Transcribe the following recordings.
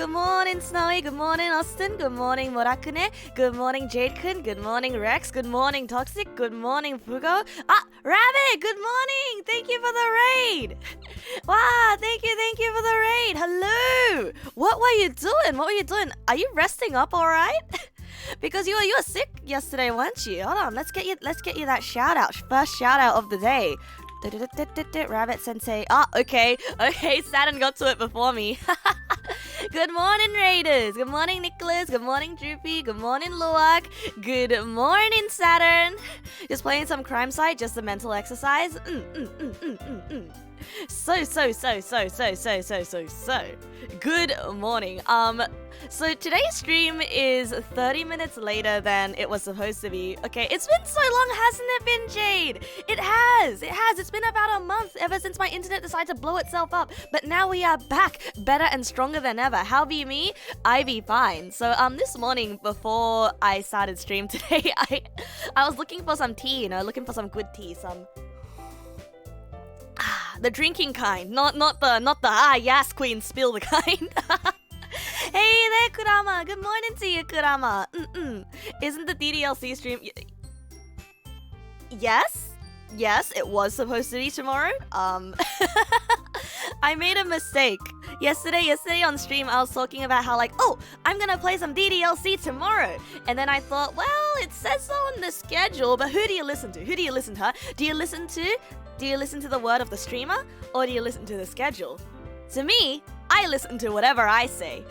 Good morning, Snowy. Good morning, Austin. Good morning, Morakune. Good morning, Jade-kun. Good morning, Rex. Good morning, Toxic. Good morning, Fugo. Rabbit. Good morning. Thank you for the raid. Wow, thank you for the raid. Hello. What were you doing? Are you resting up all right? Because you were sick yesterday, weren't you? Hold on, let's get you that shout out. First shout out of the day. Rabbit Sensei. Okay, Saturn got to it before me. Good morning, Raiders. Good morning, Nicholas. Good morning, Droopy. Good morning, Luak. Good morning, Saturn. Just playing some crime site, just a mental exercise. So. Good morning. So today's stream is 30 minutes later than it was supposed to be. Okay, it's been so long, hasn't it been, Jade? It has. It's been about a month ever since my internet decided to blow itself up. But now we are back, better and stronger than ever. How be me? I be fine. So this morning before I started stream today, I was looking for some tea, looking for some good tea, the drinking kind, not the yes queen spill the kind. Hey there, Kurama. Good morning to you, Kurama. Isn't the DDLC stream? Yes, it was supposed to be tomorrow. I made a mistake. Yesterday on stream, I was talking about how I'm gonna play some DDLC tomorrow. And then I thought, well, it says so on the schedule, but who do you listen to? Do you listen to the word of the streamer, or do you listen to the schedule? To me, I listen to whatever I say.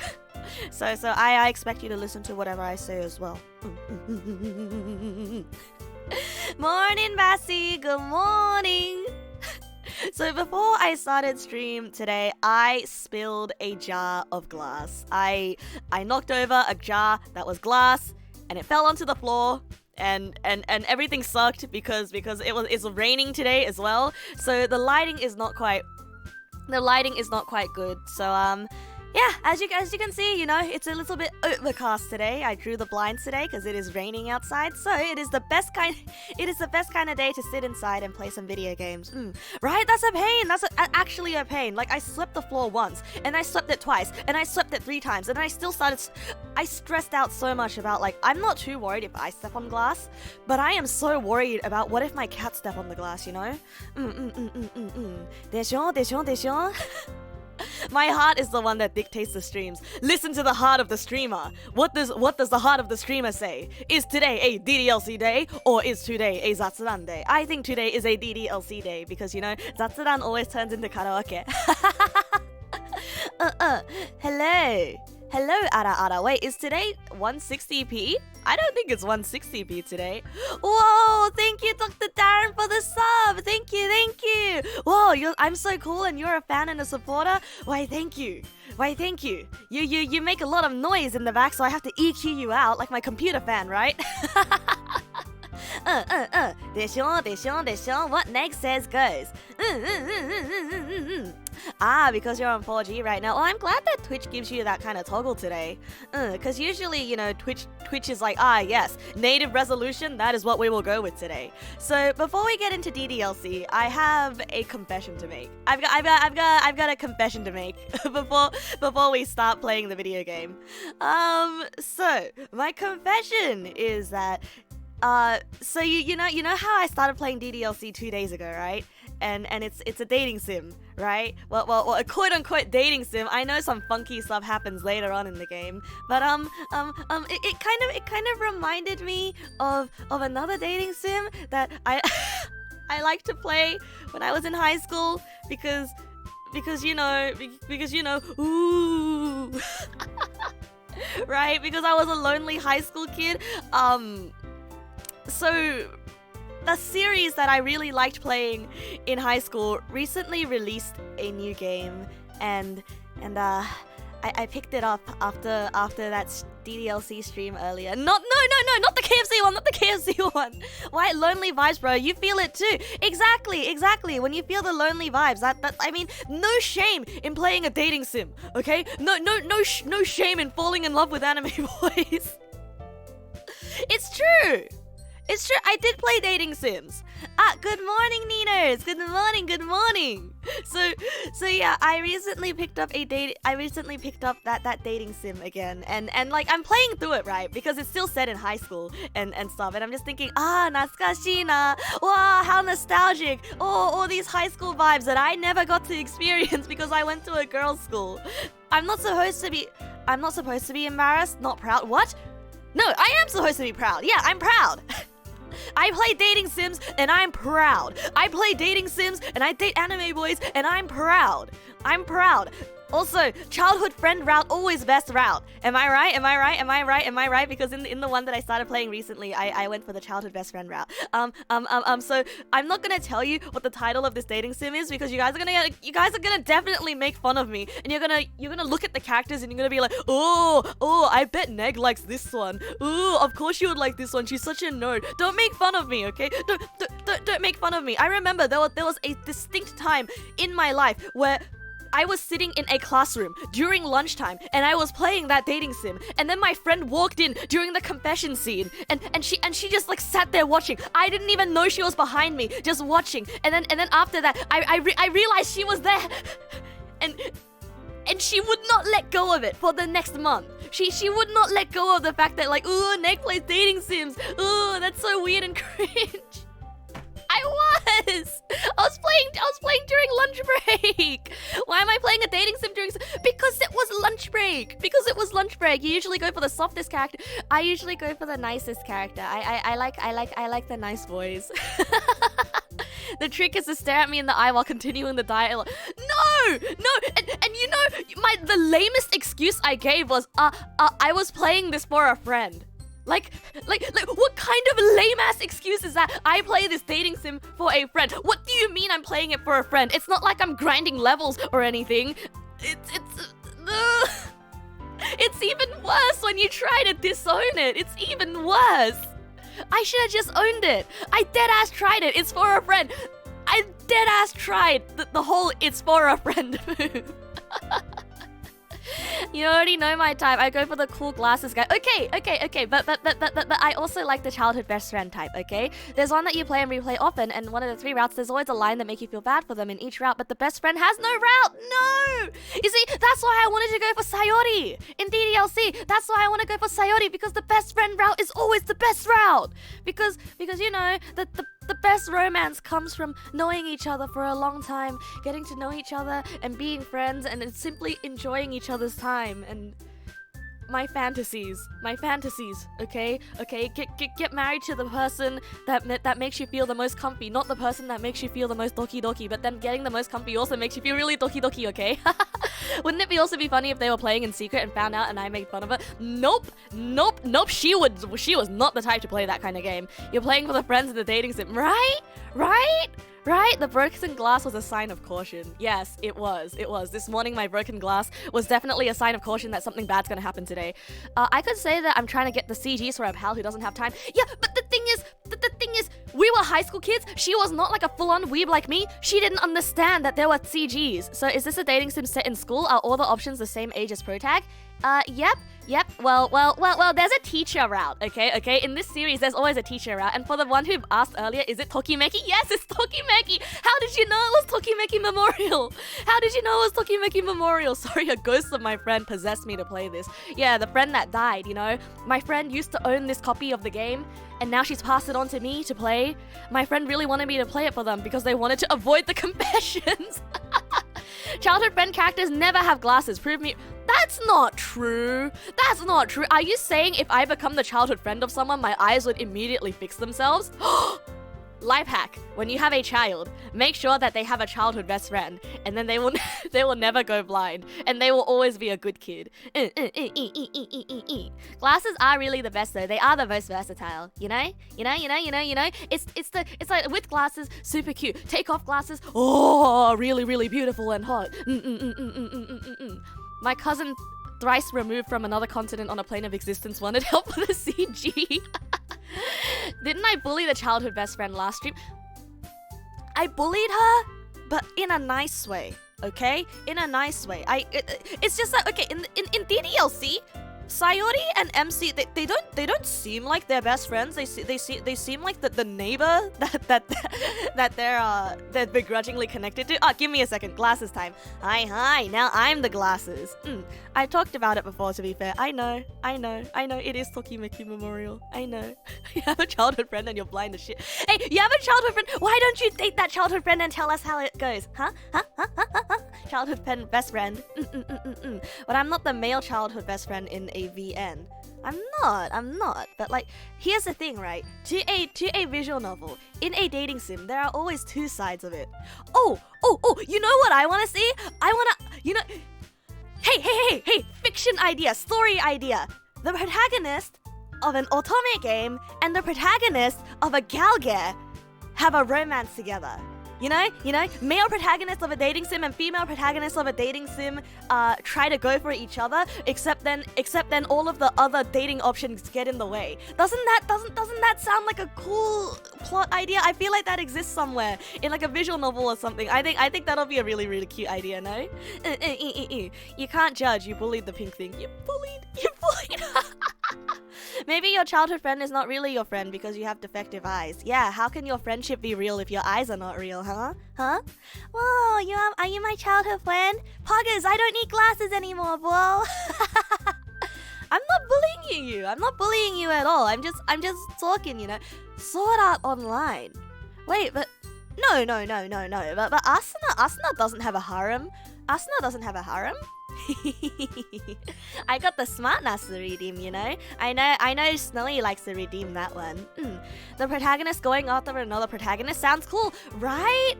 So I expect you to listen to whatever I say as well. Morning, Bassie. Good morning. So before I started stream today, I spilled a jar of glass. I knocked over a jar that was glass, and it fell onto the floor. And everything sucked because it's raining today as well. So the lighting is not quite good. So yeah, as you can see, it's a little bit overcast today. I drew the blinds today because it is raining outside. So it is the best kind of day to sit inside and play some video games. Right? That's a pain. That's actually a pain. Like, I swept the floor once, and I swept it twice, and I swept it 3 times, and I stressed out so much about, I'm not too worried if I step on glass, but I am so worried about what if my cat step on the glass, Deshaun. My heart is the one that dictates the streams. Listen to the heart of the streamer. What does the heart of the streamer say? Is today a DDLC day, or is today a Zatsudan day? I think today is a DDLC day because, Zatsudan always turns into karaoke. Hello, Ara. Wait, is today 160p? I don't think it's 160p today. Whoa, thank you, Dr. Darren, for the sub. Thank you. Whoa, I'm so cool and you're a fan and a supporter. Why, thank you. You make a lot of noise in the back, so I have to EQ you out like my computer fan, right? Deshaun. What next says goes. Because you're on 4G right now. Well, I'm glad that Twitch gives you that kind of toggle today. Because usually, Twitch is like, yes, native resolution, that is what we will go with today. So before we get into DDLC, I have a confession to make. I've got a confession to make before we start playing the video game. So my confession is that so you know how I started playing DDLC 2 days ago, right? And it's a dating sim, right? Well, a quote-unquote dating sim. I know some funky stuff happens later on in the game, but it kind of reminded me of another dating sim that I I liked to play when I was in high school because ooh. Right? Because I was a lonely high school kid. So the series that I really liked playing in high school recently released a new game, and I picked it up after that DDLC stream earlier. Not the KFC one. Why, lonely vibes, bro? You feel it too. Exactly. When you feel the lonely vibes, I mean, no shame in playing a dating sim, okay? No shame in falling in love with anime boys. It's true. It's true, I did play dating sims. Good morning, Ninos. Good morning, good morning. So yeah, I recently picked up that dating sim again, and like I'm playing through it, right? Because it's still set in high school and stuff, and I'm just thinking, natsukashi na. Wow, how nostalgic. Oh, all these high school vibes that I never got to experience because I went to a girls' school. I'm not supposed to be embarrassed, not proud. What? No, I am supposed to be proud. Yeah, I'm proud. I play dating sims and I'm proud. I play dating sims and I date anime boys and I'm proud. I'm proud. Also, childhood friend route, always best route. Am I right? Because in the one that I started playing recently, I went for the childhood best friend route. So I'm not gonna tell you what the title of this dating sim is because you guys are gonna definitely make fun of me, and you're gonna look at the characters and you're gonna be like, oh, I bet Neg likes this one. Ooh, of course she would like this one. She's such a nerd. Don't make fun of me, okay? Don't make fun of me. I remember there was a distinct time in my life where I was sitting in a classroom during lunchtime and I was playing that dating sim, and then my friend walked in during the confession scene and she just like sat there watching. I didn't even know she was behind me, just watching. And then after that I realized she was there and she would not let go of it for the next month. She would not let go of the fact that like, ooh, Nick plays dating sims. Ooh, that's so weird and cringe. I was playing during lunch break. Why am I playing a dating sim during? Because it was lunch break. You usually go for the softest character. I usually go for the nicest character. I like the nice boys. The trick is to stare at me in the eye while continuing the dialogue. No, and you know, the lamest excuse I gave was I was playing this for a friend. Like, what kind of lame-ass excuse is that? I play this dating sim for a friend. What do you mean I'm playing it for a friend? It's not like I'm grinding levels or anything. It's even worse when you try to disown it. It's even worse. I should have just owned it. I dead-ass tried it. It's for a friend. I dead-ass tried the whole it's for a friend move. You already know my type. I go for the cool glasses guy. Okay. But I also like the childhood best friend type, okay? There's one that you play and replay often, and one of the 3 routes, there's always a line that make you feel bad for them in each route, but the best friend has no route. No! You see, that's why I wanted to go for Sayori in DDLC. That's why I want to go for Sayori, because the best friend route is always the best route. Because you know, the best romance comes from knowing each other for a long time, getting to know each other and being friends and simply enjoying each other's time. And my fantasies, okay? Get married to the person that makes you feel the most comfy, not the person that makes you feel the most doki doki, but then getting the most comfy also makes you feel really doki doki, okay? Wouldn't it also be funny if they were playing in secret and found out and I made fun of it? Nope. She was not the type to play that kind of game. You're playing for the friends in the dating sim, right? The broken glass was a sign of caution. Yes, it was. This morning, my broken glass was definitely a sign of caution that something bad's gonna happen today. I could say that I'm trying to get the CGs for a pal who doesn't have time. Yeah, but the thing is, we were high school kids. She was not like a full-on weeb like me. She didn't understand that there were CGs. So is this a dating sim set in school? Are all the options the same age as Protag? Yep. Well, there's a teacher route, okay? In this series, there's always a teacher route. And for the one who asked earlier, is it Tokimeki? Yes, it's Tokimeki! How did you know it was Tokimeki Memorial? Sorry, a ghost of my friend possessed me to play this. Yeah, the friend that died, you know? My friend used to own this copy of the game, and now she's passed it on to me to play. My friend really wanted me to play it for them because they wanted to avoid the confessions. Childhood friend characters never have glasses. Prove me. That's not true. Are you saying if I become the childhood friend of someone, my eyes would immediately fix themselves? Life hack. When you have a child, make sure that they have a childhood best friend, and then they will never go blind, and they will always be a good kid. Glasses are really the best though. They are the most versatile. You know. It's like with glasses, super cute. Take off glasses, oh, really beautiful and hot. My cousin, thrice removed from another continent on a plane of existence, wanted help with the CG. Didn't I bully the childhood best friend last stream? I bullied her, but in a nice way, okay? In a nice way. It's just that, okay, in DDLC, Sayori and MC, they don't seem like they're best friends. They seem like the neighbor that they're begrudgingly connected to. Give me a second. Glasses time. Hi. Now I'm the glasses. I talked about it before. To be fair, I know. It is Tokimeki Memorial. I know. You have a childhood friend and you're blind as shit. Hey, you have a childhood friend. Why don't you date that childhood friend and tell us how it goes? Huh? Childhood friend, best friend. But I'm not the male childhood best friend in a VN. I'm not. But like, here's the thing, right? To a visual novel, in a dating sim, there are always two sides of it. Oh, you know what I wanna see? Hey, fiction idea, story idea. The protagonist of an otome game and the protagonist of a galge have a romance together. You know, male protagonists of a dating sim and female protagonists of a dating sim try to go for each other, except then all of the other dating options get in the way. Doesn't that sound like a cool plot idea? I feel like that exists somewhere in like a visual novel or something. I think that'll be a really, really cute idea, no? You can't judge, you bullied the pink thing. You bullied. Maybe your childhood friend is not really your friend because you have defective eyes. Yeah, how can your friendship be real if your eyes are not real, huh? Whoa, are you my childhood friend? Poggers, I don't need glasses anymore, bro. I'm not bullying you. I'm not bullying you at all. I'm just talking, you know. Sword Art Online. Wait, but no. But Asuna doesn't have a harem. Asuna doesn't have a harem. I got the smartness to redeem, you know. I know Snowy likes to redeem that one. The protagonist going after another protagonist sounds cool, right?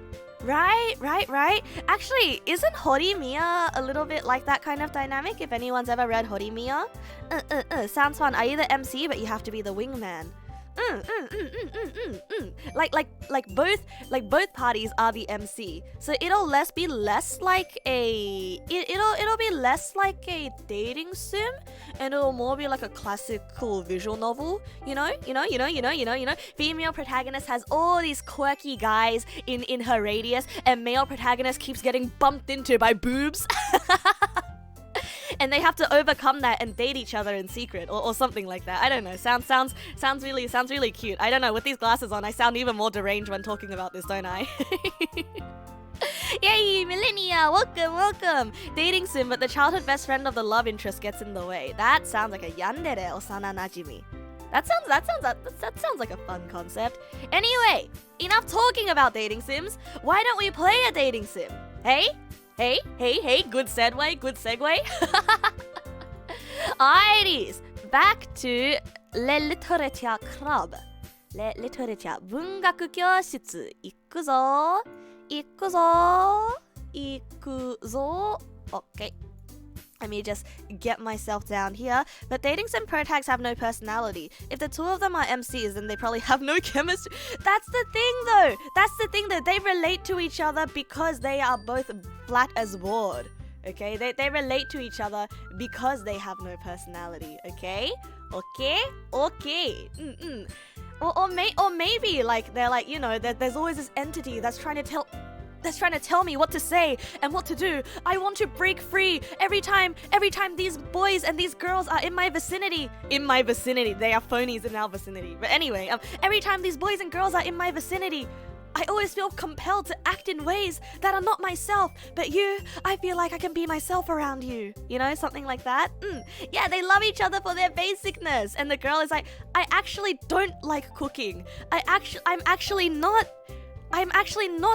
Actually, isn't Horimiya a little bit like that kind of dynamic? If anyone's ever read Horimiya, sounds fun. Are you the MC, but you have to be the wingman? Like both parties are the MC, so it'll be less like a dating sim, and it'll more be like a classical visual novel. You know. Female protagonist has all these quirky guys in her radius, and male protagonist keeps getting bumped into by boobs. And they have to overcome that and date each other in secret, or something like that. I don't know. Sounds really cute. I don't know. With these glasses on, I sound even more deranged when talking about this, don't I? Yay, Millennia! Welcome! Dating sim, but the childhood best friend of the love interest gets in the way. That sounds like a yandere osana najimi. That sounds like a fun concept. Anyway, enough talking about dating sims. Why don't we play a dating sim? Hey, good segue. Alrighties, back to Le Literature Club. Le Literature 文学教室行くぞ Okay. Let me just get myself down here. But dating sim protags have no personality. If the two of them are MCs, then they probably have no chemistry. That's the thing though. They relate to each other because they are both flat as board. Okay? They relate to each other because they have no personality. Okay? Or maybe like they're like, you know, there's always this entity that's trying to tell me what to say and what to do. I want to break free every time these boys and these girls are in my vicinity. They are phonies in our vicinity. But anyway, every time these boys and girls are in my vicinity, I always feel compelled to act in ways that are not myself. But you, I feel like I can be myself around you. You know, something like that. Yeah, they love each other for their basicness. And the girl is like, I actually don't like cooking. I'm actually not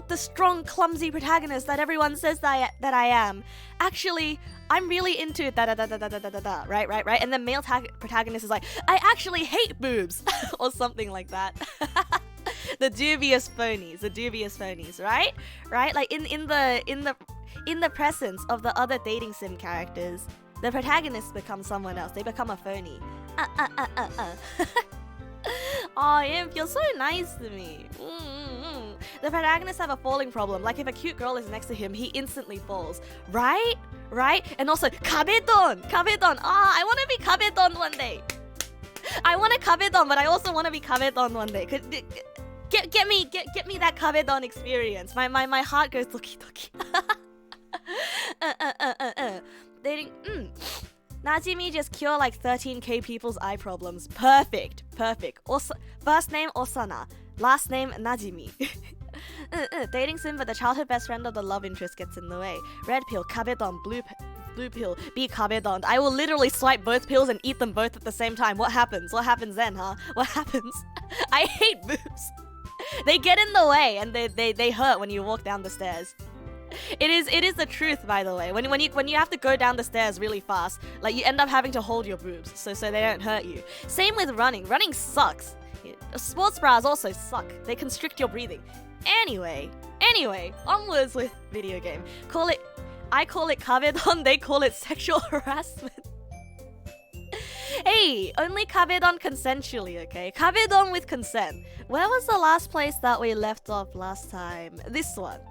the strong, clumsy protagonist that everyone says that I am. Actually, I'm really into da-da-da-da-da-da-da-da, right? And the male protagonist is like, I actually hate boobs, or something like that. The dubious phonies, right? Like in the presence of the other dating sim characters, the protagonists become someone else. They become a phony. Oh, Imp, you're so nice to me. The protagonists have a falling problem. Like if a cute girl is next to him, he instantly falls. Right? And also, kabedon. I want to be kabedon one day. I want a kabedon, but I also want to be kabedon one day. Get me that kabedon experience. My heart goes doki doki. Dating. Najimi just cure like 13k people's eye problems. Perfect. First name Osana, last name Najimi. Dating sim, but the childhood best friend of the love interest gets in the way. Red pill, kabedon, blue pill, be kabedon. I will literally swipe both pills and eat them both at the same time. What happens? What happens then, huh? What happens? I hate boobs. They get in the way and they hurt when you walk down the stairs. It is the truth, by the way. When you have to go down the stairs really fast, like you end up having to hold your boobs so they don't hurt you. Same with running. Running sucks. Sports bras also suck. They constrict your breathing. Anyway, onwards with video game. I call it kabedon, they call it sexual harassment. Hey, only kabedon consensually, okay? Kabedon with consent. Where was the last place that we left off last time? This one.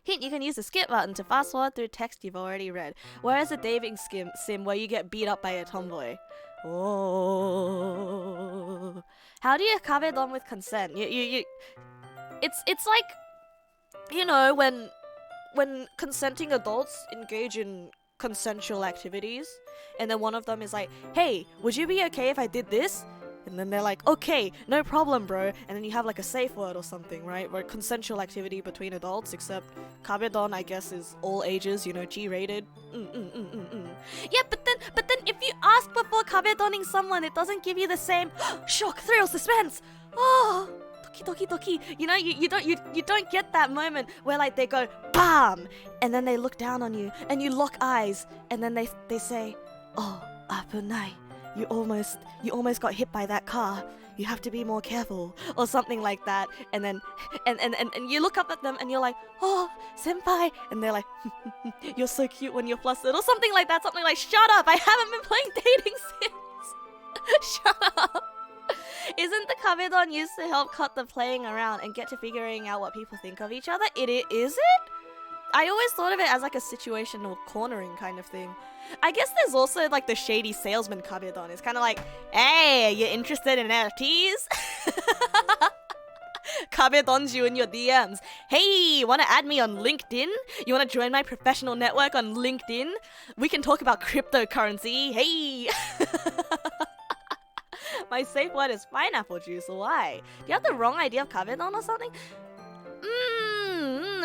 Hint, you can use the skip button to fast forward through text you've already read. Whereas a dating sim where you get beat up by a tomboy. Oh. How do you kabedon with consent? It's like, you know, when consenting adults engage in consensual activities, and then one of them is like, hey, would you be okay if I did this? And then they're like, okay, no problem, bro. And then you have like a safe word or something, right? Where consensual activity between adults, except kabedon, I guess, is all ages, you know, G-rated. Yeah, but then if you ask before kabedoning someone, it doesn't give you the same shock, thrill, suspense. Oh, doki. You know, you don't get that moment where like they go bam, and then they look down on you and you lock eyes, and then they say, oh, apunai. You almost got hit by that car. You have to be more careful, or something like that. And then and you look up at them and you're like, oh, senpai, and they're like, you're so cute when you're flustered, or something like that. Something like, shut up! I haven't been playing dating sims. Shut up. Isn't the kabedon used to help cut the playing around and get to figuring out what people think of each other? Is it? I always thought of it as like a situational cornering kind of thing. I guess there's also like the shady salesman kabedon. It's kind of like, hey, you interested in NFTs? Kabedons you in your DMs. Hey, wanna add me on LinkedIn? You wanna join my professional network on LinkedIn? We can talk about cryptocurrency. Hey! My safe word is pineapple juice. Why? Do you have the wrong idea of kabedon or something?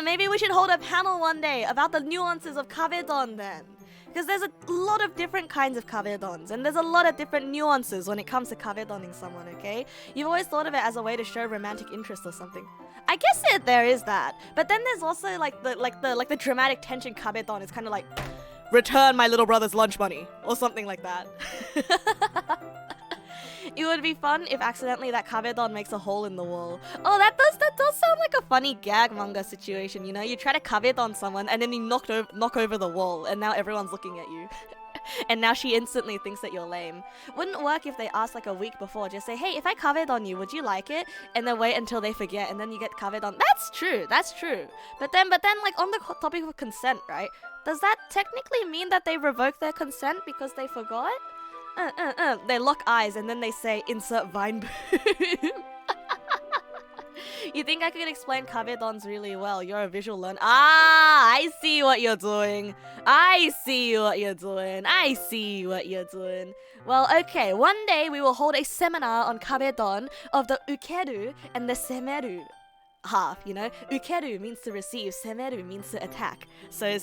Maybe we should hold a panel one day about the nuances of kabedon then. Because there's a lot of different kinds of kabedons, and there's a lot of different nuances when it comes to kabedoning someone, okay? You've always thought of it as a way to show romantic interest or something. I guess there is that. But then there's also like the dramatic tension kabedon. It's kind of like, return my little brother's lunch money, or something like that. It would be fun if accidentally that kabedon makes a hole in the wall. Oh, that does sound like a funny gag manga situation, you know? You try to kabedon someone and then you knock over the wall, and now everyone's looking at you. And now she instantly thinks that you're lame. Wouldn't work if they asked like a week before. Just say, hey, if I kabedon you, would you like it? And then wait until they forget, and then you get kabedon. That's true. But then like on the topic of consent, right? Does that technically mean that they revoke their consent because they forgot? They lock eyes and then they say, insert vine boom. You think I could explain kabedons really well? You're a visual learner. I see what you're doing. Well, okay, one day we will hold a seminar on kabedon of the ukeru and the semeru half, you know? Ukeru means to receive, semeru means to attack. So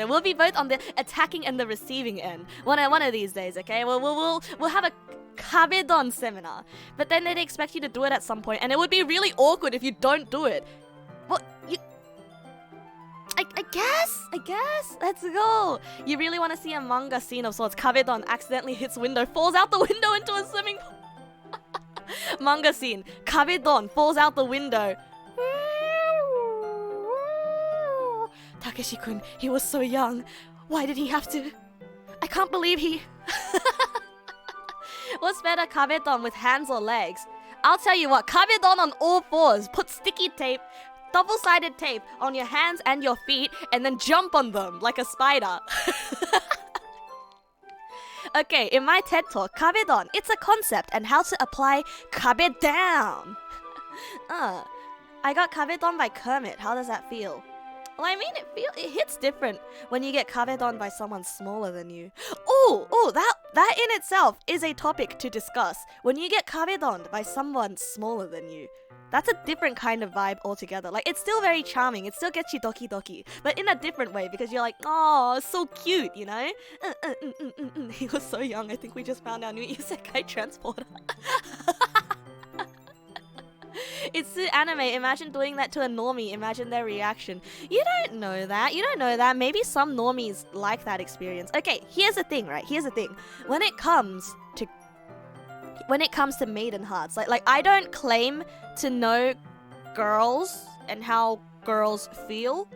we'll be both on the attacking and the receiving end. One of these days, okay? We'll have a kabedon seminar. But then they'd expect you to do it at some point, and it would be really awkward if you don't do it. Well, I guess. Let's go. You really want to see a manga scene of sorts. Kabedon accidentally hits window, falls out the window into a swimming pool. Manga scene. Kabedon falls out the window. Takeshi-kun, he was so young. Why did he have to? I can't believe he... What's better, kabedon with hands or legs? I'll tell you what, kabedon on all fours. Put sticky tape, double-sided tape on your hands and your feet, and then jump on them like a spider. Okay, in my TED Talk, kabedon, it's a concept and how to apply kabedon. I got kabedon by Kermit. How does that feel? Well, I mean, it hits different when you get kabedon by someone smaller than you. Oh, that in itself is a topic to discuss. When you get kabedon by someone smaller than you, that's a different kind of vibe altogether. Like, it's still very charming. It still gets you doki doki, but in a different way because you're like, oh, so cute, you know? He was so young. I think we just found our new isekai transporter. It's the anime. Imagine doing that to a normie. Imagine their reaction. You don't know that. You don't know that. Maybe some normies like that experience. Okay, here's the thing, right? Here's the thing. When it comes to maiden hearts, like I don't claim to know girls and how girls feel.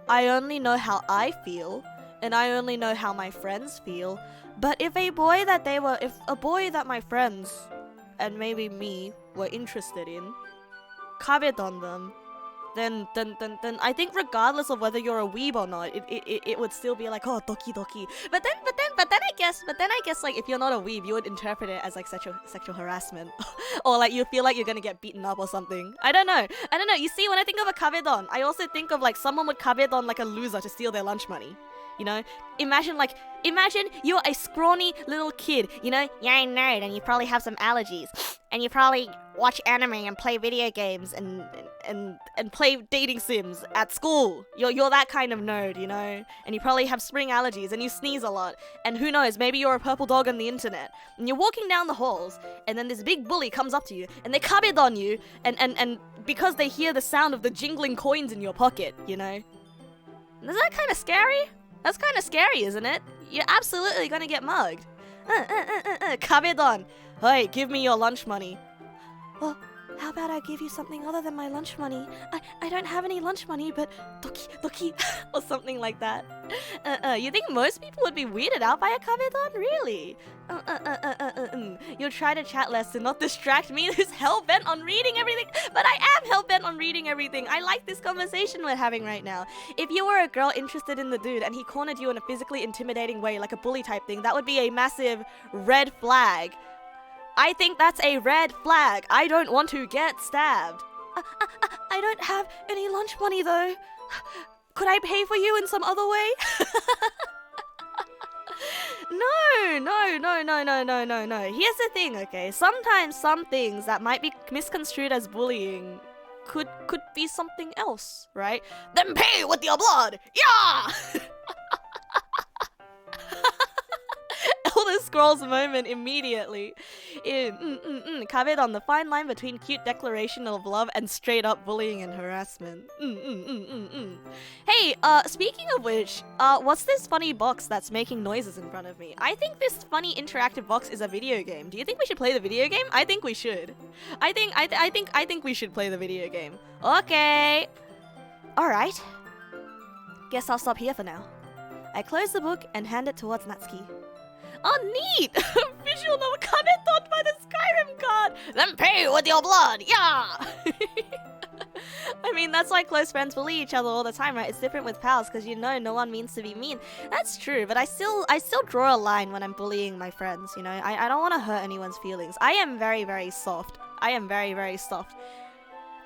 I only know how I feel, and I only know how my friends feel. But if a boy that my friends and maybe me were interested in kabedon them, then I think regardless of whether you're a weeb or not, it would still be like, oh, doki doki. But then I guess like if you're not a weeb, you would interpret it as like sexual harassment, or like you feel like you're gonna get beaten up or something. I don't know. You see, when I think of a kabedon, I also think of like someone would kabedon like a loser to steal their lunch money. You know, imagine you're a scrawny little kid, you know, you're a nerd and you probably have some allergies, and you probably watch anime and play video games and play dating sims at school. You're that kind of nerd, you know, and you probably have spring allergies and you sneeze a lot, and who knows, maybe you're a purple dog on the internet, and you're walking down the halls, and then this big bully comes up to you and they kabedon you, and because they hear the sound of the jingling coins in your pocket, you know. Is that kind of scary? That's kind of scary, isn't it? You're absolutely gonna get mugged. Kabedon. Hey, give me your lunch money. Well, how about I give you something other than my lunch money? I don't have any lunch money, but doki, or something like that. You think most people would be weirded out by a kabedon? Really? You'll try to chat less to not distract me who's hell-bent on reading everything. But I am hell-bent on reading everything. I like this conversation we're having right now. If you were a girl interested in the dude and he cornered you in a physically intimidating way, like a bully type thing, that would be a massive red flag. I think that's a red flag. I don't want to get stabbed. I don't have any lunch money though. Could I pay for you in some other way? No. Here's the thing, okay? Sometimes some things that might be misconstrued as bullying could be something else, right? Then pay with your blood! Yeah! Elder Scrolls moment immediately. Kabedon, the fine line between cute declaration of love and straight up bullying and harassment. Hey, speaking of which, what's this funny box that's making noises in front of me? I think this funny interactive box is a video game. Do you think we should play the video game? I think we should. I think we should play the video game. Okay. Alright. Guess I'll stop here for now. I close the book and hand it towards Natsuki. Oh, neat! Visual novel kabedon by the Skyrim card! Then pay with your blood! Yeah! I mean, that's why close friends bully each other all the time, right? It's different with pals, because you know no one means to be mean. That's true, but I still draw a line when I'm bullying my friends, you know? I don't want to hurt anyone's feelings. I am very, very soft. I am very, very soft.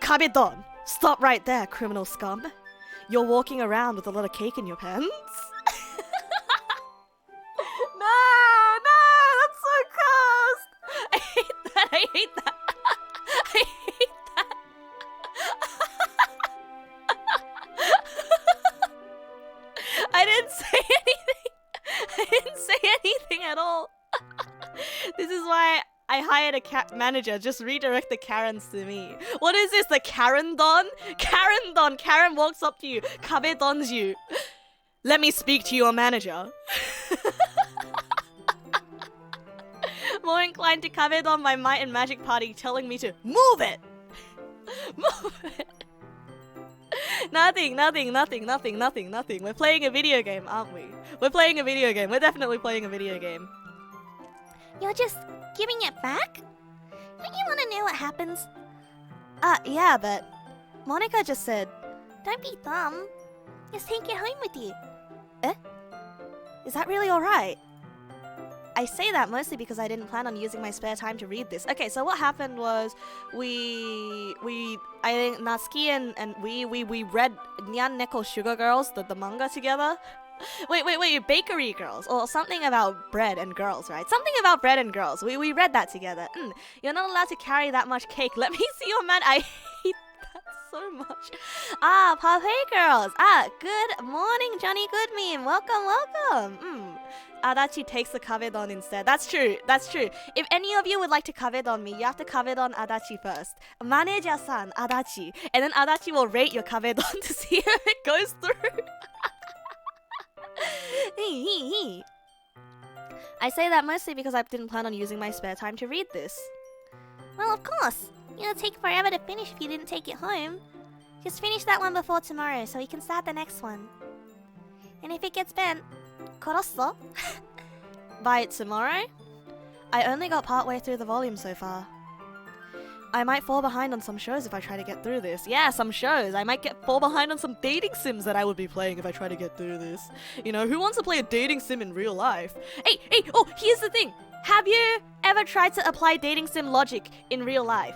Kabedon! Stop right there, criminal scum. You're walking around with a lot of cake in your pants? No, that's so cursed. I hate that. I didn't say anything at all. This is why I hired a manager. Just redirect the Karens to me. What is this, the Karen Don? Karen Don. Karen walks up to you, kabedons you. Let me speak to your manager. More inclined to kabedon my might and magic party telling me to move it. Move it. Nothing. We're playing a video game, aren't we? We're playing a video game. We're definitely playing a video game. You're just giving it back? Don't you want to know what happens? Yeah, but Monica just said, Don't be dumb. Just take it home with you. is that really alright? I say that mostly because I didn't plan on using my spare time to read this. Okay, so what happened was I think Natsuki and we read Nyan Neko Sugar Girls, the manga together. Wait, Bakery Girls, or something about bread and girls, right? Something about bread and girls. We read that together. You're not allowed to carry that much cake. Let me see your man. I hate that so much. Parfait Girls. Good morning, Johnny Goodmean. Welcome. Adachi takes the kabedon instead. That's true. If any of you would like to kabedon me, you have to kabedon Adachi first. Manager-san, Adachi. And then Adachi will rate your kabedon to see if it goes through. I say that mostly because I didn't plan on using my spare time to read this. Well, of course. It'll take forever to finish if you didn't take it home. Just finish that one before tomorrow so we can start the next one. And if it gets bent, korosso. By tomorrow? I only got partway through the volume so far. I might fall behind on some shows if I try to get through this. Yeah, some shows. I might fall behind on some dating sims that I would be playing if I try to get through this. You know, who wants to play a dating sim in real life? Hey, oh, here's the thing. Have you ever tried to apply dating sim logic in real life?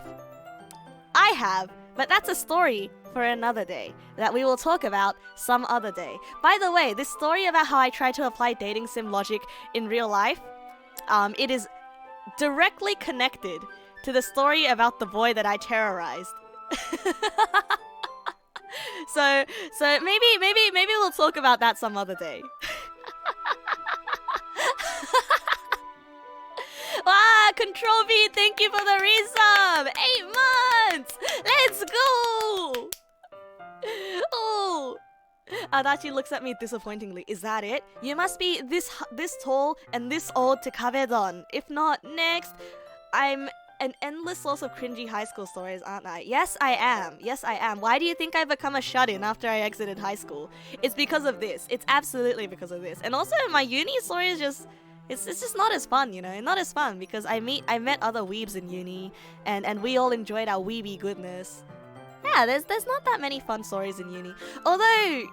I have, but that's a story for another day that we will talk about some other day. By the way, this story about how I tried to apply dating sim logic in real life, it is directly connected to the story about the boy that I terrorized. so maybe we'll talk about that some other day. Control V, thank you for the resub! 8 months! Let's go! Oh! Adachi looks at me disappointingly. Is that it? You must be this tall and this old to kabedon. If not, next. I'm an endless source of cringy high school stories, aren't I? Yes, I am. Why do you think I've become a shut-in after I exited high school? It's because of this. It's absolutely because of this. And also, my uni story is just... It's just not as fun, you know? Not as fun, because I met other weebs in uni, and we all enjoyed our weeby goodness. Yeah, there's not that many fun stories in uni. Although,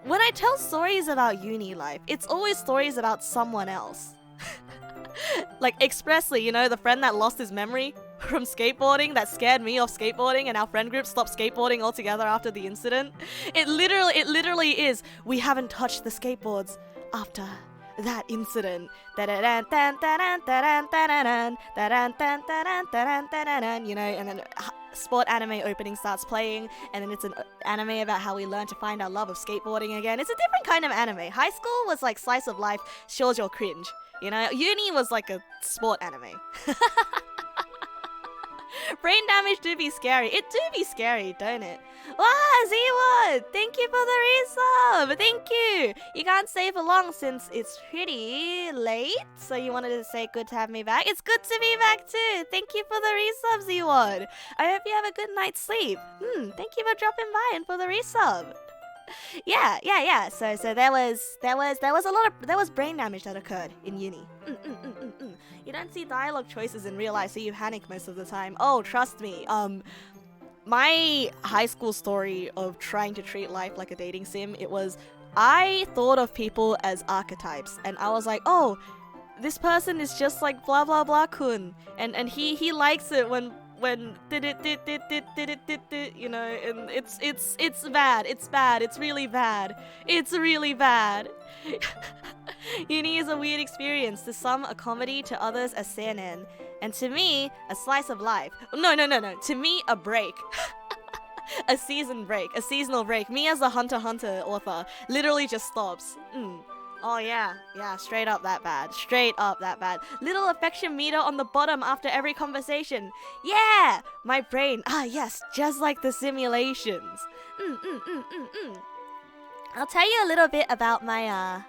when I tell stories about uni life, it's always stories about someone else. Like, expressly, you know, the friend that lost his memory from skateboarding, that scared me off skateboarding, and our friend group stopped skateboarding altogether after the incident. It literally is, we haven't touched the skateboards after that incident. You know, and then sport anime opening starts playing, and then it's an anime about how we learn to find our love of skateboarding again. It's a different kind of anime. High school was like slice of life, shows your cringe. You know, uni was like a sport anime. Brain damage do be scary. It do be scary, don't it? Wow, Z1! Thank you for the resub! Thank you! You can't stay for long since it's pretty late, so you wanted to say good to have me back. It's good to be back too! Thank you for the resub, Z1! I hope you have a good night's sleep. Thank you for dropping by and for the resub. Yeah. So there was brain damage that occurred in uni. You don't see dialogue choices in real life, so you panic most of the time. Oh, trust me. My high school story of trying to treat life like a dating sim, I thought of people as archetypes, and I was like, oh, this person is just like blah blah blah kun, and he likes it when did it, you know, and it's bad, it's really bad. Uni is a weird experience. To some, a comedy, to others, a seinen, and to me, a slice of life. No. To me, a break. A seasonal break. Me as a Hunter x Hunter author literally just stops. Oh yeah, straight up that bad. Little affection meter on the bottom after every conversation. Yeah, my brain. Yes, just like the simulations. I'll tell you a little bit about my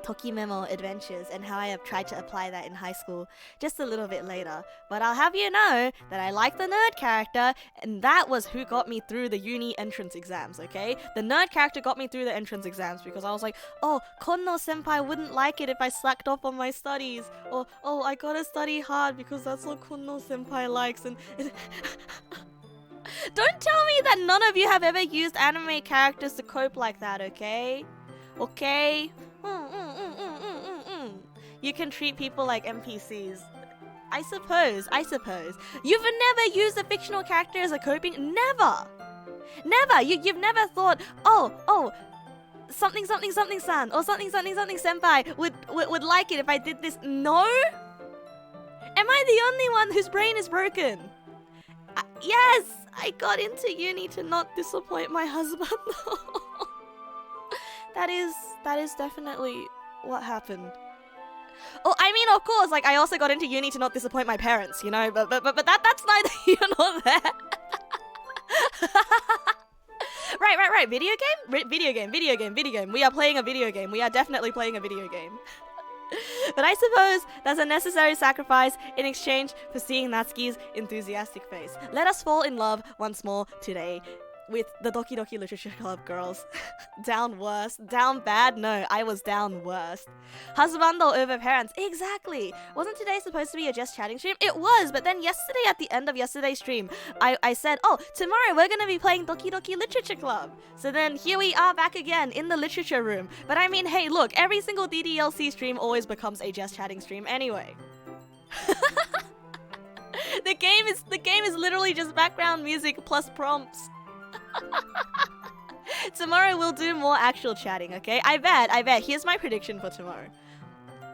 Toki Memo adventures and how I have tried to apply that in high school just a little bit later. But I'll have you know that I like the nerd character, and that was who got me through the uni entrance exams, okay? The nerd character got me through the entrance exams because I was like, oh, Konno senpai wouldn't like it if I slacked off on my studies. Or, oh, I gotta study hard because that's what Konno senpai likes. And don't tell me that none of you have ever used anime characters to cope like that, okay? Okay? you can treat people like NPCs. I suppose. You've never used a fictional character as a coping? Never! You've never thought, oh, something san or something senpai would like it if I did this. No? Am I the only one whose brain is broken? Yes, I got into uni to not disappoint my husband. That is definitely what happened. Oh, I mean, of course, like I also got into uni to not disappoint my parents, you know, but that's neither here nor there. Right. Video game. We are playing a video game. We are definitely playing a video game. But I suppose that's a necessary sacrifice in exchange for seeing Natsuki's enthusiastic face. Let us fall in love once more today with the Doki Doki Literature Club girls. Down worse. Down bad? No, I was down worst. Husbando over parents. Exactly. Wasn't today supposed to be a just chatting stream? It was, but then yesterday at the end of yesterday's stream, I said, oh, tomorrow we're going to be playing Doki Doki Literature Club. So then here we are back again in the literature room. But I mean, hey, look, every single DDLC stream always becomes a just chatting stream anyway. The game is literally just background music plus prompts. Tomorrow we'll do more actual chatting, okay? I bet. Here's my prediction for tomorrow.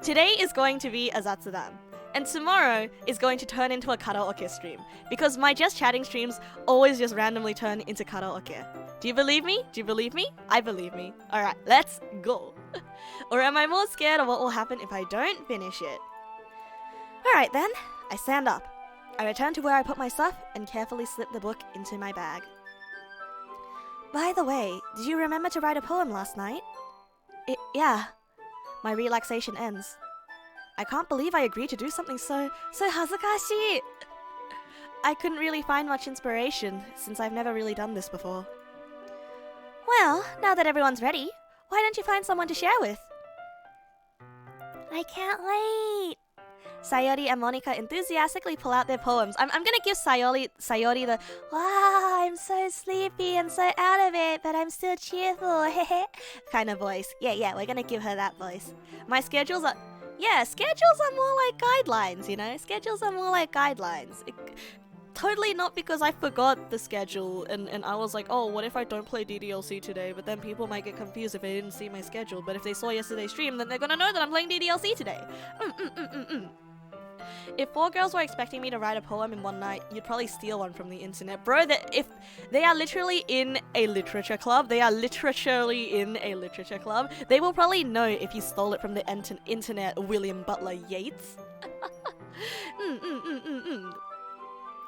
Today is going to be a Zatsudan. And tomorrow is going to turn into a karaoke stream. Because my just chatting streams always just randomly turn into karaoke. Do you believe me? I believe me. Alright, let's go. Or am I more scared of what will happen if I don't finish it? Alright then, I stand up. I return to where I put my stuff and carefully slip the book into my bag. By the way, did you remember to write a poem last night? Yeah. My relaxation ends. I can't believe I agreed to do something so hazukashi. I couldn't really find much inspiration, since I've never really done this before. Well, now that everyone's ready, why don't you find someone to share with? I can't wait. Sayori and Monika enthusiastically pull out their poems. I'm gonna give Sayori the wow, I'm so sleepy and so out of it, but I'm still cheerful kind of voice. Yeah, we're gonna give her that voice. My schedules are more like guidelines, you know? Schedules are more like guidelines. Totally not because I forgot the schedule and I was like, oh, what if I don't play DDLC today? But then people might get confused if they didn't see my schedule. But if they saw yesterday's stream, then they're gonna know that I'm playing DDLC today. If 4 girls were expecting me to write a poem in one night, you'd probably steal one from the internet. Bro, if they are literally in a literature club, they will probably know if you stole it from the internet, William Butler Yeats.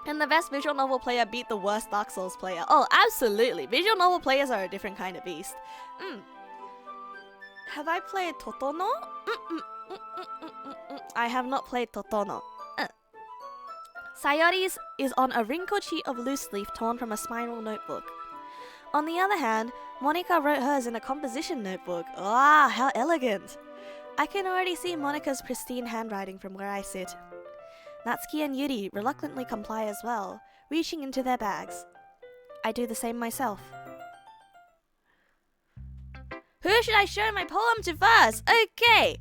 And the best visual novel player beat the worst Dark Souls player. Oh, absolutely. Visual novel players are a different kind of beast. Have I played Totono? I have not played Totono. Sayori's is on a wrinkled sheet of loose leaf torn from a spiral notebook. On the other hand, Monika wrote hers in a composition notebook. Ah, how elegant! I can already see Monika's pristine handwriting from where I sit. Natsuki and Yuri reluctantly comply as well, reaching into their bags. I do the same myself. Who should I show my poem to first? Okay,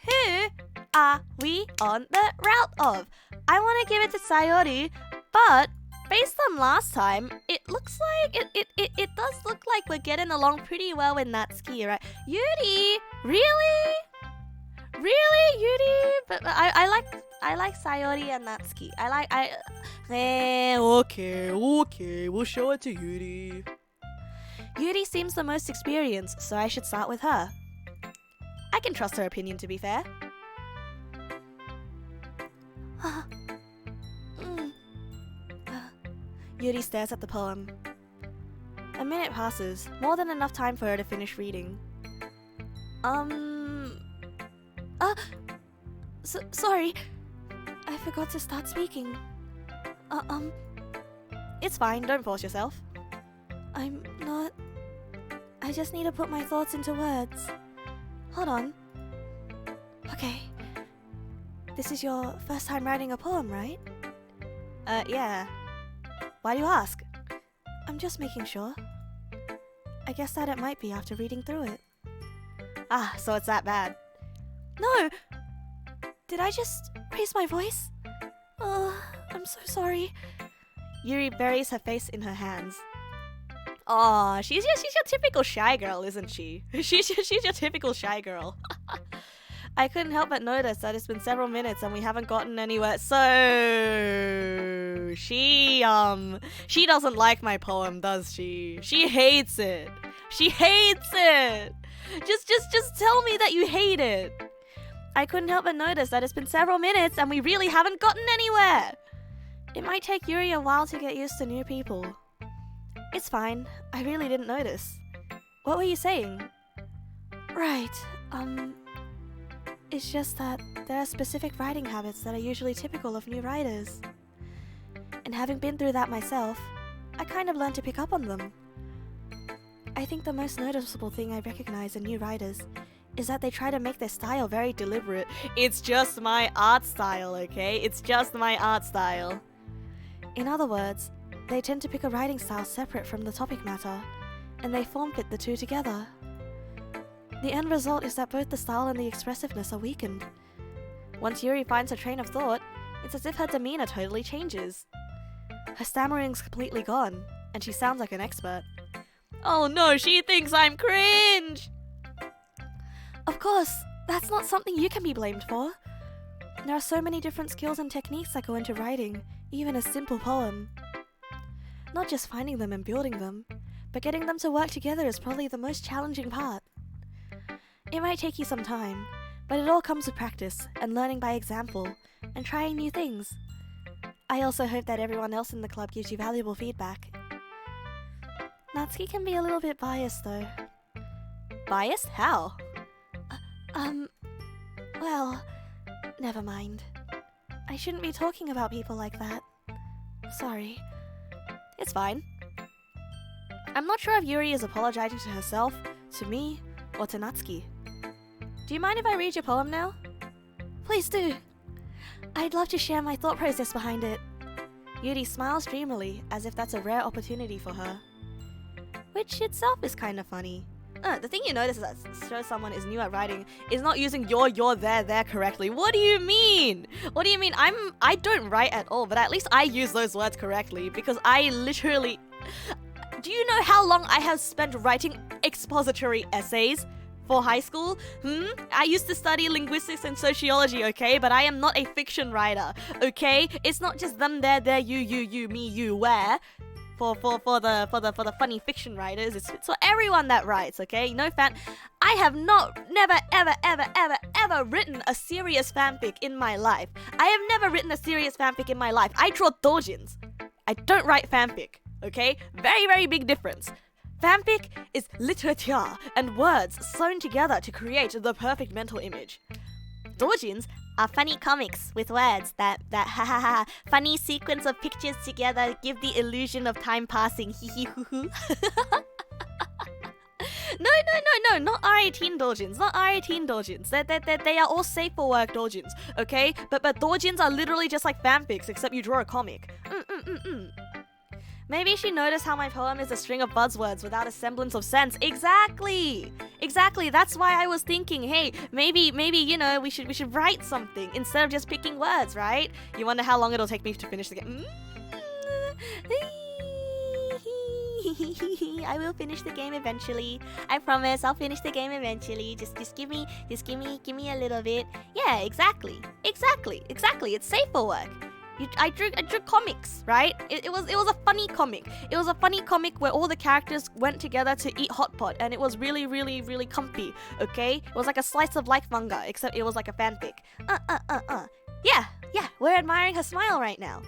who are we on the route of? I want to give it to Sayori, but based on last time, it looks like it does look like we're getting along pretty well with Natsuki, right? Yuri, really, Yuri? But I like Sayori and Natsuki. Okay, we'll show it to Yuri. Yuri seems the most experienced, so I should start with her. I can trust her opinion, to be fair. Yuri stares at the poem. A minute passes, more than enough time for her to finish reading. Sorry. I forgot to start speaking. It's fine, don't force yourself. I'm not... I just need to put my thoughts into words. Hold on. Okay. This is your first time writing a poem, right? Yeah. Why do you ask? I'm just making sure. I guess that it might be after reading through it. Ah, so it's that bad. No! Did I just raise my voice? Oh, I'm so sorry. Yuri buries her face in her hands. Aw, she's your typical shy girl, isn't she? She's your typical shy girl. I couldn't help but notice that it's been several minutes and we haven't gotten anywhere. So she doesn't like my poem, does she? She hates it. She hates it. Just tell me that you hate it. I couldn't help but notice that it's been several minutes and we really haven't gotten anywhere. It might take Yuri a while to get used to new people. It's fine. I really didn't notice. What were you saying? Right. It's just that there are specific writing habits that are usually typical of new writers. And having been through that myself, I kind of learned to pick up on them. I think the most noticeable thing I recognize in new writers is that they try to make their style very deliberate. It's just my art style, okay? It's just my art style. In other words, they tend to pick a writing style separate from the topic matter, and they form fit the two together. The end result is that both the style and the expressiveness are weakened. Once Yuri finds her train of thought, it's as if her demeanor totally changes. Her stammering's completely gone, and she sounds like an expert. Oh no, she thinks I'm cringe! Of course, that's not something you can be blamed for. There are so many different skills and techniques that go into writing, even a simple poem. Not just finding them and building them, but getting them to work together is probably the most challenging part. It might take you some time, but it all comes with practice and learning by example and trying new things. I also hope that everyone else in the club gives you valuable feedback. Natsuki can be a little bit biased though. Biased? How? Well, never mind. I shouldn't be talking about people like that. Sorry. It's fine. I'm not sure if Yuri is apologizing to herself, to me, or to Natsuki. Do you mind if I read your poem now? Please do. I'd love to share my thought process behind it. Yuri smiles dreamily, as if that's a rare opportunity for her. Which itself is kind of funny. The thing you notice is that shows someone is new at writing is not using your there correctly. What do you mean? What do you mean? I don't write at all, but at least I use those words correctly because I literally... Do you know how long I have spent writing expository essays for high school? I used to study linguistics and sociology, okay? But I am not a fiction writer, okay? It's not just them, there, you, me, you, where. For the funny fiction writers, it's for everyone that writes, okay? No fan. I have never ever written a serious fanfic in my life. I have never written a serious fanfic in my life. I draw doujins. I don't write fanfic, okay? Very, very big difference. Fanfic is literature and words sewn together to create the perfect mental image. Doujins are funny comics with words that funny sequence of pictures together give the illusion of time passing. No, not R18 doujins, not R18 doujins. They are all safe for work doujins, okay? But doujins are literally just like fanfics, except you draw a comic. Maybe she noticed how my poem is a string of buzzwords without a semblance of sense. Exactly. That's why I was thinking, hey, maybe you know, we should write something instead of just picking words, right? You wonder how long it'll take me to finish the game. I will finish the game eventually. I promise I'll finish the game eventually. Just give me a little bit. Yeah, exactly. It's safe for work. I drew comics, right? It was a funny comic. It was a funny comic where all the characters went together to eat hot pot, and it was really, really, really comfy. Okay, it was like a slice of life manga, except it was like a fanfic. Yeah. We're admiring her smile right now.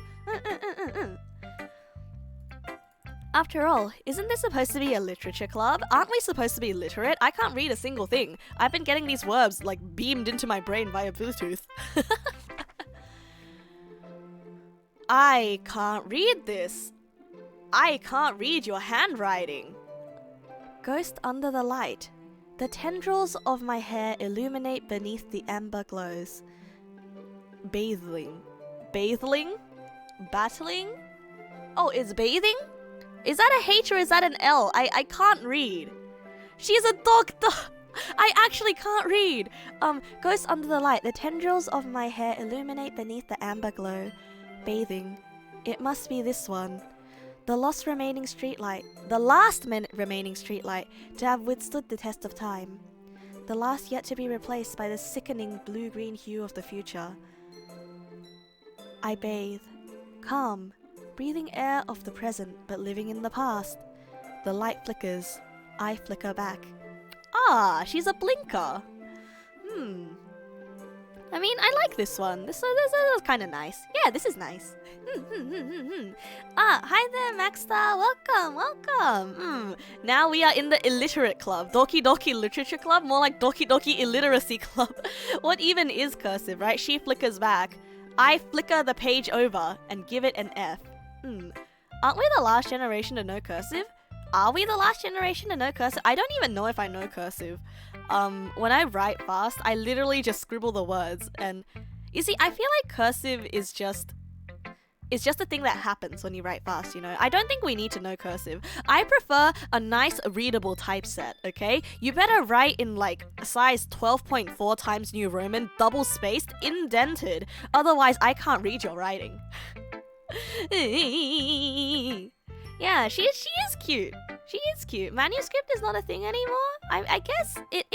After all, isn't this supposed to be a literature club? Aren't we supposed to be literate? I can't read a single thing. I've been getting these words like beamed into my brain via Bluetooth. I can't read this. I can't read your handwriting. Ghost under the light. The tendrils of my hair illuminate beneath the amber glows. Bathing. Battling? Oh, it's bathing? Is that a H or is that an L? I can't read. She's a doctor. I actually can't read. Ghost under the light. The tendrils of my hair illuminate beneath the amber glow. Bathing. It must be this one. The last remaining streetlight to have withstood the test of time. The last yet to be replaced by the sickening blue-green hue of the future. I bathe. Calm. Breathing air of the present, but living in the past. The light flickers. I flicker back. Ah, she's a blinker. I mean, I like this one. This is kind of nice. Yeah, this is nice. Hi there, Maxstar. Welcome. Now we are in the illiterate club. Doki Doki Literature Club? More like Doki Doki Illiteracy Club. What even is cursive, right? She flickers back. I flicker the page over and give it an F. Aren't we the last generation to know cursive? Are we the last generation to know cursive? I don't even know if I know cursive. When I write fast, I literally just scribble the words. And you see, I feel like cursive is just a thing that happens when you write fast, you know? I don't think we need to know cursive. I prefer a nice readable typeset, okay? You better write in like size 12.4 times New Roman, double spaced, indented. Otherwise, I can't read your writing. Yeah, she is cute. She is cute. Manuscript is not a thing anymore? I guess it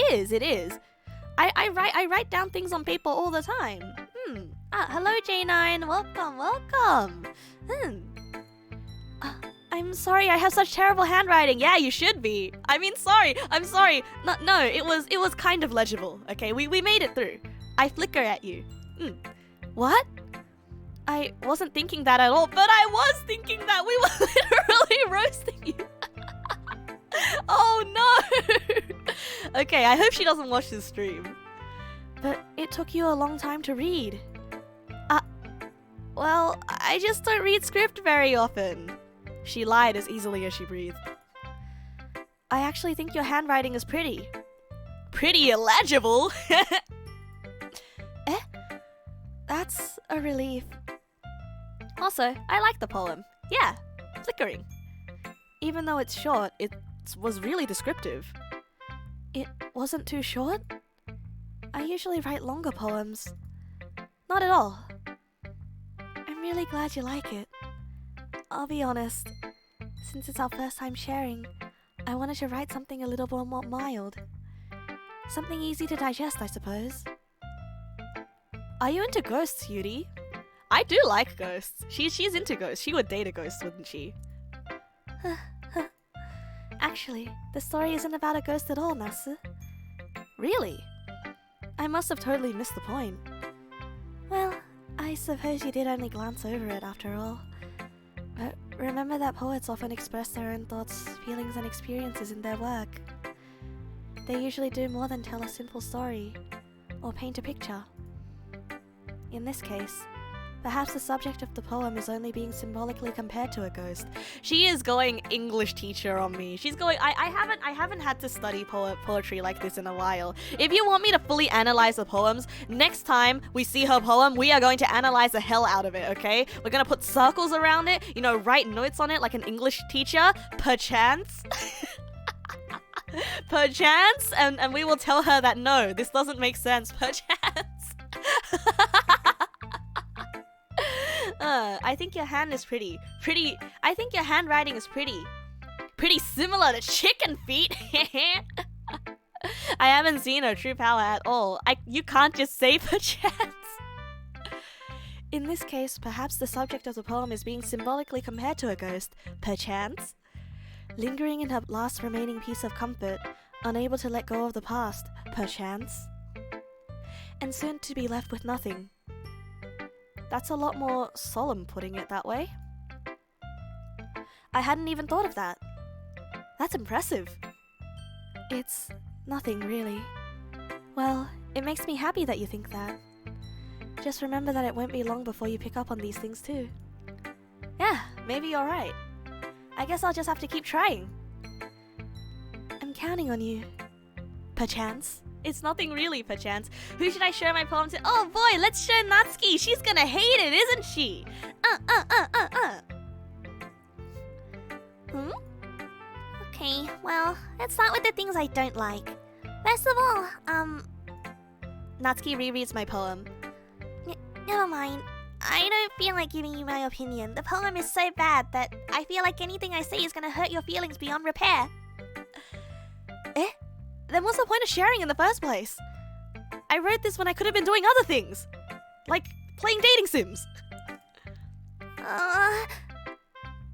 is. I write down things on paper all the time. Hello J9. Welcome. I'm sorry, I have such terrible handwriting. Yeah, you should be. I mean, sorry. I'm sorry. No, it was kind of legible. Okay, we made it through. I flicker at you. What? I wasn't thinking that at all, but I was thinking that we were literally roasting you. Oh no! Okay, I hope she doesn't watch this stream. But it took you a long time to read. Well, I just don't read script very often. She lied as easily as she breathed. I actually think your handwriting is pretty. Pretty illegible? That's a relief. Also, I like the poem. Yeah, flickering. Even though it's short, it was really descriptive. It wasn't too short? I usually write longer poems. Not at all. I'm really glad you like it. I'll be honest, since it's our first time sharing, I wanted to write something a little more mild. Something easy to digest, I suppose. Are you into ghosts, Yuri? I do like ghosts. She's into ghosts. She would date a ghost, wouldn't she? Actually, the story isn't about a ghost at all, Nasu. Really? I must have totally missed the point. Well, I suppose you did only glance over it after all. But remember that poets often express their own thoughts, feelings and experiences in their work. They usually do more than tell a simple story, or paint a picture. In this case, perhaps the subject of the poem is only being symbolically compared to a ghost. She is going English teacher on me. She's going, I haven't had to study poetry like this in a while. If you want me to fully analyze the poems, next time we see her poem, we are going to analyze the hell out of it, okay? We're gonna put circles around it, you know, write notes on it like an English teacher, perchance. Perchance, and we will tell her that no, this doesn't make sense, perchance. I think your hand is pretty. I think your handwriting is pretty similar to chicken feet. I haven't seen her true power at all. You can't just say perchance. In this case, perhaps the subject of the poem is being symbolically compared to a ghost, perchance. Lingering in her last remaining piece of comfort, unable to let go of the past, perchance. And soon to be left with nothing. That's a lot more solemn putting it that way. I hadn't even thought of that. That's impressive. It's nothing, really. Well, it makes me happy that you think that. Just remember that it won't be long before you pick up on these things too. Yeah, maybe you're right. I guess I'll just have to keep trying. I'm counting on you. Perchance. It's nothing really, perchance. Who should I show my poem to? Oh boy, let's show Natsuki. She's gonna hate it, isn't she? Okay, well, let's start with the things I don't like. First of all, Natsuki rereads my poem. never mind. I don't feel like giving you my opinion. The poem is so bad that I feel like anything I say is gonna hurt your feelings beyond repair. Then what's the point of sharing in the first place? I wrote this when I could have been doing other things. Like playing dating sims.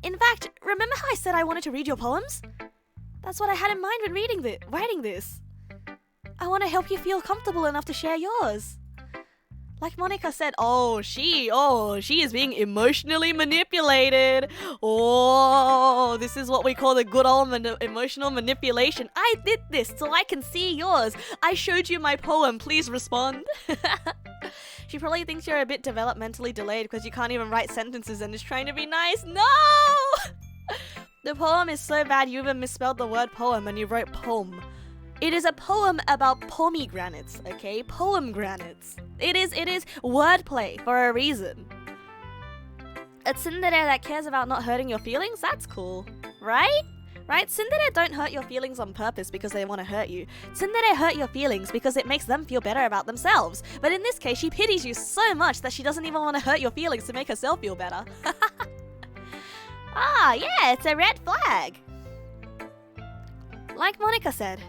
In fact, remember how I said I wanted to read your poems? That's what I had in mind when writing this. I want to help you feel comfortable enough to share yours. Like Monica said, she is being emotionally manipulated. Oh, this is what we call the good old emotional manipulation. I did this so I can see yours. I showed you my poem. Please respond. She probably thinks you're a bit developmentally delayed because you can't even write sentences and is trying to be nice. No! The poem is so bad you even misspelled the word poem and you wrote poem. It is a poem about pomegranates, okay? Poemgranates. It is wordplay for a reason. A tsundere that cares about not hurting your feelings? That's cool, right? Right? Tsundere don't hurt your feelings on purpose because they want to hurt you. Tsundere hurt your feelings because it makes them feel better about themselves. But in this case, she pities you so much that she doesn't even want to hurt your feelings to make herself feel better. Ah, yeah, it's a red flag. Like Monica said.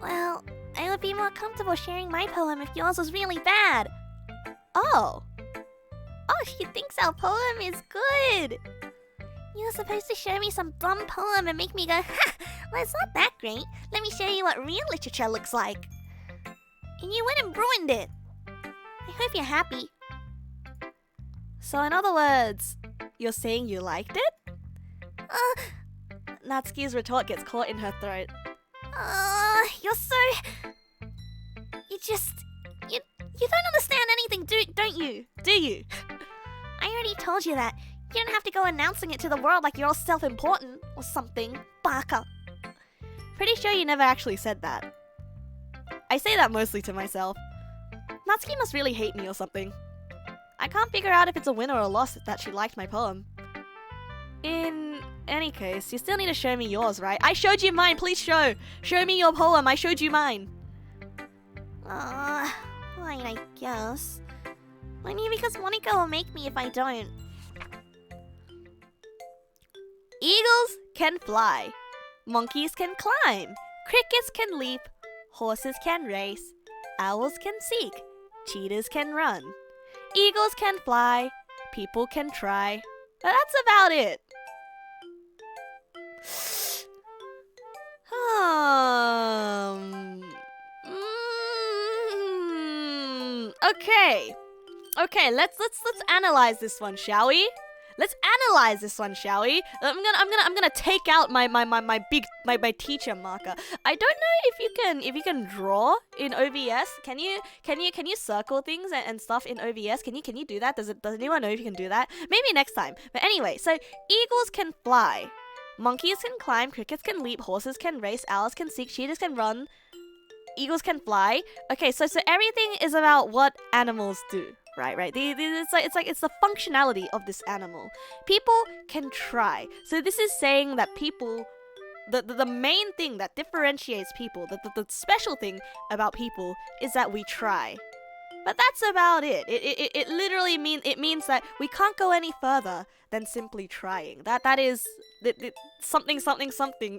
Well, I would be more comfortable sharing my poem if yours was really bad. Oh, she thinks our poem is good. You're supposed to show me some dumb poem and make me go, ha! Well, it's not that great. Let me show you what real literature looks like. And you went and ruined it. I hope you're happy. So in other words, you're saying you liked it? Natsuki's retort gets caught in her throat. You're so... You don't understand anything, don't you? Do you? I already told you that. You don't have to go announcing it to the world like you're all self-important or something. Baka. Pretty sure you never actually said that. I say that mostly to myself. Natsuki must really hate me or something. I can't figure out if it's a win or a loss that she liked my poem. In any case, you still need to show me yours, right? I showed you mine, please show! Show me your poem, I showed you mine. Fine, I guess. I mean, because Monica will make me if I don't. Eagles can fly. Monkeys can climb. Crickets can leap. Horses can race. Owls can seek. Cheetahs can run. Eagles can fly. People can try. But that's about it. Okay, let's analyze this one, shall we? Let's analyze this one, shall we? I'm gonna take out my teacher marker. I don't know if you can draw in OBS. Can you circle things and stuff in OBS? Can you do that? Does anyone know if you can do that? Maybe next time. But anyway, so eagles can fly, monkeys can climb, crickets can leap, horses can race, owls can seek, cheetahs can run, eagles can fly. Okay, so everything is about what animals do. Right. It's the functionality of this animal. People can try. So this is saying that people, the main thing that differentiates people, the special thing about people is that we try. But that's about it. It literally means that we can't go any further than simply trying. That is something.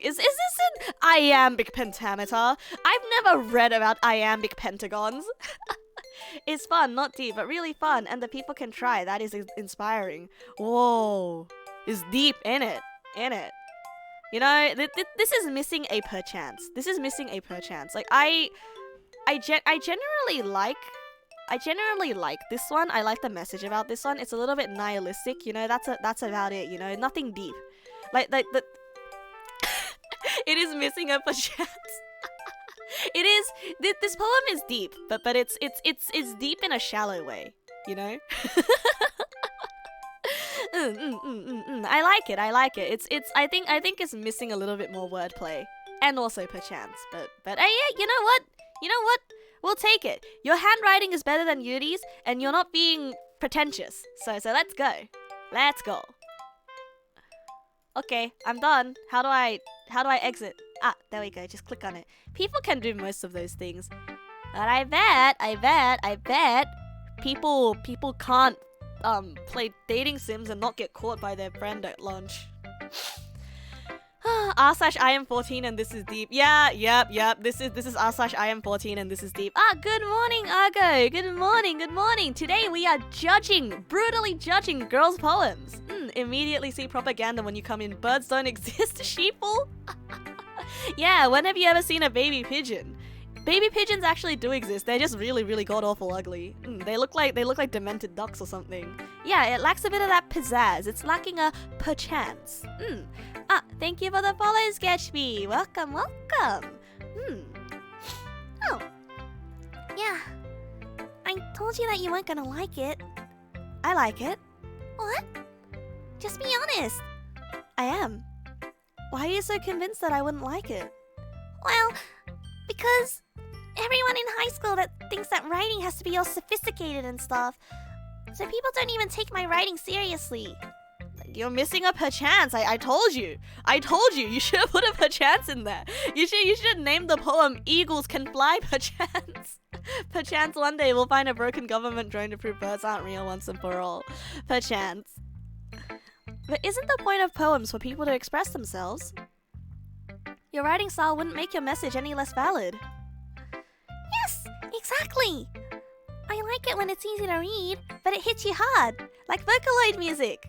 Is this an iambic pentameter? I've never read about iambic pentagons. It's fun, not deep, but really fun, and the people can try. That is inspiring. Whoa, it's deep in it. You know, this is missing a perchance. Like I generally like this one. I like the message about this one. It's a little bit nihilistic, you know. That's about it. You know, nothing deep. Like the it is missing a perchance. It is. This poem is deep, but it's deep in a shallow way, you know. I like it. I think it's missing a little bit more wordplay and also perchance. But yeah, you know what? We'll take it. Your handwriting is better than Yuri's, and you're not being pretentious. So let's go. Okay, I'm done. How do I exit? Ah, there we go. Just click on it. People can do most of those things. But I bet people can't play dating sims and not get caught by their friend at lunch. r/I am 14 and this is deep. Yeah, yep. This is r/I am 14 and this is deep. Ah, good morning, Argo. Good morning. Today we are brutally judging girls' poems. Immediately see propaganda when you come in. Birds don't exist, sheeple. Yeah, when have you ever seen a baby pigeon? Baby pigeons actually do exist. They're just really god awful ugly. They look like demented ducks or something. Yeah, it lacks a bit of that pizzazz. It's lacking a perchance. Ah, thank you for the follow, Sketchbee. Welcome. Oh. Yeah. I told you that you weren't gonna like it. I like it. What? Just be honest. I am. Why are you so convinced that I wouldn't like it? Well, because everyone in high school that thinks that writing has to be all sophisticated and stuff. So people don't even take my writing seriously. You're missing a perchance. I told you. You should have put a perchance in there. You should name the poem Eagles Can Fly Perchance. Perchance one day we'll find a broken government drone to prove birds aren't real once and for all. Perchance. But isn't the point of poems for people to express themselves? Your writing style wouldn't make your message any less valid. Yes, exactly. I like it when it's easy to read, but it hits you hard, like Vocaloid music.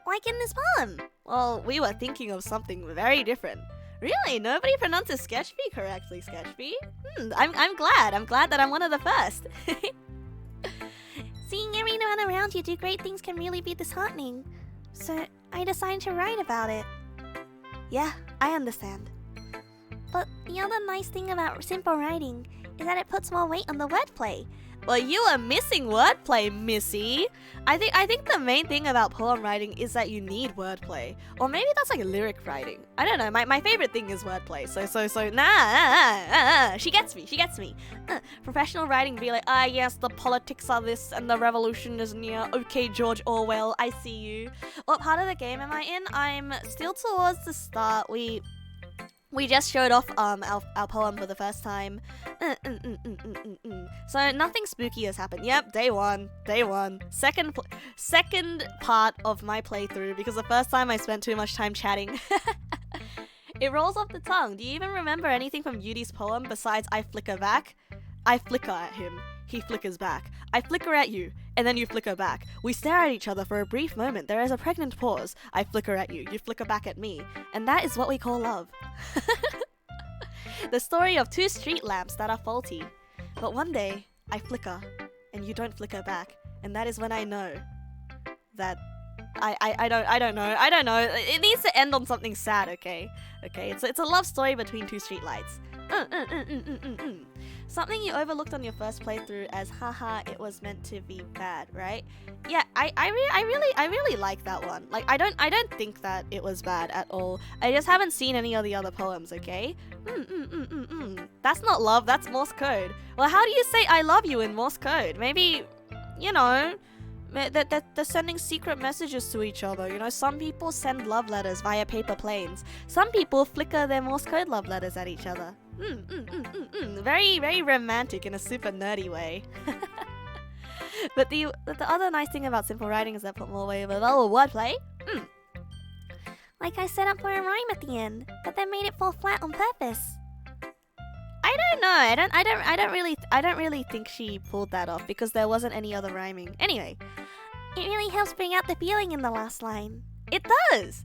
Like in this poem. Well, we were thinking of something very different. Really? Nobody pronounces Sketchbee correctly, Sketchbee? I'm glad. I'm glad that I'm one of the first. Seeing everyone around you do great things can really be disheartening. So I decided to write about it. Yeah, I understand. But the other nice thing about simple writing is that it puts more weight on the wordplay. Well, you are missing wordplay, Missy. I think the main thing about poem writing is that you need wordplay. Or maybe that's like lyric writing. I don't know. My favorite thing is wordplay. So nah. She gets me. Professional writing be like, yes, the politics are this and the revolution is near. Okay, George Orwell, I see you. What part of the game am I in? I'm still towards the start. We just showed off our poem for the first time. So nothing spooky has happened. Yep, day one. Second part of my playthrough because the first time I spent too much time chatting. It rolls off the tongue. Do you even remember anything from Yudi's poem besides I flicker back? I flicker at him. He flickers back. I flicker at you, and then you flicker back. We stare at each other for a brief moment. There is a pregnant pause. I flicker at you. You flicker back at me. And that is what we call love. The story of two street lamps that are faulty. But one day, I flicker, and you don't flicker back. And that is when I know that I don't know. It needs to end on something sad, okay? Okay, it's a love story between two street lights. Something you overlooked on your first playthrough as haha it was meant to be bad, right? Yeah, I really like that one. Like I don't think that it was bad at all. I just haven't seen any of the other poems, okay? That's not love, that's Morse code. Well, how do you say I love you in Morse code? Maybe, you know, they're sending secret messages to each other. You know, some people send love letters via paper planes. Some people flicker their Morse code love letters at each other. Very romantic in a super nerdy way. But the other nice thing about simple writing is that put more weight with wordplay. Like I set up for a rhyme at the end, but then made it fall flat on purpose. I don't know. I don't really think she pulled that off because there wasn't any other rhyming. Anyway, it really helps bring out the feeling in the last line. It does.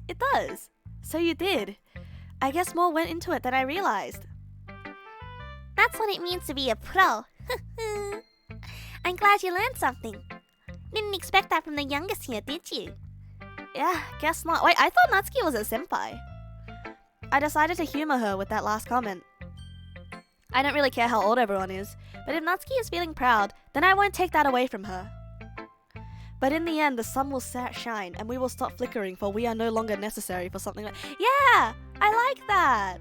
So you did. I guess more went into it than I realized. That's what it means to be a pro. I'm glad you learned something. Didn't expect that from the youngest here, did you? Yeah, guess not. Wait, I thought Natsuki was a senpai. I decided to humor her with that last comment. I don't really care how old everyone is, but if Natsuki is feeling proud, then I won't take that away from her. But in the end, the sun will shine, and we will stop flickering, for we are no longer necessary for something like... Yeah! I like that!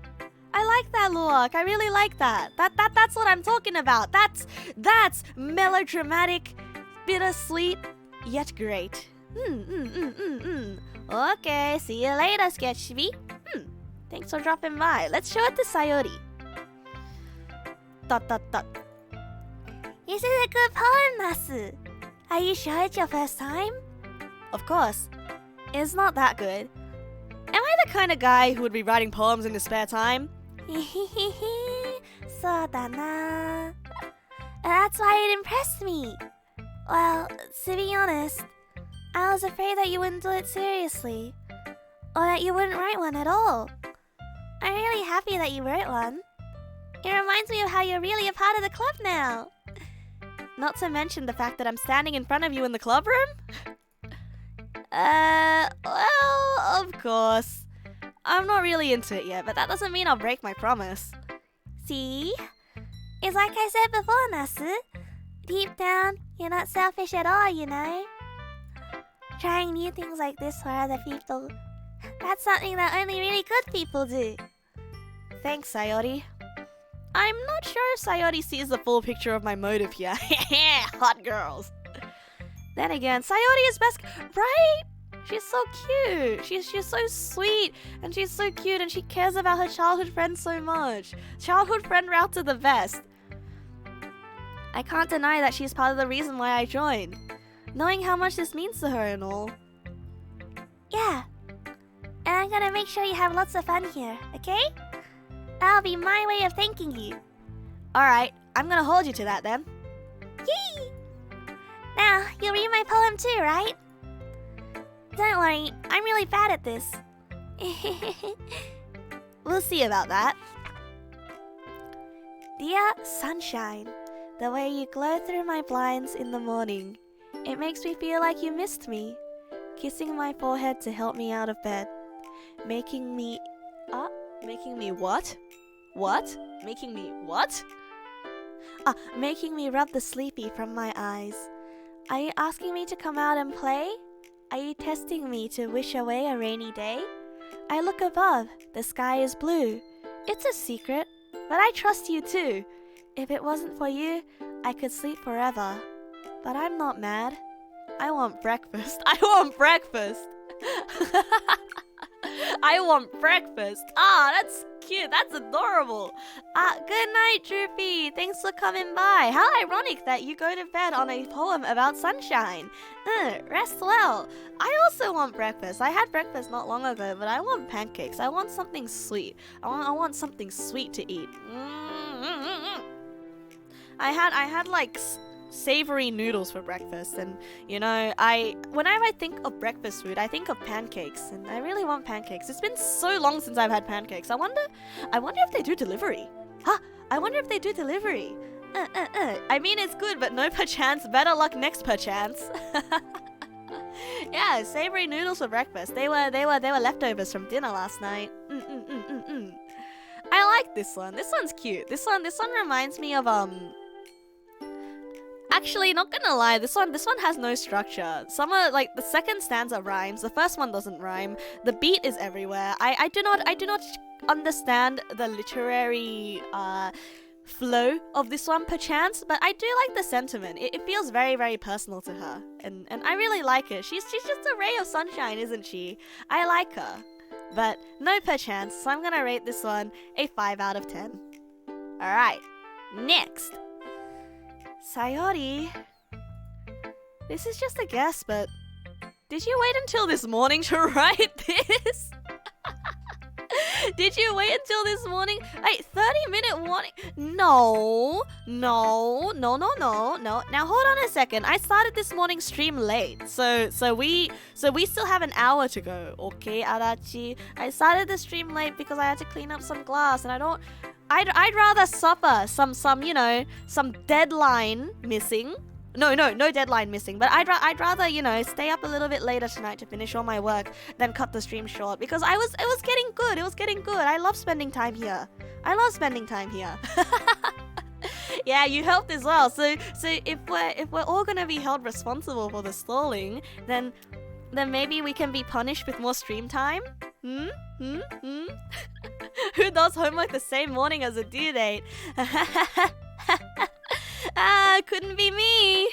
I like that look. I really like that. That's what I'm talking about. That's melodramatic, bittersweet, yet great. Okay, see you later, Sketchby. Thanks for dropping by. Let's show it to Sayori. ... This is a good poem, Nasu. Are you sure it's your first time? Of course. It's not that good. Am I the kind of guy who would be writing poems in his spare time? So da na. That's why it impressed me. Well, to be honest, I was afraid that you wouldn't do it seriously. Or that you wouldn't write one at all. I'm really happy that you wrote one. It reminds me of how you're really a part of the club now. Not to mention the fact that I'm standing in front of you in the club room? Well, of course. I'm not really into it yet, but that doesn't mean I'll break my promise. See? It's like I said before, Nasu. Deep down, you're not selfish at all, you know? Trying new things like this for other people. That's something that only really good people do. Thanks, Sayori. I'm not sure if Sayori sees the full picture of my motive here. Hot girls. Then again, Sayori is best, right? She's so cute. She's so sweet, and she's so cute, and she cares about her childhood friend so much. Childhood friend route to the best. I can't deny that she's part of the reason why I joined. Knowing how much this means to her and all. Yeah. And I'm gonna make sure you have lots of fun here, okay? That'll be my way of thanking you. Alright, I'm gonna hold you to that then. Yay! Now, you'll read my poem too, right? Don't worry, I'm really bad at this. We'll see about that. Dear sunshine, the way you glow through my blinds in the morning, it makes me feel like you missed me. Kissing my forehead to help me out of bed. Making me what? Making me what? Making me rub the sleepy from my eyes. Are you asking me to come out and play? Are you testing me to wish away a rainy day? I look above, the sky is blue. It's a secret, but I trust you too. If it wasn't for you, I could sleep forever. But I'm not mad. I want breakfast. I want breakfast. I want breakfast. That's cute. That's adorable. Good night, Droopy. Thanks for coming by. How ironic that you go to bed on a poem about sunshine. Rest well. I also want breakfast. I had breakfast not long ago, but I want pancakes. I want something sweet. I want something sweet to eat. I had like savory noodles for breakfast, and you know, whenever I think of breakfast food, I think of pancakes, and I really want pancakes. It's been so long since I've had pancakes. I wonder if they do delivery. I wonder if they do delivery. I mean, it's good, but no perchance. Better luck next perchance. Yeah, savory noodles for breakfast. They were leftovers from dinner last night. I like this one. This one's cute. This one reminds me of Actually, not gonna lie, this one has no structure. Some are like the second stanza rhymes, the first one doesn't rhyme. The beat is everywhere. I do not understand the literary flow of this one perchance, but I do like the sentiment. It feels very, very personal to her, and I really like her. She's just a ray of sunshine, isn't she? I like her, but no perchance. So I'm gonna rate this one a 5 out of 10. All right, next. Sayori, this is just a guess, but did you wait until this morning to write this? Did you wait until this morning? Hey, 30-minute warning? No. Now hold on a second. I started this morning stream late, so we still have an hour to go. Okay, Arachi. I started the stream late because I had to clean up some glass, and I'd rather suffer some deadline missing. No deadline missing. But I'd rather, stay up a little bit later tonight to finish all my work than cut the stream short, because it was getting good. It was getting good. I love spending time here. Yeah, you helped as well. So if we're all gonna be held responsible for the stalling, then maybe we can be punished with more stream time? Who does homework the same morning as a due date? Couldn't be me.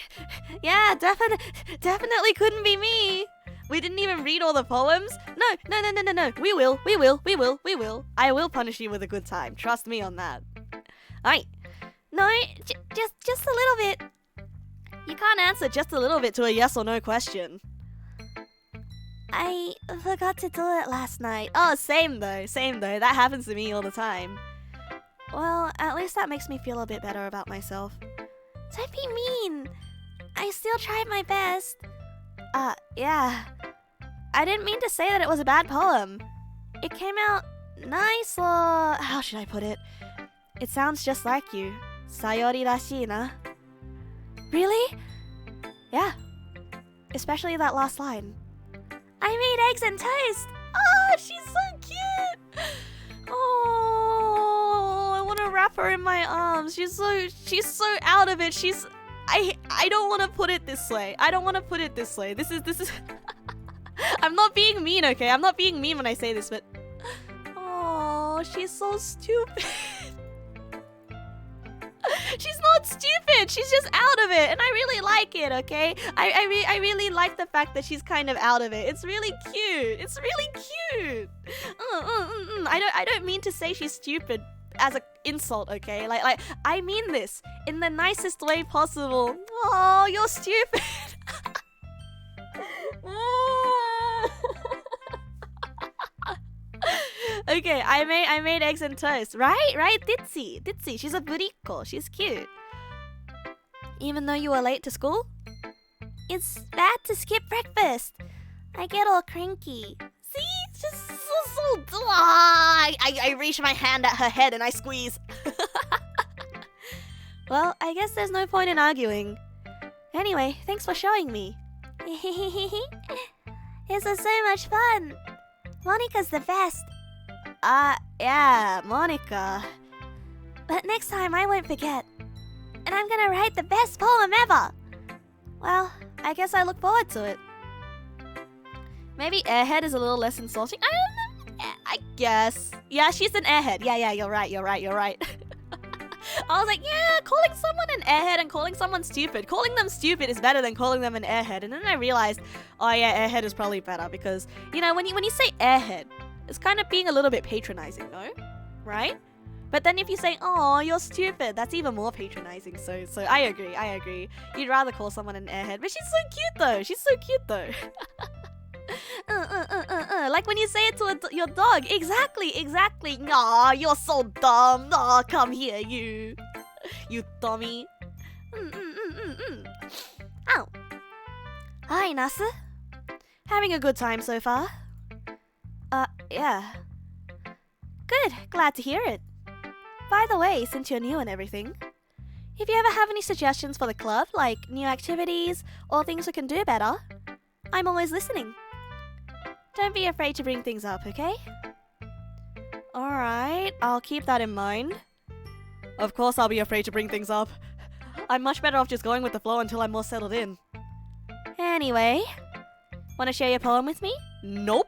Yeah, definitely couldn't be me. We didn't even read all the poems. No. We will. I will punish you with a good time. Trust me on that. Alright. No, just a little bit. You can't answer just a little bit to a yes or no question. I forgot to do it last night. Oh, same though. That happens to me all the time. Well, at least that makes me feel a bit better about myself. Don't be mean. I still tried my best. Yeah. I didn't mean to say that it was a bad poem. It came out nice, or how should I put it? It sounds just like you. Sayori rashi na. Really? Yeah. Especially that last line. I made eggs and toast. Oh, she's so cute. Oh, I want to wrap her in my arms. She's so out of it. I don't want to put it this way. This is I'm not being mean, okay? I'm not being mean when I say this, but oh, she's so stupid. She's not stupid. She's just out of it, and I really like it. Okay, I really like the fact that she's kind of out of it. It's really cute. I don't mean to say she's stupid as an insult. Okay, like I mean this in the nicest way possible. Oh, you're stupid. Okay, I made eggs and toast. Right? Ditzy. She's a buriko. She's cute. Even though you were late to school? It's bad to skip breakfast. I get all cranky. See? It's just so I reach my hand at her head and I squeeze. Well, I guess there's no point in arguing. Anyway, thanks for showing me. This was so much fun. Monica's the best. Yeah, Monica. But next time I won't forget. And I'm gonna write the best poem ever. Well, I guess I look forward to it. Maybe airhead is a little less insulting. I don't know. I guess. Yeah, she's an airhead. Yeah, you're right. I was like, yeah, calling someone an airhead and calling someone stupid. Calling them stupid is better than calling them an airhead. And then I realized, oh yeah, airhead is probably better because, you know, when you say airhead, it's kind of being a little bit patronizing, no? Right? But then if you say, oh, you're stupid, that's even more patronizing. So I agree. You'd rather call someone an airhead. But she's so cute though. Like when you say it to your dog. Exactly. Aw, you're so dumb. Aw, come here, you dummy. Oh. Hi, Nasu. Having a good time so far? Yeah. Good, glad to hear it. By the way, since you're new and everything, if you ever have any suggestions for the club, like new activities or things we can do better, I'm always listening. Don't be afraid to bring things up, okay? Alright, I'll keep that in mind. Of course I'll be afraid to bring things up. I'm much better off just going with the flow until I'm more settled in. Anyway, want to share your poem with me? Nope.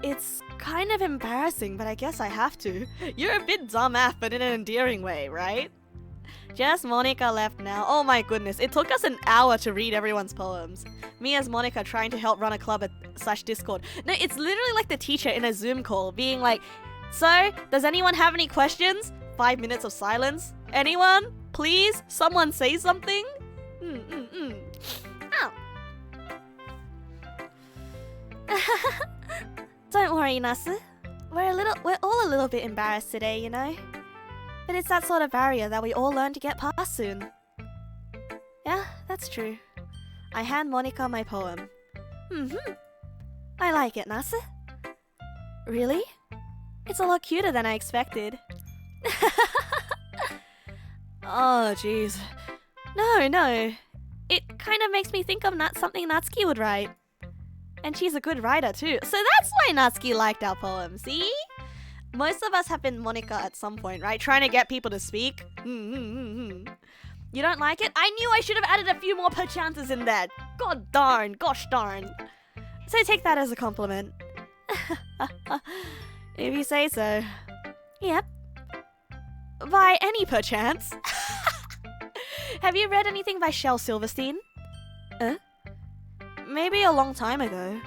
It's kind of embarrassing, but I guess I have to. You're a bit dumb AF, but in an endearing way, right? Just Monica left now. Oh my goodness, it took us an hour to read everyone's poems. Me as Monica trying to help run a club / Discord. No, it's literally like the teacher in a Zoom call being like, so, does anyone have any questions? 5 minutes of silence. Anyone? Please? Someone say something? Oh. Don't worry, Nasu. We're all a little bit embarrassed today, you know? But it's that sort of barrier that we all learn to get past soon. Yeah, that's true. I hand Monica my poem. I like it, Nasu. Really? It's a lot cuter than I expected. Oh, jeez. No. It kind of makes me think of something Natsuki would write. And she's a good writer too. So that's why Natsuki liked our poem, see? Most of us have been Monica at some point, right? Trying to get people to speak. You don't like it? I knew I should have added a few more perchances in there. God darn, gosh darn. So take that as a compliment. If you say so. Yep. by any perchance? Have you read anything by Shel Silverstein? Maybe a long time ago.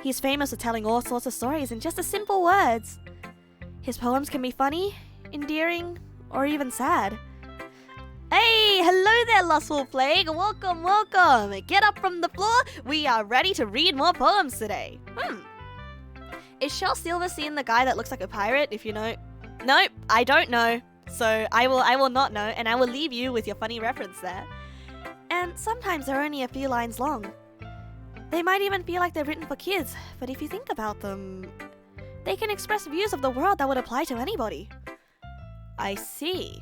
He's famous for telling all sorts of stories in just a simple words. His poems can be funny, endearing, or even sad. Hey, hello there, Lustful Plague. Welcome, welcome. Get up from the floor. We are ready to read more poems today. Is Shel Silverstein the guy that looks like a pirate, if you know? Nope, I don't know. So I will not know, and I will leave you with your funny reference there. And sometimes they're only a few lines long. They might even feel like they're written for kids, but if you think about them, they can express views of the world that would apply to anybody. I see.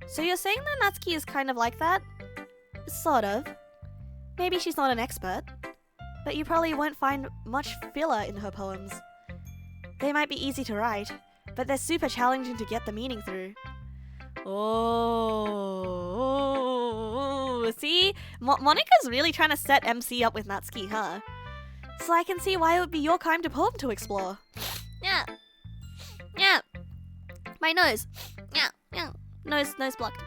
So you're saying that Natsuki is kind of like that? Sort of. Maybe she's not an expert, but you probably won't find much filler in her poems. They might be easy to write, but they're super challenging to get the meaning through. Oh, see? Monika's really trying to set MC up with Natsuki, huh? So I can see why it would be your kind of poem to explore. Yeah. My nose. Yeah. Nose blocked.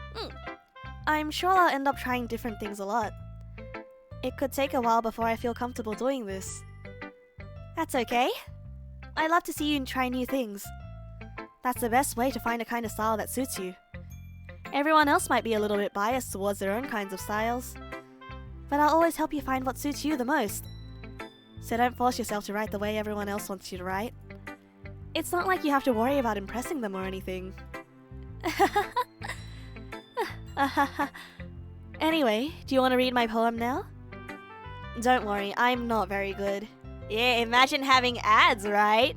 I'm sure I'll end up trying different things a lot. It could take a while before I feel comfortable doing this. That's okay. I love to see you try new things. That's the best way to find a kind of style that suits you. Everyone else might be a little bit biased towards their own kinds of styles, but I'll always help you find what suits you the most. So don't force yourself to write the way everyone else wants you to write. It's not like you have to worry about impressing them or anything. Anyway, do you want to read my poem now? Don't worry, I'm not very good. Yeah, imagine having ads, right?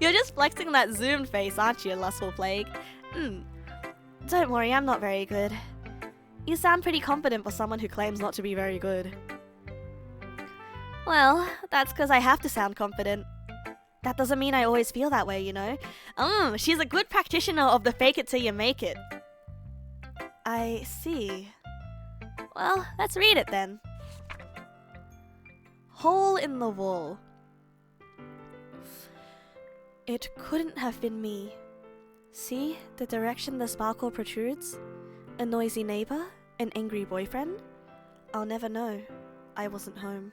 You're just flexing that zoomed face, aren't you, Lustful Plague? Don't worry, I'm not very good. You sound pretty confident for someone who claims not to be very good. Well, that's because I have to sound confident. That doesn't mean I always feel that way, you know? She's a good practitioner of the fake it till you make it. I see. Well, let's read it then. Hole in the wall. It couldn't have been me. See the direction the sparkle protrudes? A noisy neighbor? An angry boyfriend? I'll never know. I wasn't home.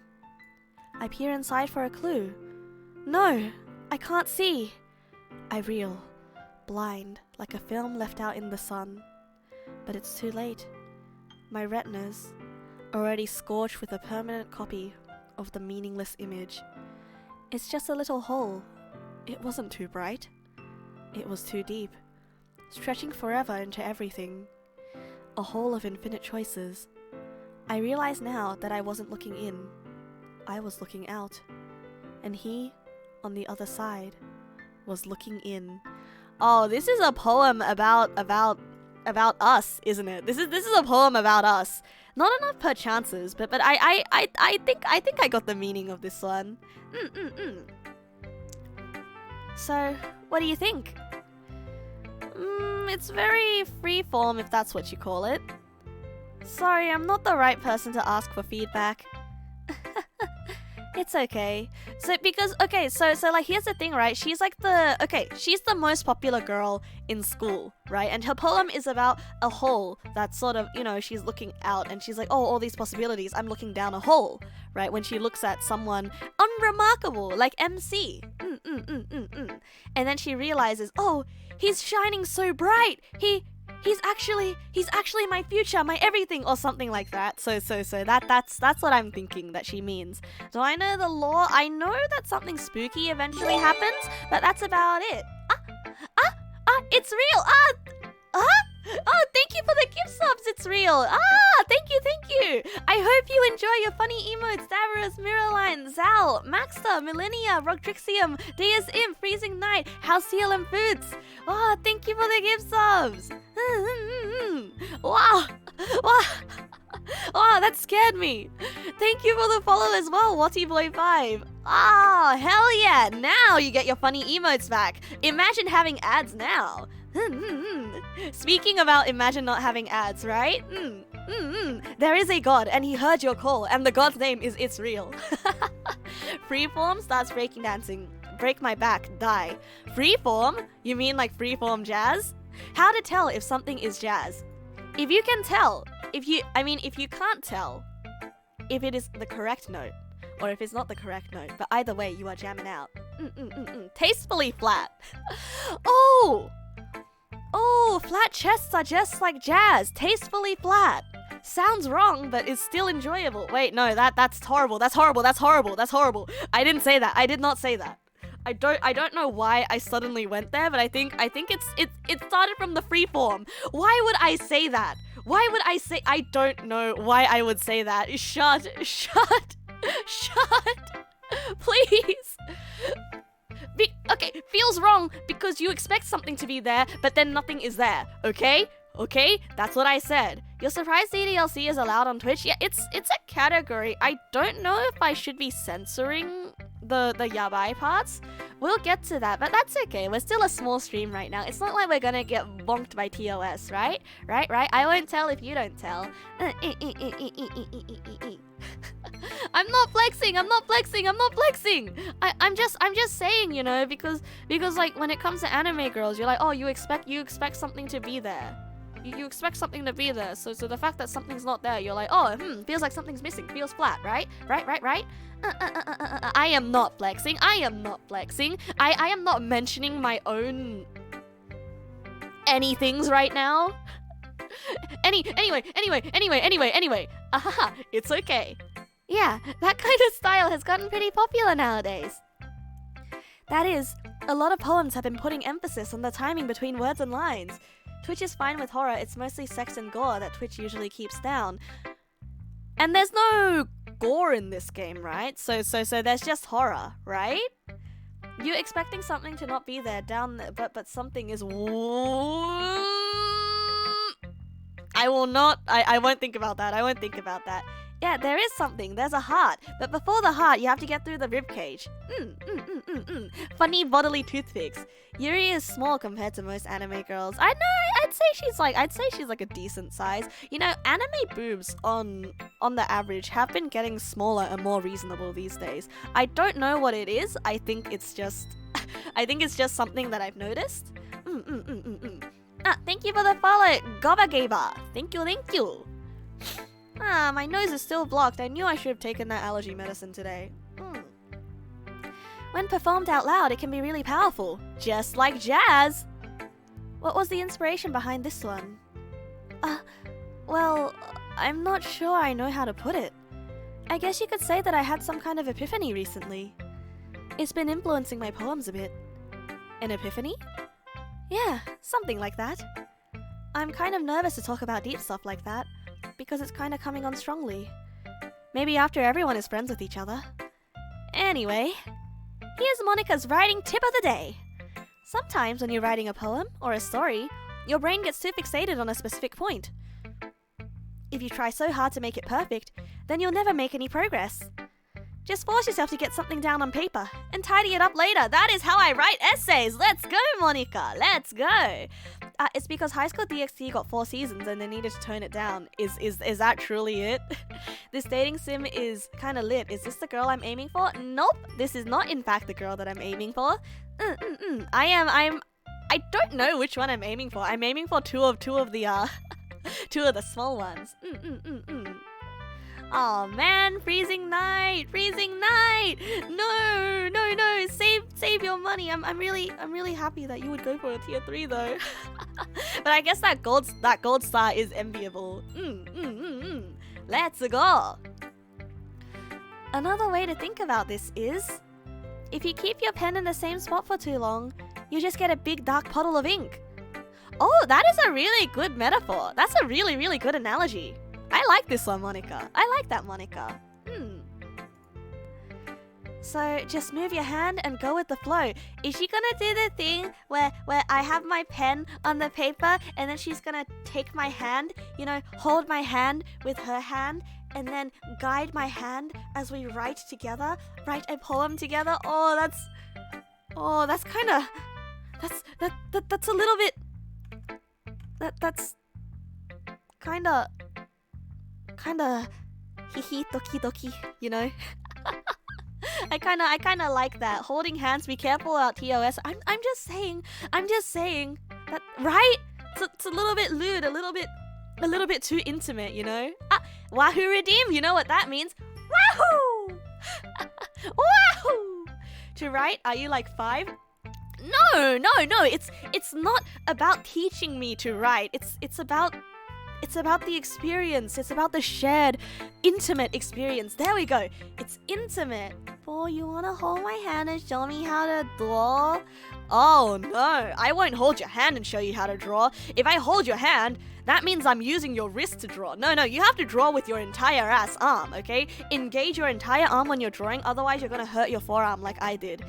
I peer inside for a clue. No, I can't see. I reel, blind, like a film left out in the sun. But it's too late. My retinas, already scorched with a permanent copy of the meaningless image. It's just a little hole. It wasn't too bright. It was too deep, stretching forever into everything. A hole of infinite choices. I realize now that I wasn't looking in. I was looking out. And he, on the other side, was looking in. Oh, this is a poem about us, isn't it? This is a poem about us. Not enough perchances, but I think I got the meaning of this one. So, what do you think? It's very freeform, if that's what you call it. Sorry, I'm not the right person to ask for feedback. It's okay. So like here's the thing, right? She's the most popular girl in school, right? And her poem is about a hole that's sort of, she's looking out and she's like, oh, all these possibilities, I'm looking down a hole, right? When she looks at someone unremarkable, like MC. And then she realizes, oh, he's shining so bright. He's actually my future, my everything, or something like that. So that's what I'm thinking that she means. Do I know the lore? I know that something spooky eventually happens, but that's about it. It's real. Oh, thank you for the gift subs. It's real. Thank you. I hope you enjoy your funny emotes. Davros, Mirrorline, Zal, Maxter, Millennia, Rodrixium, Deus Imp, Freezing Night, Halcyon and Foods. Oh, thank you for the gift subs. Wow. Oh, that scared me. Thank you for the follow as well, WattyBoy5. Hell yeah. Now you get your funny emotes back. Imagine having ads now. Speaking about imagine not having ads, right? There is a god and he heard your call and the god's name is It's Real. Freeform starts breaking dancing. break my back, die. Freeform? You mean like freeform jazz? How to tell if something is jazz? If you can tell, if you can't tell if it is the correct note or if it's not the correct note, but either way, you are jamming out. Tastefully flat. Oh, flat chests are just like jazz. Tastefully flat. Sounds wrong, but is still enjoyable. Wait, no, that's horrible. That's horrible. I didn't say that. I did not say that. I don't know why I suddenly went there, but I think it started from the freeform. Why would I say that? Why would I say? I don't know why I would say that. Shut. Please. Okay, feels wrong because you expect something to be there, but then nothing is there. Okay, that's what I said. You're surprised DDLC is allowed on Twitch? Yeah, it's a category. I don't know if I should be censoring the yabai parts. We'll get to that, but that's okay. We're still a small stream right now. It's not like we're gonna get bonked by TOS, right? Right? I won't tell if you don't tell. I'm not flexing. I'm just saying, you know, because like when it comes to anime girls, you're like, oh, you expect something to be there. You expect something to be there. So the fact that something's not there, you're like, oh, feels like something's missing. Feels flat, right? Right. I am not flexing. I am not mentioning my own anythings right now. Anyway. It's okay. Yeah, that kind of style has gotten pretty popular nowadays. That is, a lot of poems have been putting emphasis on the timing between words and lines. Twitch is fine with horror, it's mostly sex and gore that Twitch usually keeps down. And there's no gore in this game, right? So there's just horror, right? You're expecting something to not be there down there, but something is... I won't think about that. Yeah, there is something. There's a heart. But before the heart, you have to get through the ribcage. Funny bodily toothpicks. Yuri is small compared to most anime girls. I know, I'd say she's like a decent size. You know, anime boobs on the average have been getting smaller and more reasonable these days. I don't know what it is. I think it's just something that I've noticed. Thank you for the follow, Gobagaba. Thank you. My nose is still blocked. I knew I should have taken that allergy medicine today. When performed out loud, it can be really powerful. Just like jazz. What was the inspiration behind this one? Well, I'm not sure I know how to put it. I guess you could say that I had some kind of epiphany recently. It's been influencing my poems a bit. An epiphany? Yeah, something like that. I'm kind of nervous to talk about deep stuff like that, because it's kind of coming on strongly. Maybe after everyone is friends with each other. Anyway, here's Monica's writing tip of the day. Sometimes when you're writing a poem or a story, your brain gets too fixated on a specific point. If you try so hard to make it perfect, then you'll never make any progress. Just force yourself to get something down on paper and tidy it up later. That is how I write essays. Let's go, Monica. Let's go. It's because High School DxD got 4 seasons and they needed to tone it down. Is that truly it? This dating sim is kind of lit. Is this the girl I'm aiming for? Nope. This is not in fact the girl that I'm aiming for. I don't know which one I'm aiming for. I'm aiming for two of the two of the small ones. Oh man, freezing night. No, save your money. I'm really happy that you would go for a tier 3 though. But I guess that gold star is enviable. Let's go. Another way to think about this is, if you keep your pen in the same spot for too long, you just get a big dark puddle of ink. Oh, that is a really good metaphor. That's a really good analogy. I like this one, Monica. I like that, Monica. So just move your hand and go with the flow. Is she gonna do the thing where I have my pen on the paper and then she's gonna take my hand, you know, hold my hand with her hand and then guide my hand as we write together, write a poem together? That's a little bit, that's kinda hee doki doki, you know? I kind of like that. Holding hands, be careful about TOS. I'm just saying that, right? It's a little bit lewd, a little bit too intimate, you know? Wahoo redeem, you know what that means? Wahoo! Wahoo! To write, are you like 5? No. It's not about teaching me to write. It's about the experience. It's about the shared, intimate experience. There we go. It's intimate. Boy, you wanna hold my hand and show me how to draw? Oh no, I won't hold your hand and show you how to draw. If I hold your hand, that means I'm using your wrist to draw. No, you have to draw with your entire ass arm, okay? Engage your entire arm when you're drawing, otherwise you're gonna hurt your forearm like I did.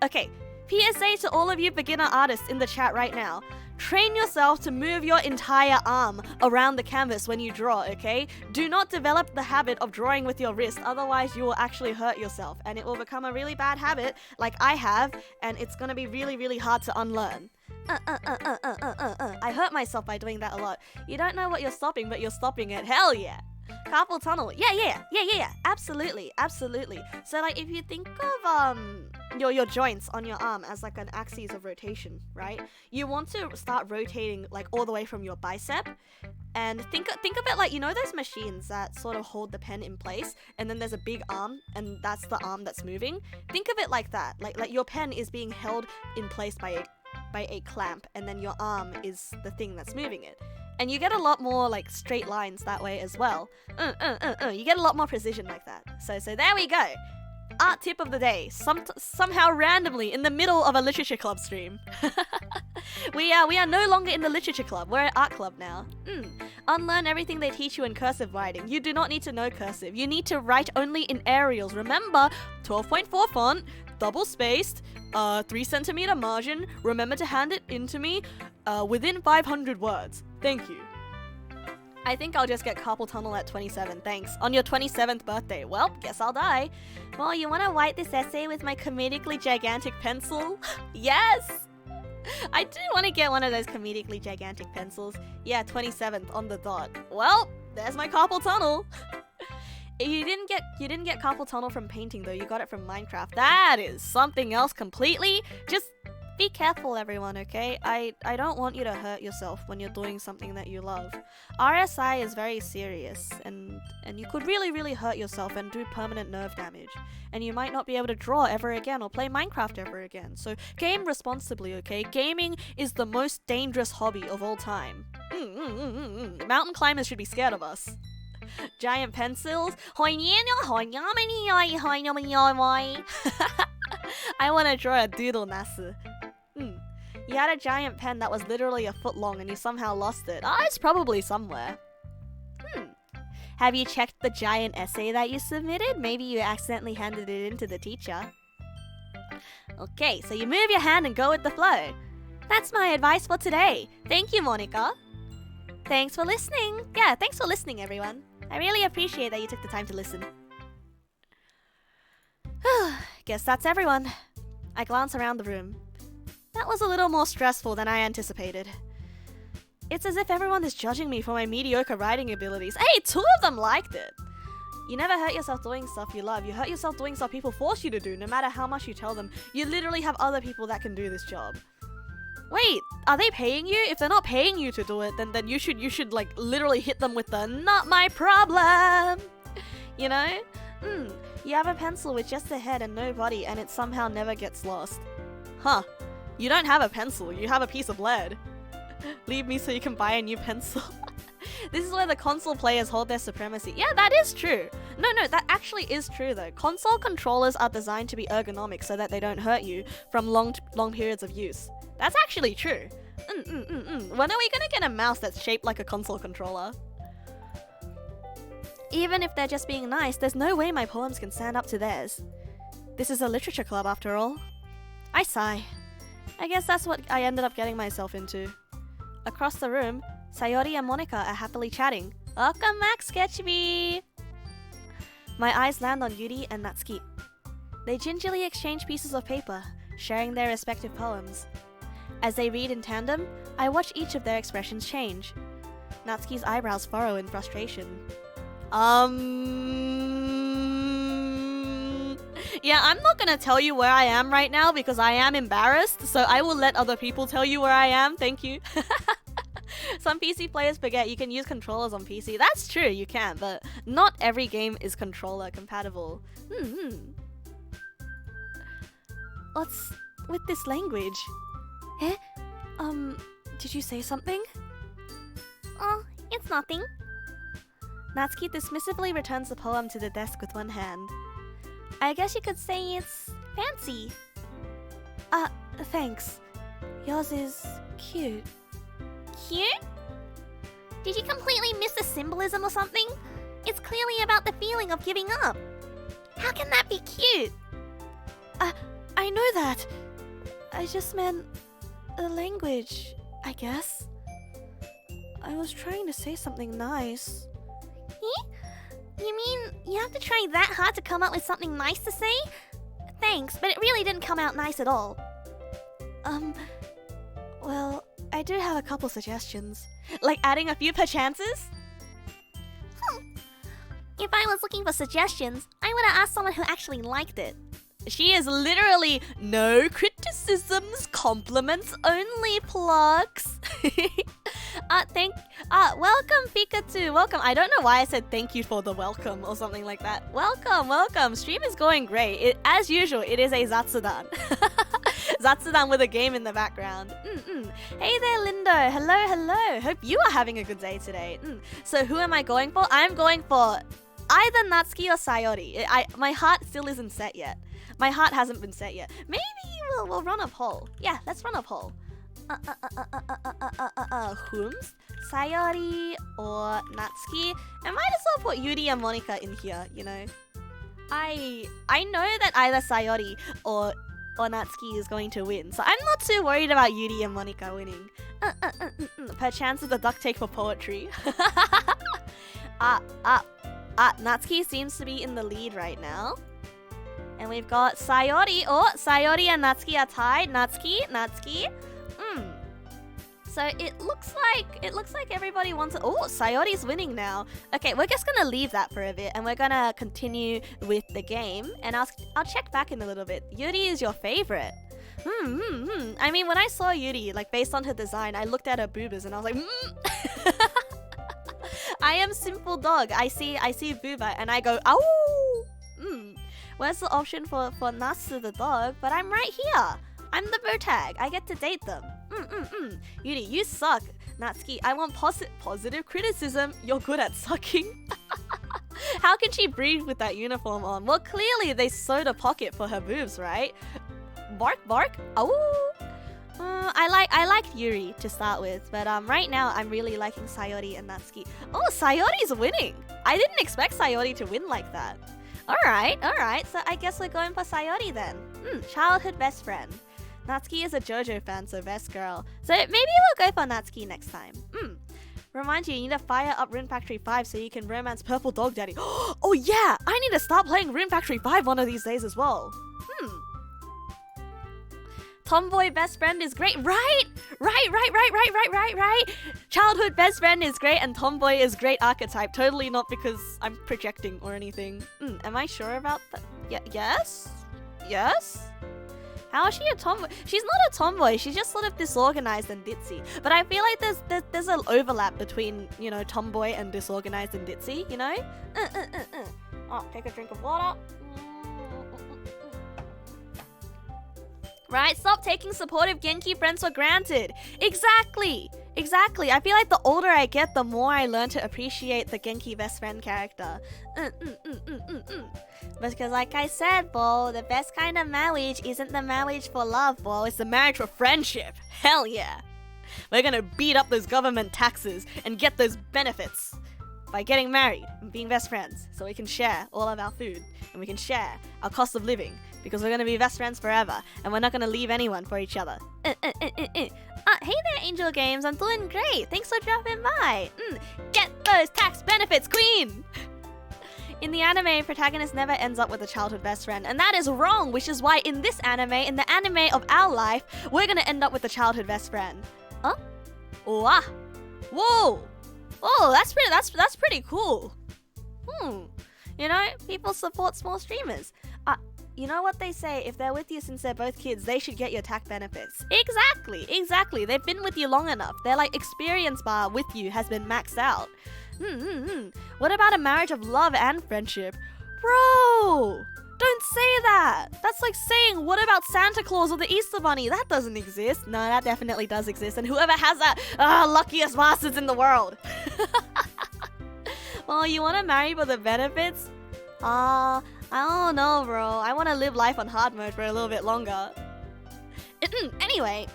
Okay, PSA to all of you beginner artists in the chat right now. Train yourself to move your entire arm around the canvas when you draw, okay? Do not develop the habit of drawing with your wrist, otherwise you will actually hurt yourself and it will become a really bad habit like I have, and it's gonna be really, really hard to unlearn. I hurt myself by doing that a lot. You don't know what you're stopping, but you're stopping it. Hell yeah. Carpal tunnel. Yeah. Absolutely. So like if you think of your joints on your arm as like an axis of rotation, right? You want to start rotating like all the way from your bicep, and think of it like, you know those machines that sort of hold the pen in place, and then there's a big arm and that's the arm that's moving. Think of it like that. Like your pen is being held in place by a clamp, and then your arm is the thing that's moving it. And you get a lot more like straight lines that way as well. You get a lot more precision like that. So there we go. Art tip of the day. Somehow randomly in the middle of a literature club stream. We are no longer in the literature club. We're at art club now. Unlearn everything they teach you in cursive writing. You do not need to know cursive. You need to write only in Arials. Remember, 12.4 font, double spaced, 3cm margin. Remember to hand it in to me within 500 words. Thank you. I think I'll just get carpal tunnel at 27, thanks. On your 27th birthday. Well, guess I'll die. Well, you want to write this essay with my comedically gigantic pencil? Yes! I do want to get one of those comedically gigantic pencils. Yeah, 27th on the dot. Well, there's my carpal tunnel. You didn't get carpal tunnel from painting though, you got it from Minecraft. That is something else completely. Just be careful, everyone, okay? I don't want you to hurt yourself when you're doing something that you love. RSI is very serious, and you could really, really hurt yourself and do permanent nerve damage. And you might not be able to draw ever again or play Minecraft ever again. So game responsibly, okay? Gaming is the most dangerous hobby of all time. Mountain climbers should be scared of us. Giant pencils. I want to draw a doodle, Nasu. You had a giant pen that was literally a foot long and you somehow lost it. It's probably somewhere. Have you checked the giant essay that you submitted? Maybe you accidentally handed it in to the teacher. Okay, so you move your hand and go with the flow. That's my advice for today. Thank you, Monica. Thanks for listening. Yeah, thanks for listening, everyone. I really appreciate that you took the time to listen. Guess that's everyone. I glance around the room. That was a little more stressful than I anticipated. It's as if everyone is judging me for my mediocre writing abilities. Hey, 2 of them liked it! You never hurt yourself doing stuff you love. You hurt yourself doing stuff people force you to do, no matter how much you tell them. You literally have other people that can do this job. Wait, are they paying you? If they're not paying you to do it, then you should like literally hit them with the "not my problem." You know? You have a pencil with just a head and no body, and it somehow never gets lost. Huh. You don't have a pencil, you have a piece of lead. Leave me so you can buy a new pencil. This is where the console players hold their supremacy. Yeah, that is true. No, that actually is true though. Console controllers are designed to be ergonomic so that they don't hurt you from long periods of use. That's actually true. When are we gonna get a mouse that's shaped like a console controller? Even if they're just being nice, there's no way my poems can stand up to theirs. This is a literature club after all. I sigh. I guess that's what I ended up getting myself into. Across the room, Sayori and Monica are happily chatting. Welcome back, Sketchby! My eyes land on Yuri and Natsuki. They gingerly exchange pieces of paper, sharing their respective poems. As they read in tandem, I watch each of their expressions change. Natsuki's eyebrows furrow in frustration. Yeah, I'm not gonna tell you where I am right now because I am embarrassed, so I will let other people tell you where I am. Thank you. Some PC players forget you can use controllers on PC. That's true, you can, but not every game is controller compatible. What's with this language? Eh? Did you say something? Oh, it's nothing. Natsuki dismissively returns the poem to the desk with one hand. I guess you could say it's fancy. Thanks. Yours is cute. Cute? Did you completely miss the symbolism or something? It's clearly about the feeling of giving up. How can that be cute? I know that. I just meant the language, I guess. I was trying to say something nice. You mean you have to try that hard to come up with something nice to say? Thanks, but it really didn't come out nice at all. Well, I do have a couple suggestions. Like adding a few perchances? If I was looking for suggestions, I would have asked someone who actually liked it. She is literally no criticisms, compliments only, plugs. Welcome, Pikachu. Welcome. I don't know why I said thank you for the welcome or something like that. Welcome. Stream is going great. As usual, it is a Zatsudan. Zatsudan with a game in the background. Hey there, Lindo. Hello. Hope you are having a good day today. So who am I going for? I'm going for either Natsuki or Sayori. My heart still isn't set yet. My heart hasn't been set yet. Maybe we'll run a poll. Yeah, let's run a poll. Whomst? Sayori or Natsuki? I might as well put Yuri and Monika in here, you know. I know that either Sayori or Natsuki is going to win, so I'm not too worried about Yuri and Monika winning. Perchance with a duct tape for poetry. Natsuki seems to be in the lead right now. And we've got Sayori. Oh, Sayori and Natsuki are tied. Natsuki. So it looks like everybody wants it. Oh, Sayori's winning now. Okay, we're just gonna leave that for a bit and we're gonna continue with the game. And I'll check back in a little bit. Yuri is your favorite. I mean, when I saw Yuri, like based on her design, I looked at her boobas and I was like, I am simple dog. I see booba and I go, ow. Where's the option for Natsu the dog? But I'm right here. I'm the bow tag. I get to date them. Yuri, you suck. Natsuki, I want positive criticism. You're good at sucking. How can she breathe with that uniform on? Well, clearly they sewed a pocket for her boobs, right? Bark. Oh. I like Yuri to start with, but right now I'm really liking Sayori and Natsuki. Oh, Sayori's winning. I didn't expect Sayori to win like that. Alright, so I guess we're going for Sayori then. Childhood best friend. Natsuki is a JoJo fan, so best girl. So maybe we'll go for Natsuki next time. Remind you need to fire up Rune Factory 5 so you can romance Purple Dog Daddy. Oh yeah, I need to start playing Rune Factory 5 one of these days as well. Tomboy best friend is great. Right. Childhood best friend is great and tomboy is great archetype. Totally not because I'm projecting or anything. Am I sure about that? Yes? How is she a tomboy? She's not a tomboy. She's just sort of disorganized and ditzy. But I feel like there's an overlap between, you know, tomboy and disorganized and ditzy, you know? Oh, take a drink of water. Right? Stop taking supportive Genki friends for granted. Exactly. I feel like the older I get, the more I learn to appreciate the Genki best friend character. Because like I said, Bo, the best kind of marriage isn't the marriage for love, Bo. It's the marriage for friendship. Hell yeah. We're gonna beat up those government taxes and get those benefits by getting married and being best friends so we can share all of our food and we can share our cost of living because we're going to be best friends forever and we're not going to leave anyone for each other. Hey there, Angel Games. I'm doing great. Thanks for dropping by. Get those tax benefits, queen! In the anime, protagonist never ends up with a childhood best friend, and that is wrong, which is why in this anime, in the anime of our life, we're going to end up with a childhood best friend. Huh? Whoa! Oh, that's pretty cool. You know, people support small streamers. you know what they say, if they're with you since they're both kids, they should get your tax benefits. Exactly. They've been with you long enough. Their like experience bar with you has been maxed out. What about a marriage of love and friendship? Bro, don't say that. That's like saying, what about Santa Claus or the Easter Bunny? That doesn't exist. No, that definitely does exist. And whoever has that, luckiest bastards in the world. Well, you want to marry for the benefits? I don't know, bro. I want to live life on hard mode for a little bit longer. Anyway.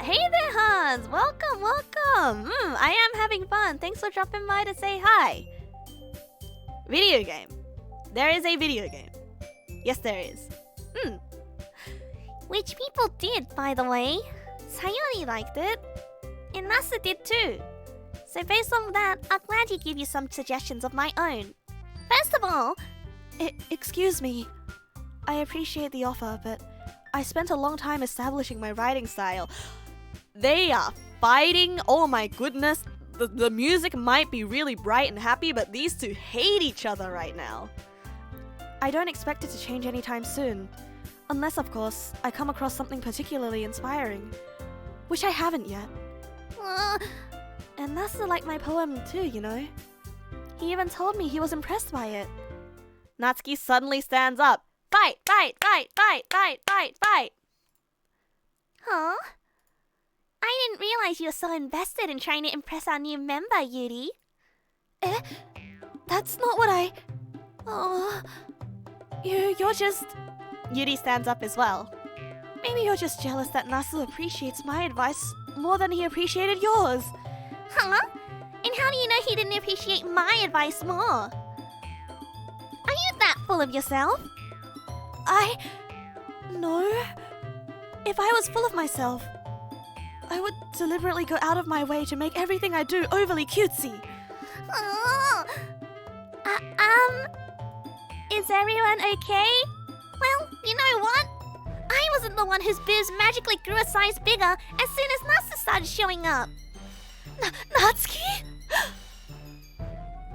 Hey there, Hans. Welcome. I am having fun. Thanks for dropping by to say hi. Video game. There is a video game. Yes, there is. Which people did, by the way. Sayori liked it. And Nasa did too. So based on that, I'll gladly give you some suggestions of my own. First of all... Excuse me. I appreciate the offer, but I spent a long time establishing my writing style. They are fighting. Oh my goodness. The music might be really bright and happy, but these two hate each other right now. I don't expect it to change anytime soon. Unless, of course, I come across something particularly inspiring. Which I haven't yet. And that's like my poem too, you know. He even told me he was impressed by it. Natsuki suddenly stands up. Fight! Huh? I didn't realize you were so invested in trying to impress our new member, Yuri. That's not what I... You're just... Yuri stands up as well. Maybe you're just jealous that Nasu appreciates my advice more than he appreciated yours. Huh? And how do you know he didn't appreciate my advice more? Are you that full of yourself? No. If I was full of myself, I would deliberately go out of my way to make everything I do overly cutesy. Is everyone okay? Well, you know what? I wasn't the one whose boobs magically grew a size bigger as soon as Nasa started showing up. Natsuki?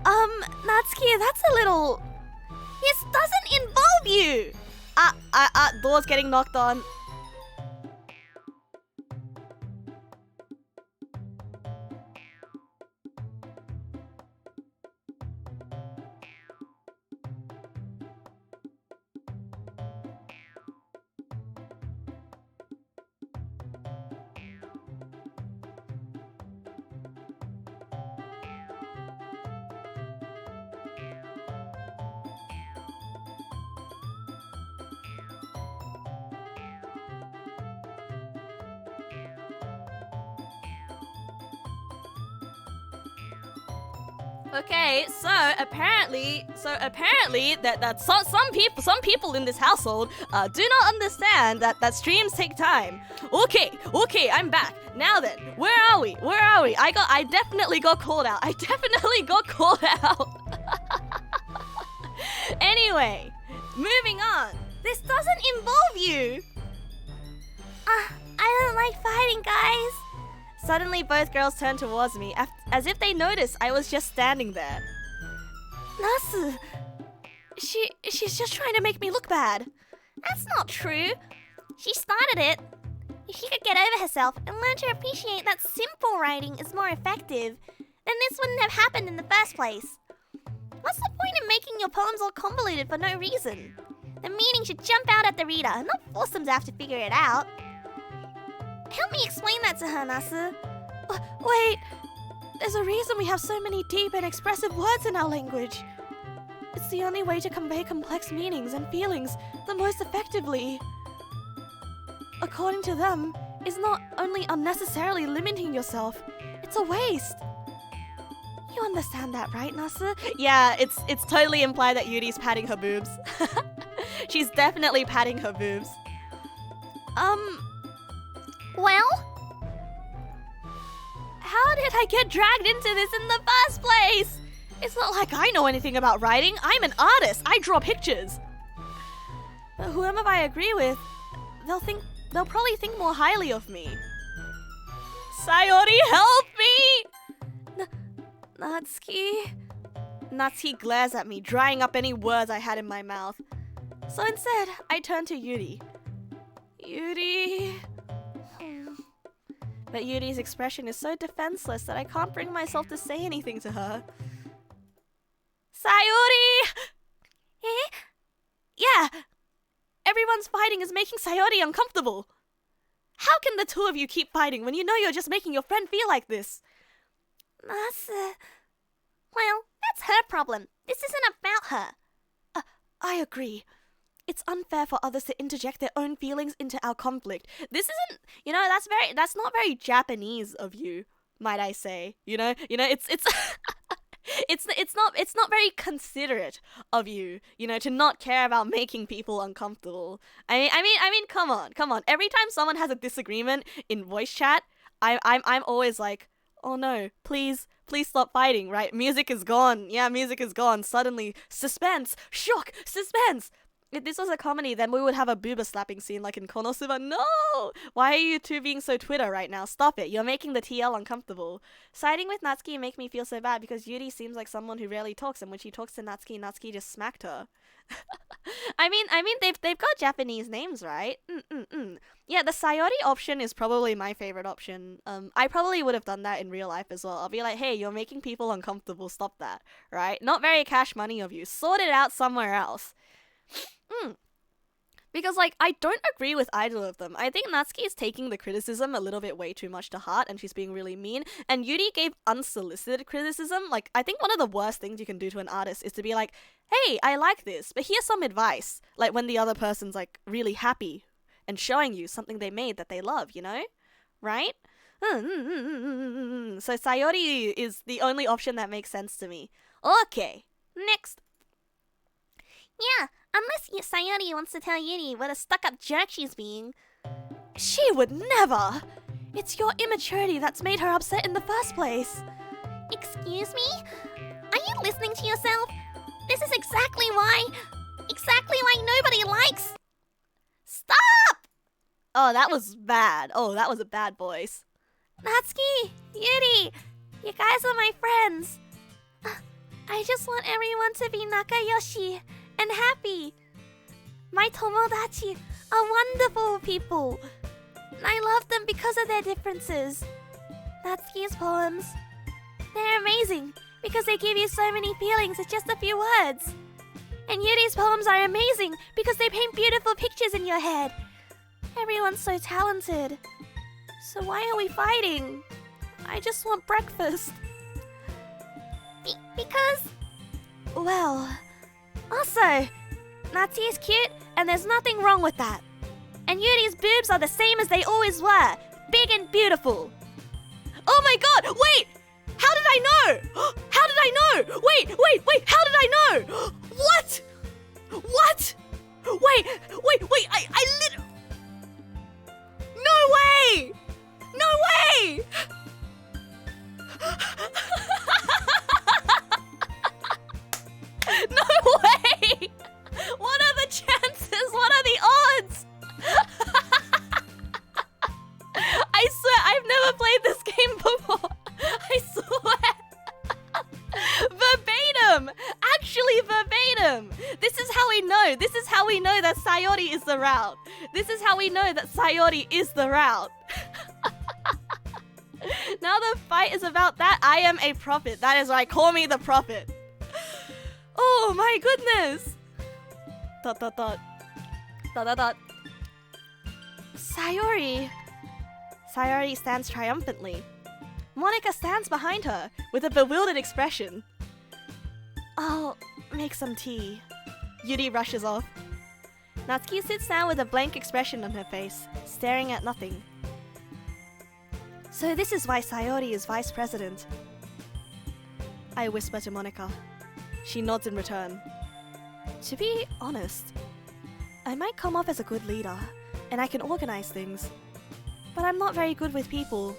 Natsuki, that's a little... This doesn't involve you! Door's getting knocked on. Okay, so apparently that some people in this household do not understand that streams take time. Okay, I'm back. Now then, where are we? I definitely got called out. Anyway, moving on. This doesn't involve you. I don't like fighting, guys. Suddenly, both girls turned towards me, as if they noticed I was just standing there. Nasu, she's just trying to make me look bad. That's not true. She started it. If she could get over herself and learn to appreciate that simple writing is more effective, then this wouldn't have happened in the first place. What's the point in making your poems all convoluted for no reason? The meaning should jump out at the reader, not force them to have to figure it out. Help me explain that to her, Nasu. Wait, there's a reason we have so many deep and expressive words in our language. It's the only way to convey complex meanings and feelings the most effectively. According to them, is not only unnecessarily limiting yourself, it's a waste. You understand that, right, Nasu? Yeah, it's totally implied that Yuri's patting her boobs. She's definitely patting her boobs. Well? How did I get dragged into this in the first place? It's not like I know anything about writing. I'm an artist. I draw pictures. But whoever I agree with, they'll probably think more highly of me. Sayori, help me! Natsuki glares at me, drying up any words I had in my mouth. So instead, I turned to Yuri. Yuri... But Yuri's expression is so defenseless that I can't bring myself to say anything to her. Sayori! Eh? Yeah! Everyone's fighting is making Sayori uncomfortable. How can the two of you keep fighting when you know you're just making your friend feel like this? That's, well, that's her problem. This isn't about her. I agree. It's unfair for others to interject their own feelings into our conflict. This isn't, that's not very Japanese of you, might I say. It's it's not very considerate of you, to not care about making people uncomfortable. I mean, come on. Every time someone has a disagreement in voice chat, I'm always like, oh no, please stop fighting, right? Music is gone. Yeah, music is gone. Suddenly, suspense, shock, suspense. If this was a comedy, then we would have a booba slapping scene like in Konosuba. No! Why are you two being so Twitter right now? Stop it. You're making the TL uncomfortable. Siding with Natsuki make me feel so bad because Yuri seems like someone who rarely talks, and when she talks to Natsuki, Natsuki just smacked her. I mean, they've got Japanese names, right? Yeah, the Sayori option is probably my favorite option. I probably would have done that in real life as well. I'll be like, hey, you're making people uncomfortable. Stop that, right? Not very cash money of you. Sort it out somewhere else. Because, I don't agree with either of them. I think Natsuki is taking the criticism a little bit way too much to heart, and she's being really mean. And Yuri gave unsolicited criticism. I think one of the worst things you can do to an artist is to be like, hey, I like this, but here's some advice. When the other person's, really happy and showing you something they made that they love, Right? So Sayori is the only option that makes sense to me. Okay, next. Yeah, unless Sayori wants to tell Yuri what a stuck-up jerk she's being. She would never! It's your immaturity that's made her upset in the first place. Excuse me? Are you listening to yourself? This is exactly why nobody likes... Stop! Oh, that was bad. Oh, that was a bad voice. Natsuki, Yuri, you guys are my friends. I just want everyone to be nakayoshi and happy. My tomodachi are wonderful people. I love them because of their differences. Natsuki's poems, they're amazing because they give you so many feelings with just a few words. And Yuri's poems are amazing because they paint beautiful pictures in your head. Everyone's so talented. So why are we fighting? I just want breakfast. Because... Well... Also, Natsuki is cute, and there's nothing wrong with that. And Yuri's boobs are the same as they always were, big and beautiful. Oh my god, wait! How did I know? How did I know? Wait, how did I know? What? Wait, I lit... No way! No way! What are the chances? What are the odds? I swear, I've never played this game before. I swear. Verbatim! Actually verbatim! This is how we know. This is how we know that Sayori is the route. This is how we know that Sayori is the route. Now the fight is about that. I am a prophet. That is right. Call me the prophet. Oh my goodness. ... Sayori stands triumphantly. Monika stands behind her with a bewildered expression. I'll make some tea. Yuri rushes off. Natsuki sits down with a blank expression on her face, staring at nothing. So this is why Sayori is vice president. I whisper to Monika. She nods in return. To be honest, I might come off as a good leader, and I can organize things. But I'm not very good with people.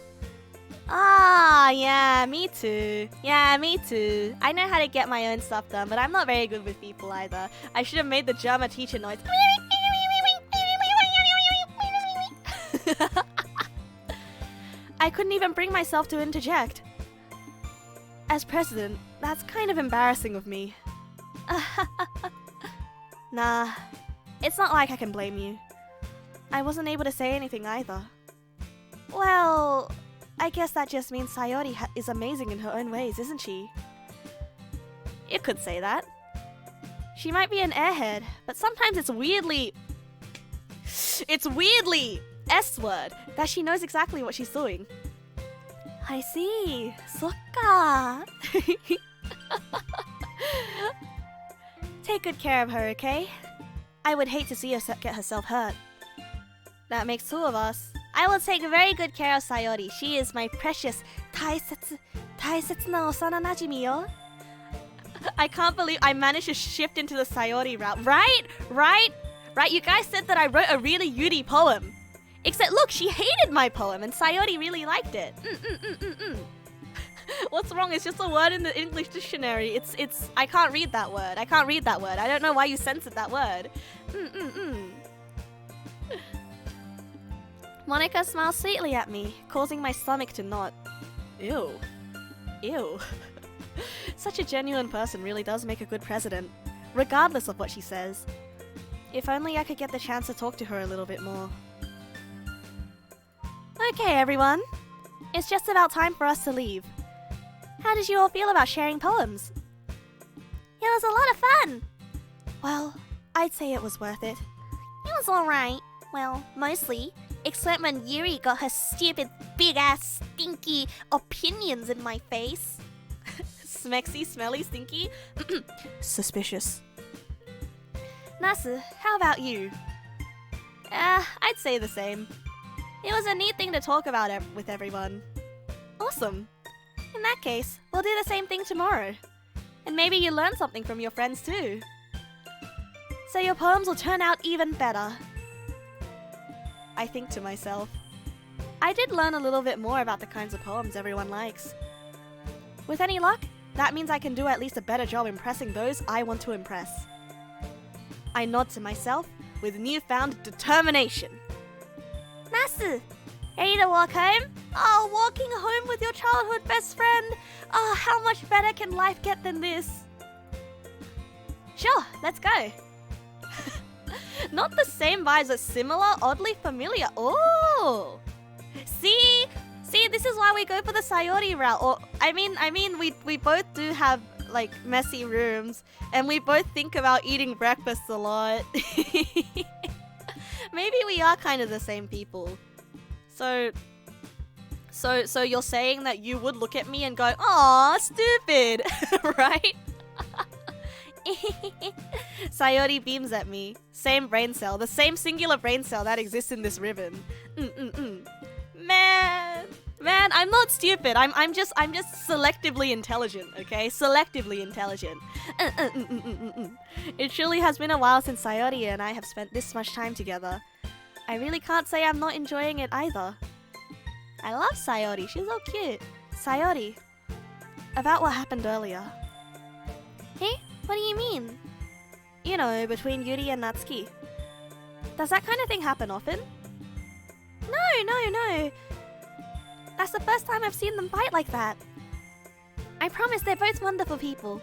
Ah, yeah, me too. I know how to get my own stuff done, but I'm not very good with people either. I should have made the German teacher noise. I couldn't even bring myself to interject. As president, that's kind of embarrassing of me. Nah, It's not like I can blame you. I wasn't able to say anything either. Well, I guess that just means Sayori is amazing in her own ways, isn't she? You could say that. She might be an airhead, but sometimes it's weirdly S-word that she knows exactly what she's doing. I see. Sokka. Take good care of her, okay? I would hate to see her get herself hurt. That makes 2 of us. I will take very good care of Sayori. She is my precious, taisetsu na osana najimi yo. I can't believe I managed to shift into the Sayori route. Right? You guys said that I wrote a really Yuri poem. Except look, she hated my poem and Sayori really liked it. What's wrong? It's just a word in the English dictionary. It's I can't read that word. I don't know why you censored that word. Monica smiles sweetly at me, causing my stomach to knot. Ew. Such a genuine person really does make a good president, regardless of what she says. If only I could get the chance to talk to her a little bit more. Okay, everyone. It's just about time for us to leave. How did you all feel about sharing poems? It was a lot of fun. Well, I'd say it was worth it. It was alright. Well, mostly. Except when Yuri got her stupid, big-ass, stinky opinions in my face. Smexy, smelly, stinky? Suspicious. Nasu, how about you? I'd say the same. It was a neat thing to talk about with everyone. Awesome. In that case, we'll do the same thing tomorrow. And maybe you learn something from your friends too. So your poems will turn out even better. I think to myself. I did learn a little bit more about the kinds of poems everyone likes. With any luck, that means I can do at least a better job impressing those I want to impress. I nod to myself with newfound determination. Nasu, ready to walk home? Oh, walking home with your childhood best friend. Oh, how much better can life get than this? Sure, let's go. Not the same vibes, but similar, oddly familiar. Oh, see, this is why we go for the Sayori route. Or I mean, we both do have like messy rooms, and we both think about eating breakfast a lot. Maybe we are kind of the same people. So you're saying that you would look at me and go, "Aw, stupid," right? Sayori beams at me. Same brain cell, the same singular brain cell that exists in this ribbon. Man, I'm not stupid. I'm just selectively intelligent, okay? Selectively intelligent. It truly has been a while since Sayori and I have spent this much time together. I really can't say I'm not enjoying it either. I love Sayori. She's so cute. Sayori, about what happened earlier. Hey? What do you mean? You know, between Yuri and Natsuki. Does that kind of thing happen often? No. That's the first time I've seen them fight like that. I promise they're both wonderful people.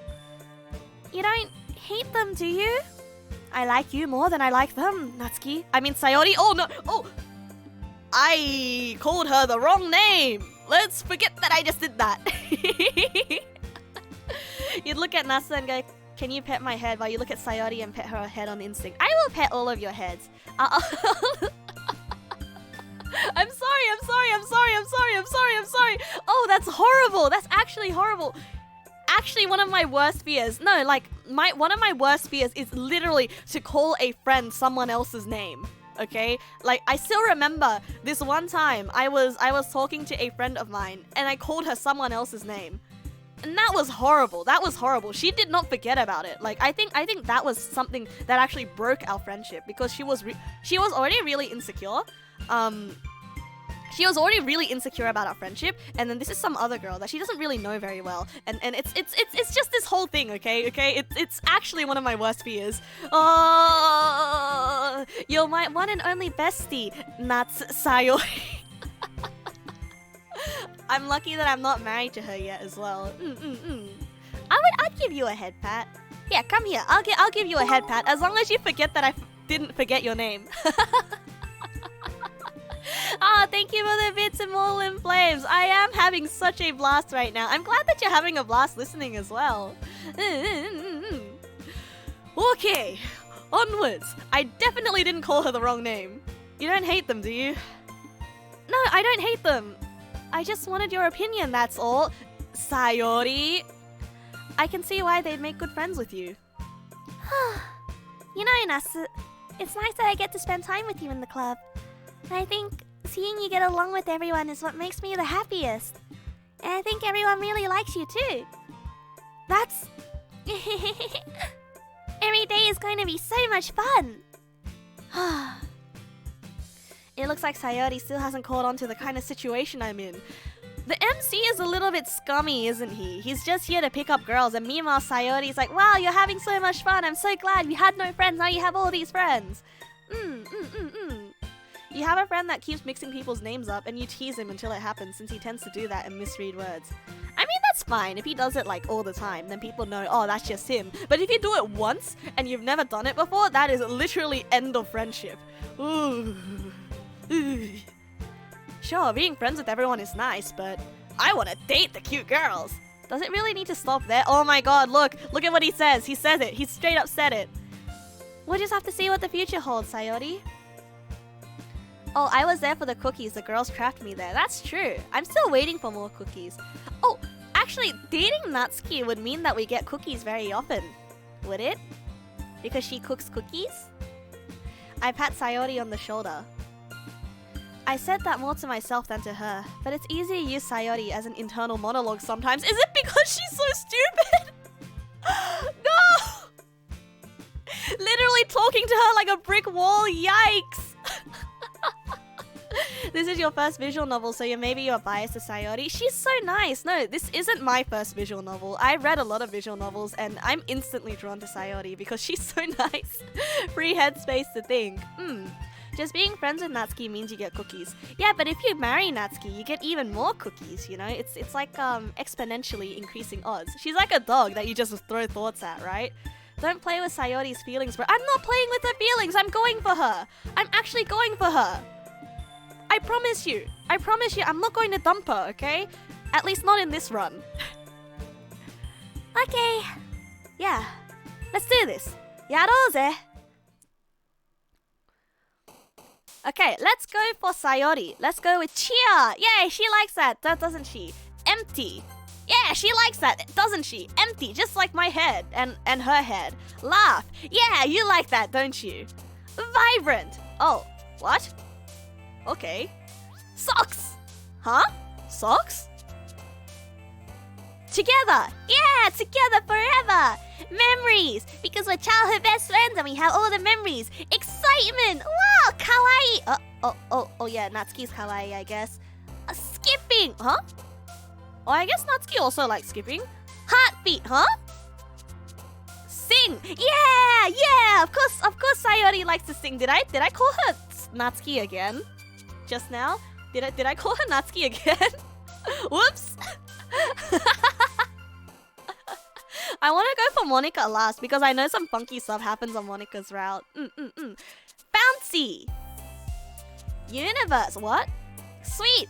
You don't hate them, do you? I like you more than I like them, Natsuki. I mean Sayori. Oh no! Oh! I called her the wrong name! Let's forget that I just did that. You'd look at Nasa and go, "Can you pet my head?" While you look at Sayori and pet her head on instinct. I will pet all of your heads. I'm sorry. Oh, that's horrible. That's actually horrible. Actually, one of my worst fears. No, like one of my worst fears is literally to call a friend someone else's name. Okay? Like I still remember this one time I was talking to a friend of mine and I called her someone else's name. And that was horrible. She did not forget about it. Like I think that was something that actually broke our friendship because she was already really insecure. She was already really insecure about our friendship, and then this is some other girl that she doesn't really know very well, and it's just this whole thing, okay? It's actually one of my worst fears. Oh, you're my one and only bestie, Nats Sayori. I'm lucky that I'm not married to her yet as well. I'd give you a head pat. Yeah, come here. I'll give you a head pat as long as you forget that didn't forget your name. Ah, thank you for the bits and all in flames. I am having such a blast right now. I'm glad that you're having a blast listening as well. Okay, onwards. I definitely didn't call her the wrong name. You don't hate them, do you? No, I don't hate them. I just wanted your opinion, that's all. Sayori. I can see why they'd make good friends with you. You know, Nasu, it's nice that I get to spend time with you in the club. I think seeing you get along with everyone is what makes me the happiest. And I think everyone really likes you too. That's... Every day is going to be so much fun. It looks like Sayori still hasn't caught on to the kind of situation I'm in. The MC is a little bit scummy, isn't he? He's just here to pick up girls, and meanwhile Sayori's like, wow, you're having so much fun, I'm so glad you had no friends, now you have all these friends. You have a friend that keeps mixing people's names up, and you tease him until it happens, since he tends to do that and misread words. I mean, that's fine. If he does it like all the time, then people know, oh, that's just him. But if you do it once, and you've never done it before, that is literally end of friendship. Ooh. Sure, being friends with everyone is nice, but I want to date the cute girls. Does it really need to stop there? Oh my god, look at what he says. He says it. He straight up said it. We'll just have to see what the future holds, Sayori. Oh, I was there for the cookies. The girls trapped me there. That's true. I'm still waiting for more cookies. Oh, actually, dating Natsuki would mean that we get cookies very often. Would it? Because she cooks cookies? I pat Sayori on the shoulder. I said that more to myself than to her, but it's easy to use Sayori as an internal monologue sometimes. Is it because she's so stupid? No! Literally talking to her like a brick wall, yikes! This is your first visual novel, so maybe you're biased to Sayori. She's so nice. No, this isn't my first visual novel. I read a lot of visual novels, and I'm instantly drawn to Sayori because she's so nice. Free headspace to think. Just being friends with Natsuki means you get cookies. Yeah, but if you marry Natsuki, you get even more cookies, you know? It's like exponentially increasing odds. She's like a dog that you just throw thoughts at, right? Don't play with Sayori's feelings, bro. I'm not playing with her feelings. I'm going for her. I'm actually going for her. I promise you. I'm not going to dump her, okay? At least not in this run. Okay. Yeah. Let's do this. Yarouze. Okay, let's go for Sayori. Let's go with cheer. Yeah, she likes that, doesn't she? Empty. Yeah, she likes that, doesn't she? Empty, just like my head and her head. Laugh. Yeah, you like that, don't you? Vibrant. Oh, what? Okay. Socks. Huh? Socks? Together. Yeah, together forever. Memories, because we're childhood best friends and we have all the memories. Excitement. Wow, kawaii. Oh yeah, Natsuki's kawaii, I guess. Skipping. Huh? Oh, I guess Natsuki also likes skipping. Heartbeat, huh? Sing. Yeah. Of course Sayori likes to sing. Did I call her Natsuki again? Just now? Did I call her Natsuki again? Whoops. I want to go for Monica last because I know some funky stuff happens on Monica's route. Bouncy. Universe. What? Sweet.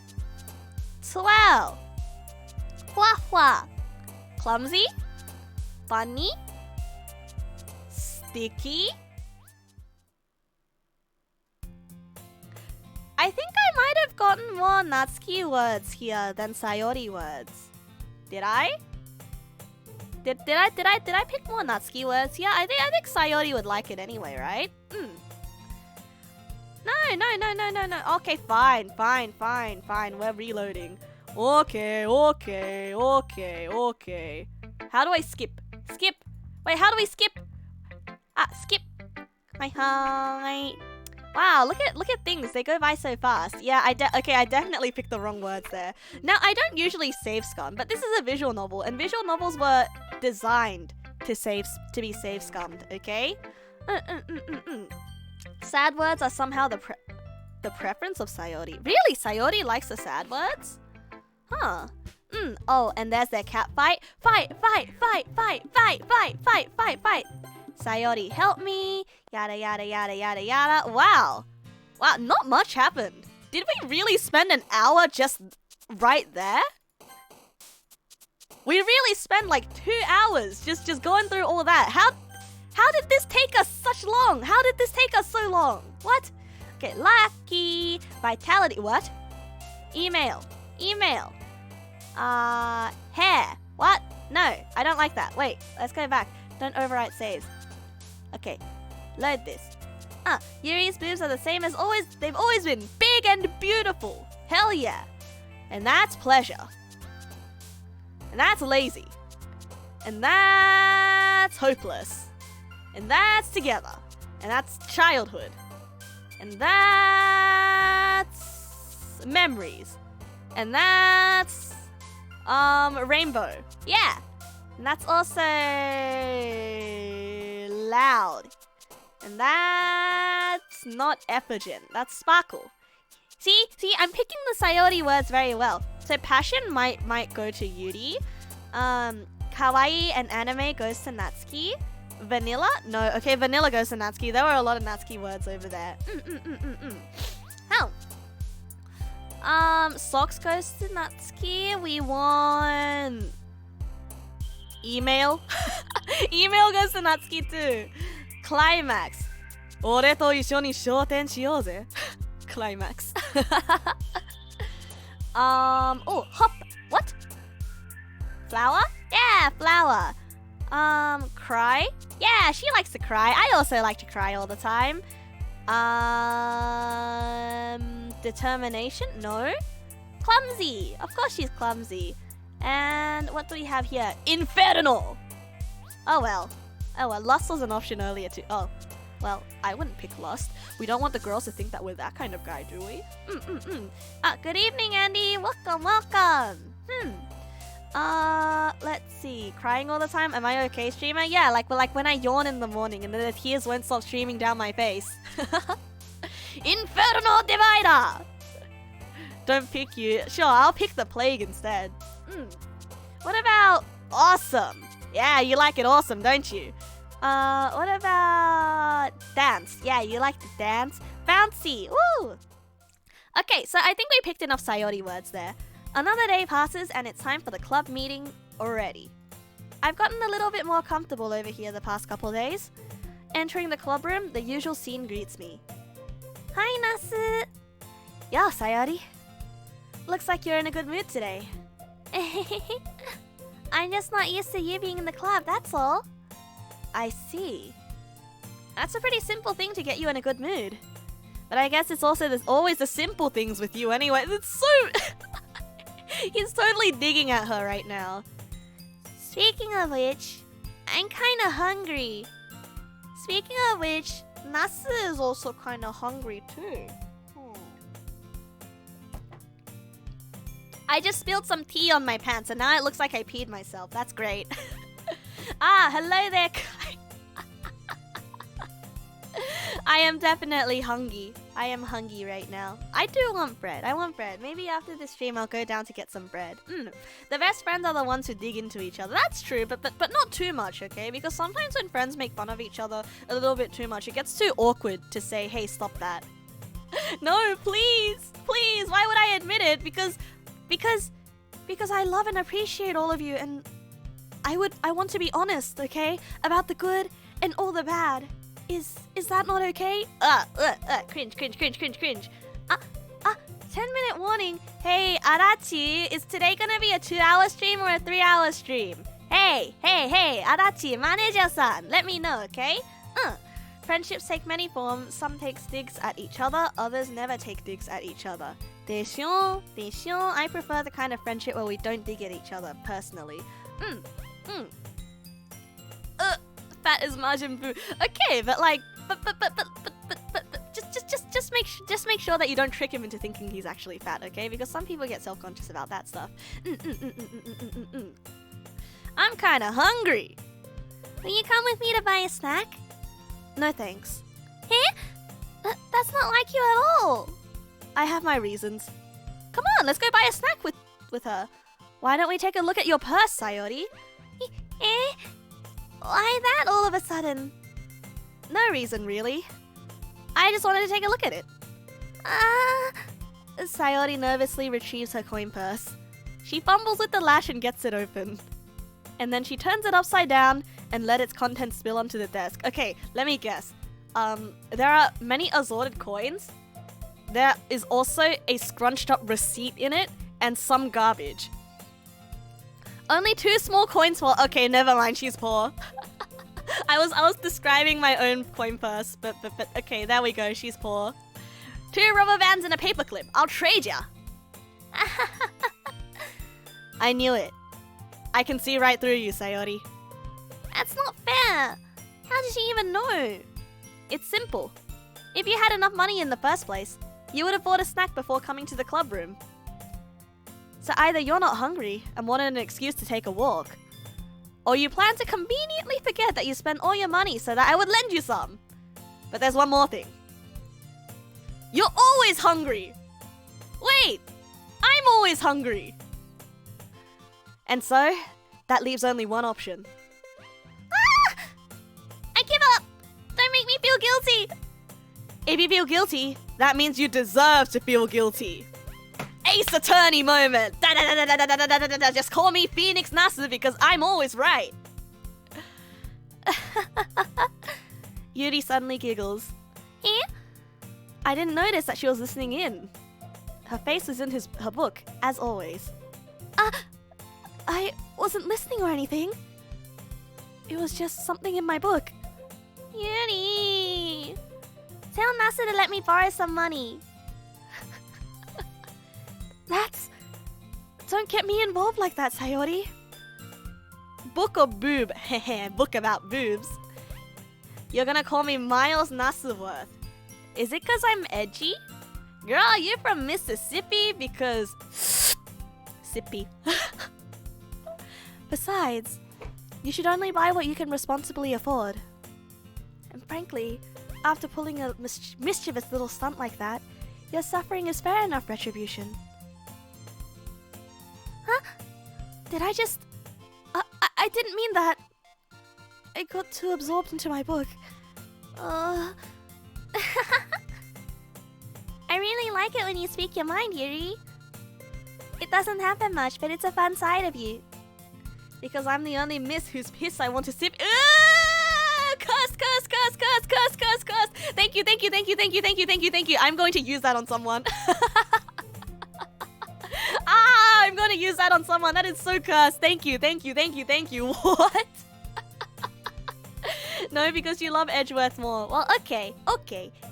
Swell. Hua hua. Clumsy. Funny. Sticky. I think I might have gotten more Natsuki words here than Sayori words. Did I? Did I pick more Natsuki words? Yeah, I think Sayori would like it anyway, right? No. Okay, fine. We're reloading. Okay. How do I skip? Skip. Wait, how do we skip? Skip. Hi. Wow, look at things. They go by so fast. Yeah, I definitely picked the wrong words there. Now, I don't usually save scum, but this is a visual novel, and visual novels were designed to be save scummed, okay? Sad words are somehow the preference of Sayori. Really? Sayori likes the sad words? Huh. Oh, and there's their cat fight. Fight. Sayori, help me. Yada, yada, yada, yada, yada. Wow. Wow, not much happened. Did we really spend an hour just right there? We really spent like 2 hours just going through all that. How did this take us such long? How did this take us so long? What? Okay, lucky, vitality, what? Email. Hair. What? No, I don't like that. Wait, let's go back. Don't overwrite saves. Okay, load this. Yuri's boobs are the same as always. They've always been big and beautiful. Hell yeah. And that's pleasure. And that's lazy. And that's hopeless. And that's together. And that's childhood. And that's memories. And that's rainbow. Yeah. And that's also loud. And that's not epigen. That's sparkle. See, I'm picking the Sayori words very well. So passion might go to Yuri. Kawaii and anime goes to Natsuki. Vanilla? No. Okay, vanilla goes to Natsuki. There were a lot of Natsuki words over there. How? Socks goes to Natsuki. We want email. Email goes to Natsuki too. Climax. 俺と一緒に昇天しようぜ. Climax. Oh, hop. What? Flower? Yeah, flower. Cry? Yeah, she likes to cry. I also like to cry all the time. Determination? No. Clumsy. Of course she's clumsy. And what do we have here? Infernal. Oh well. Lust was an option earlier too. Oh. Well, I wouldn't pick lust. We don't want the girls to think that we're that kind of guy, do we? Good evening, Andy. Welcome. Let's see. Crying all the time? Am I okay, streamer? Yeah, like when I yawn in the morning and then the tears won't stop streaming down my face. Inferno Divider! Don't pick you. Sure, I'll pick the plague instead. What about awesome? Yeah, you like it awesome, don't you? What about dance? Yeah, you like to dance? Bouncy! Woo! Okay, so I think we picked enough Sayori words there. Another day passes and it's time for the club meeting already. I've gotten a little bit more comfortable over here the past couple days. Entering the club room, the usual scene greets me. Hi, Nasu! Yo, Sayori. Looks like you're in a good mood today. I'm just not used to you being in the club, that's all. I see. That's a pretty simple thing to get you in a good mood. But I guess it's also always the simple things with you anyway. It's so... He's totally digging at her right now. Speaking of which, I'm kinda hungry. Speaking of which, Nasu is also kinda hungry too. I just spilled some tea on my pants and now it looks like I peed myself. That's great. Hello there, Kai. I am definitely hungry. I am hungry right now. I do want bread. I want bread. Maybe after this stream I'll go down to get some bread. The best friends are the ones who dig into each other. That's true, but not too much, okay? Because sometimes when friends make fun of each other a little bit too much, it gets too awkward to say, hey, stop that. No, please. Please. Why would I admit it? Because I love and appreciate all of you, and I want to be honest, okay? About the good and all the bad. Is that not okay? Cringe. 10-minute warning. Hey, Arachi, is today gonna be a 2-hour stream or a 3-hour stream? Hey, Arachi, manager-san, let me know, okay? Friendships take many forms. Some take digs at each other, others never take digs at each other. Deshion. I prefer the kind of friendship where we don't dig at each other, personally. Fat as Majin Buu. Okay, but like, but just make sure that you don't trick him into thinking he's actually fat, okay? Because some people get self-conscious about that stuff. I'm kinda hungry. Will you come with me to buy a snack? No thanks. Huh? That's not like you at all. I have my reasons. Come on, let's go buy a snack with her. Why don't we take a look at your purse, Sayori? Why that all of a sudden? No reason, really. I just wanted to take a look at it. Sayori nervously retrieves her coin purse. She fumbles with the lash and gets it open. And then she turns it upside down and let its contents spill onto the desk. Okay, let me guess. There are many assorted coins. There is also a scrunched up receipt in it and some garbage. Only 2 small coins for... Okay, never mind, she's poor. I was describing my own coin purse, but okay, there we go, she's poor. 2 rubber bands and a paperclip. I'll trade ya. I knew it. I can see right through you, Sayori. That's not fair. How did she even know? It's simple. If you had enough money in the first place, you would have bought a snack before coming to the club room. So either you're not hungry and wanted an excuse to take a walk, or you plan to conveniently forget that you spent all your money so that I would lend you some. But there's one more thing. You're always hungry! Wait! I'm always hungry! And so, that leaves only one option. Ah! I give up! Don't make me feel guilty! If you feel guilty, that means you deserve to feel guilty. Ace Attorney moment! Da-da-da-da-da-da-da-da-da-da. Just call me Phoenix Nasu because I'm always right. Yuri suddenly giggles. Eh? I didn't notice that she was listening in. Her face was in her book, as always. I wasn't listening or anything. It was just something in my book. Yuri! Tell Nasu to let me borrow some money. Don't get me involved like that, Sayori. Book or boob? Heh, book about boobs. You're gonna call me Miles Nasuworth. Is it cause I'm edgy? Girl, you're from Mississippi because... Sippy. Besides, you should only buy what you can responsibly afford. And frankly, after pulling a mischievous little stunt like that, your suffering is fair enough retribution. Huh? Did I just... I didn't mean that. I got too absorbed into my book. I really like it when you speak your mind, Yuri. It doesn't happen much, but it's a fun side of you. Because I'm the only miss whose piss I want to sip. Curse, curse, curse, curse, curse, curse, curse. Thank you, thank you, thank you, thank you, thank you, thank you, thank you. I'm going to use that on someone. I'm going to use that on someone. That is so cursed. Thank you, thank you, thank you, thank you. What? No, because you love Edgeworth more. Well, okay.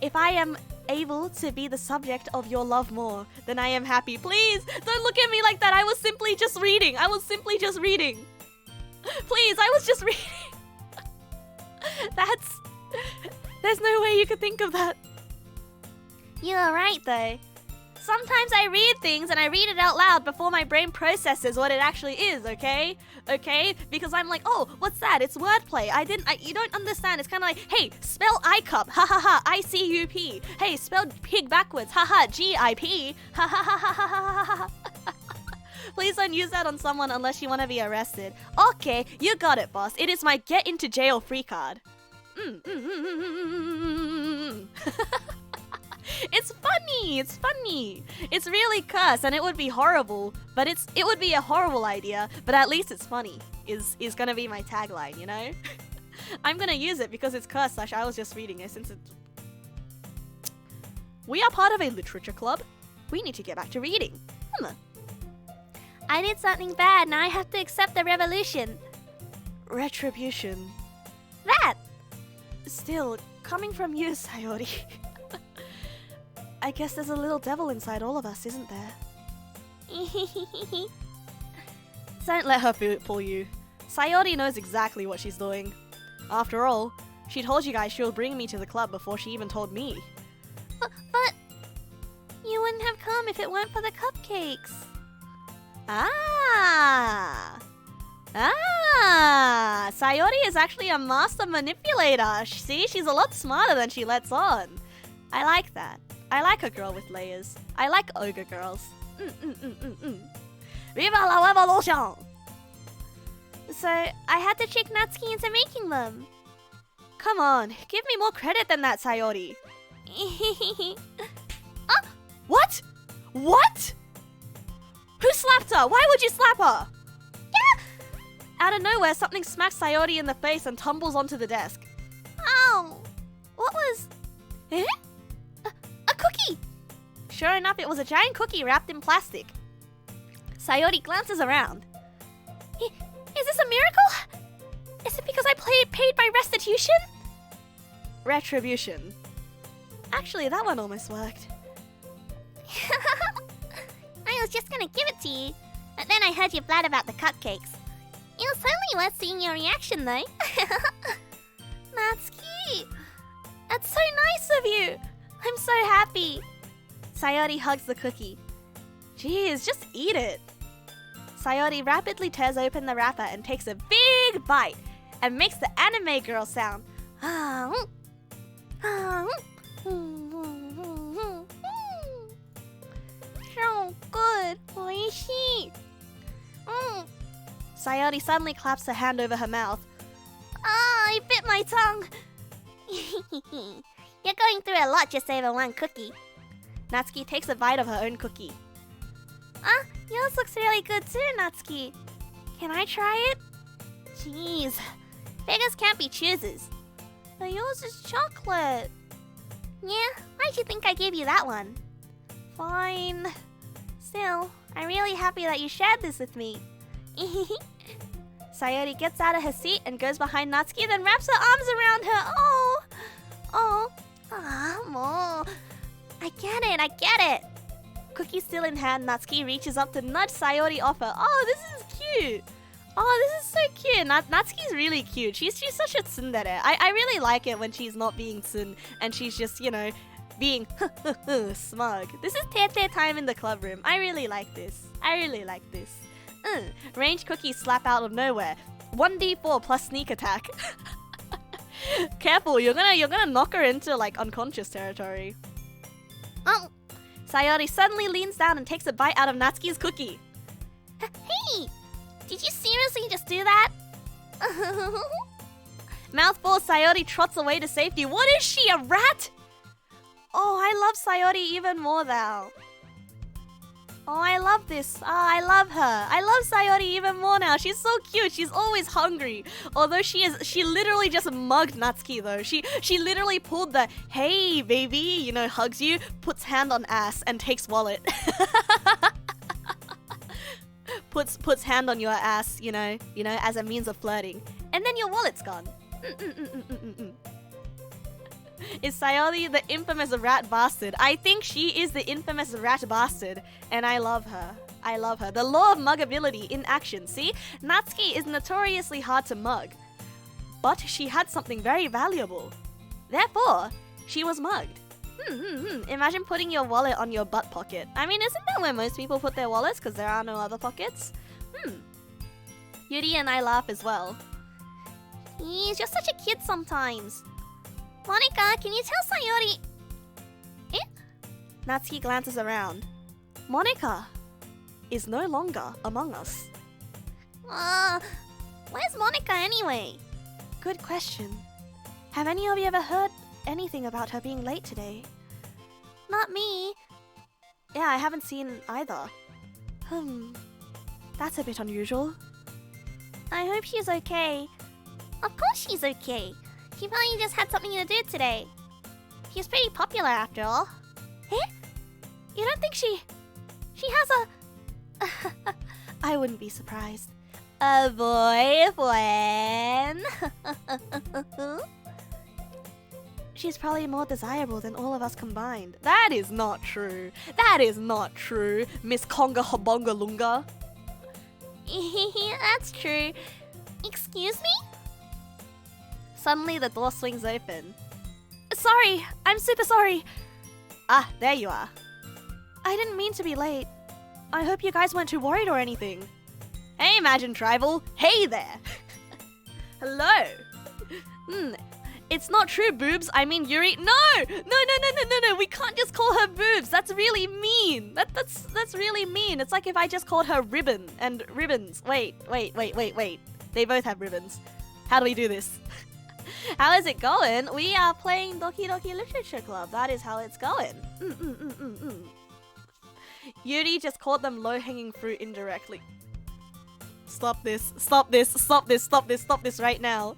If I am able to be the subject of your love more, then I am happy. Please, don't look at me like that. I was simply just reading. Please, I was just reading. There's no way you could think of that. You're right, though. Sometimes I read things and I read it out loud before my brain processes what it actually is, okay? Okay? Because I'm like, oh, what's that? It's wordplay. You don't understand. It's kind of like, hey, spell I-cup. Ha ha ha. I-C-U-P. Hey, spell pig backwards. Ha ha. G-I-P. Ha ha ha ha ha ha ha. Please don't use that on someone unless you want to be arrested. Okay, you got it, boss. It is my get into jail free card. It's funny. It's really cursed and it would be horrible, but it would be a horrible idea, but at least it's funny. Is gonna be my tagline, you know? I'm gonna use it because it's cursed / I was just reading it since it's... We are part of a literature club. We need to get back to reading. I did something bad, now I have to accept the revolution. Retribution. That! Still, coming from you, Sayori. I guess there's a little devil inside all of us, isn't there? Don't let her fool you. Sayori knows exactly what she's doing. After all, she told you guys she would bring me to the club before she even told me. But you wouldn't have come if it weren't for the cupcakes. Sayori is actually a master manipulator. See, she's a lot smarter than she lets on. I like that. I like a girl with layers. I like ogre girls. Viva la revolution! So, I had to trick Natsuki into making them. Come on, give me more credit than that, Sayori. What? What? Who slapped her? Why would you slap her? Yeah! Out of nowhere, something smacks Sayori in the face and tumbles onto the desk. Oh, what was... Eh? A cookie! Sure enough, it was a giant cookie wrapped in plastic. Sayori glances around. Is this a miracle? Is it because I paid by restitution? Retribution. Actually, that one almost worked. I was just gonna give it to you, but then I heard you blat about the cupcakes. It was totally worth seeing your reaction, though. Natsuki! That's so nice of you! I'm so happy! Sayori hugs the cookie. Jeez, just eat it! Sayori rapidly tears open the wrapper and takes a big bite and makes the anime girl sound. So good. Oishii. Sayori suddenly claps her hand over her mouth. Ah, I bit my tongue. You're going through a lot just over one cookie. Natsuki takes a bite of her own cookie. Ah, yours looks really good too, Natsuki. Can I try it? Jeez, beggars can't be choosers. But yours is chocolate. Yeah, why'd you think I gave you that one? Fine. Still, I'm really happy that you shared this with me. Sayori gets out of her seat and goes behind Natsuki, then wraps her arms around her. Oh, more. I get it. Cookie still in hand, Natsuki reaches up to nudge Sayori off her. Oh, this is cute. Oh, this is so cute. Natsuki's really cute. She's such a tsundere. I really like it when she's not being tsun and she's just, you know, being smug. This is Tete time in the club room. I really like this. Ranged cookies slap out of nowhere. 1d4 plus sneak attack. Careful, you're gonna knock her into like unconscious territory. Oh, Sayori suddenly leans down and takes a bite out of Natsuki's cookie. Hey, did you seriously just do that? Mouthful, Sayori trots away to safety. What is she, a rat? Oh, I love Sayori even more now. Oh, I love this. I love her. I love Sayori even more now. She's so cute. She's always hungry. Although she literally just mugged Natsuki though. She literally pulled the, hey baby, you know, hugs you, puts hand on ass and takes wallet. puts hand on your ass, you know, as a means of flirting. And then your wallet's gone. Is Sayori the infamous rat bastard? I think she is the infamous rat bastard, and I love her. The law of muggability in action. See? Natsuki is notoriously hard to mug, but she had something very valuable. Therefore, she was mugged. Imagine putting your wallet on your butt pocket. I mean, isn't that where most people put their wallets because there are no other pockets? Yuri and I laugh as well. He's just such a kid sometimes. Monica, can you tell Sayori... Natsuki glances around. Monica is no longer among us. Where's Monica anyway? Good question. Have any of you ever heard anything about her being late today? Not me. Yeah, I haven't seen either. That's a bit unusual. I hope she's okay. Of course she's okay. She probably just had something to do today. She's pretty popular after all. You don't think she has a... I wouldn't be surprised. A boyfriend? She's probably more desirable than all of us combined. That is not true. That is not true, Miss Conga Hobonga Lunga. That's true. Excuse me? Suddenly the door swings open. Sorry, I'm super sorry. Ah, there you are. I didn't mean to be late. I hope you guys weren't too worried or anything. Hey, Imagine Tribal. Hey there. Hello. It's not true, boobs. I mean, Yuri. No. We can't just call her boobs. That's really mean. That's really mean. It's like if I just called her ribbon and ribbons. Wait. They both have ribbons. How do we do this? How is it going? We are playing Doki Doki Literature Club. That is how it's going. Yuri just called them low-hanging fruit indirectly. Stop this. Stop this. Stop this. Stop this. Stop this right now.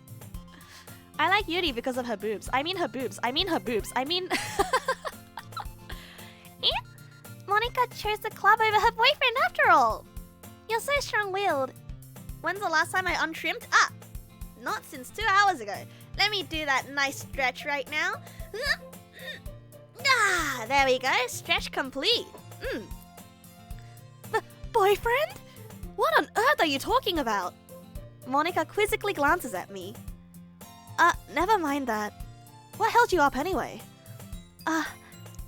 I like Yuri because of her boobs. I mean her boobs. I mean her boobs. I mean... Monica chose the club over her boyfriend after all. You're so strong-willed. When's the last time I untrimmed? Ah! Not since 2 hours ago. Let me do that nice stretch right now. Ah, there we go. Stretch complete. Boyfriend? What on earth are you talking about? Monica quizzically glances at me. Never mind that. What held you up anyway?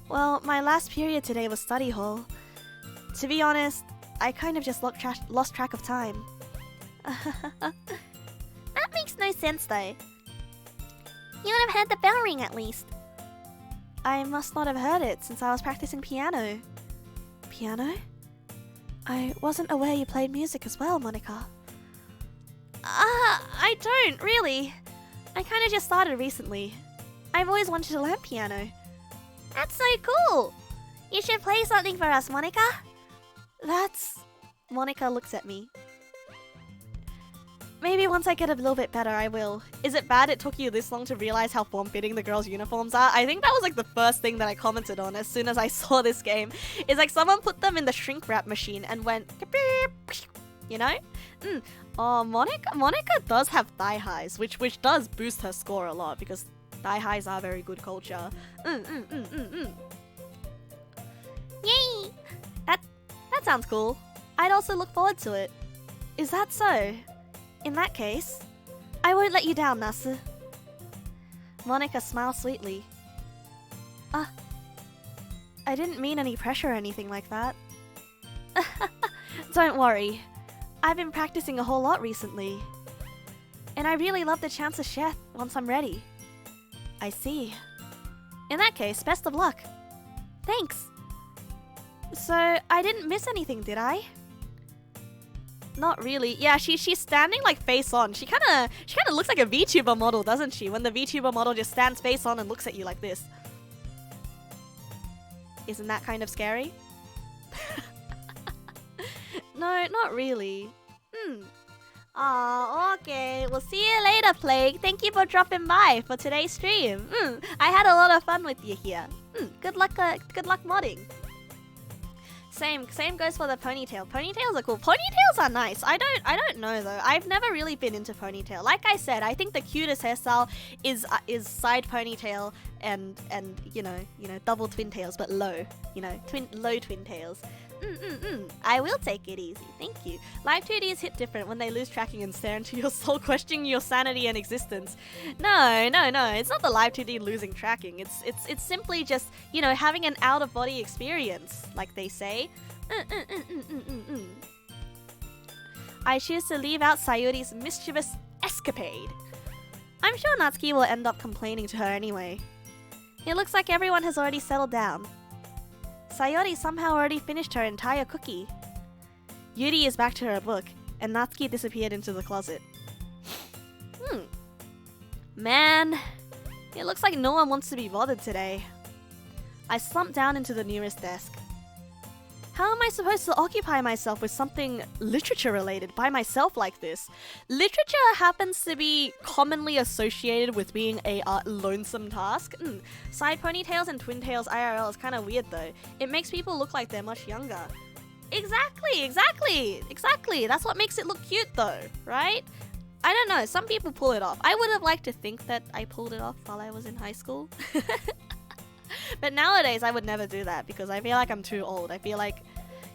Well, my last period today was study hall. To be honest, I kind of just lost track of time. That makes no sense though. You would have heard the bell ring at least. I must not have heard it since I was practicing piano. Piano? I wasn't aware you played music as well, Monica. I don't, really. I kind of just started recently. I've always wanted to learn piano. That's so cool. You should play something for us, Monica. That's... Monica looks at me. Maybe once I get a little bit better, I will. Is it bad it took you this long to realize how form-fitting the girls' uniforms are? I think that was like the first thing that I commented on as soon as I saw this game. It's like someone put them in the shrink wrap machine and went... You know? Oh, Monica does have thigh highs, which does boost her score a lot because thigh highs are very good culture. Yay! That sounds cool. I'd also look forward to it. Is that so? In that case, I won't let you down, Nasu. Monica smiles sweetly. I didn't mean any pressure or anything like that. Don't worry. I've been practicing a whole lot recently. And I really love the chance to share once I'm ready. I see. In that case, best of luck. Thanks. So, I didn't miss anything, did I? Not really. Yeah, she's standing like face on. She kind of looks like a VTuber model, doesn't she? When the VTuber model just stands face on and looks at you like this. Isn't that kind of scary? No, not really. Aw, okay. We'll see you later, Plague. Thank you for dropping by for today's stream. I had a lot of fun with you here. Good luck modding. Same goes for the ponytail. Ponytails are cool. Ponytails are nice. I don't know though. I've never really been into ponytail. Like I said, I think the cutest hairstyle is side ponytail and you know double twin tails, but low. Low twin tails. I will take it easy. Thank you. Live 2Ds hit different when they lose tracking and stare into your soul, questioning your sanity and existence. No. It's not the live 2D losing tracking. It's simply just, having an out-of-body experience, like they say. I choose to leave out Sayuri's mischievous escapade. I'm sure Natsuki will end up complaining to her anyway. It looks like everyone has already settled down. Sayori somehow already finished her entire cookie. Yuri is back to her book, and Natsuki disappeared into the closet. Man, it looks like no one wants to be bothered today. I slumped down into the nearest desk. How am I supposed to occupy myself with something literature-related by myself like this? Literature happens to be commonly associated with being a lonesome task. Side ponytails and twin tails IRL is kind of weird though. It makes people look like they're much younger. Exactly. That's what makes it look cute though, right? I don't know, some people pull it off. I would have liked to think that I pulled it off while I was in high school. But nowadays, I would never do that because I feel like I'm too old. I feel like,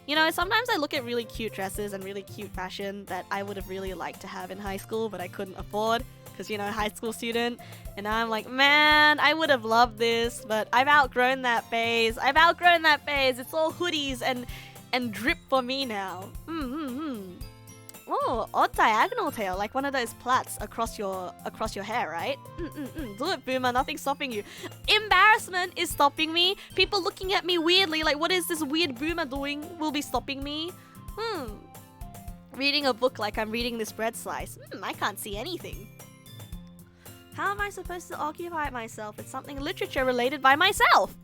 sometimes I look at really cute dresses and really cute fashion that I would have really liked to have in high school, but I couldn't afford because, high school student. And now I'm like, man, I would have loved this, but I've outgrown that phase. It's all hoodies and drip for me now. Oh, odd diagonal tail, like one of those plaits across your hair, right? Do it, Boomer, nothing's stopping you. Embarrassment is stopping me. People looking at me weirdly, like what is this weird Boomer doing, will be stopping me. Reading a book like I'm reading this bread slice. I can't see anything. How am I supposed to occupy myself with something literature related by myself?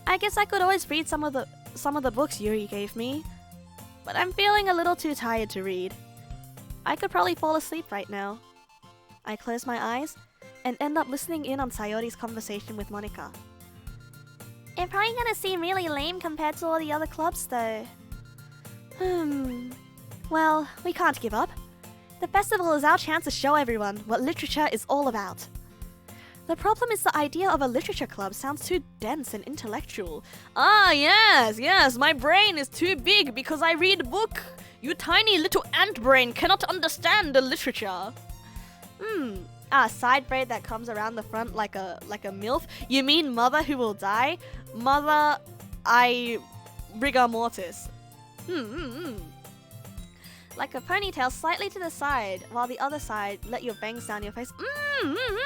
I guess I could always read some of the books Yuri gave me, but I'm feeling a little too tired to read. I could probably fall asleep right now. I close my eyes and end up listening in on Sayori's conversation with Monica. It's probably gonna seem really lame compared to all the other clubs though. Well, we can't give up. The festival is our chance to show everyone what literature is all about. The problem is the idea of a literature club sounds too dense and intellectual. Ah, yes, my brain is too big because I read a book. You tiny little ant brain cannot understand the literature. Side braid that comes around the front like a MILF. You mean mother who will die? Mother, I rigor mortis. Like a ponytail slightly to the side, while the other side let your bangs down your face.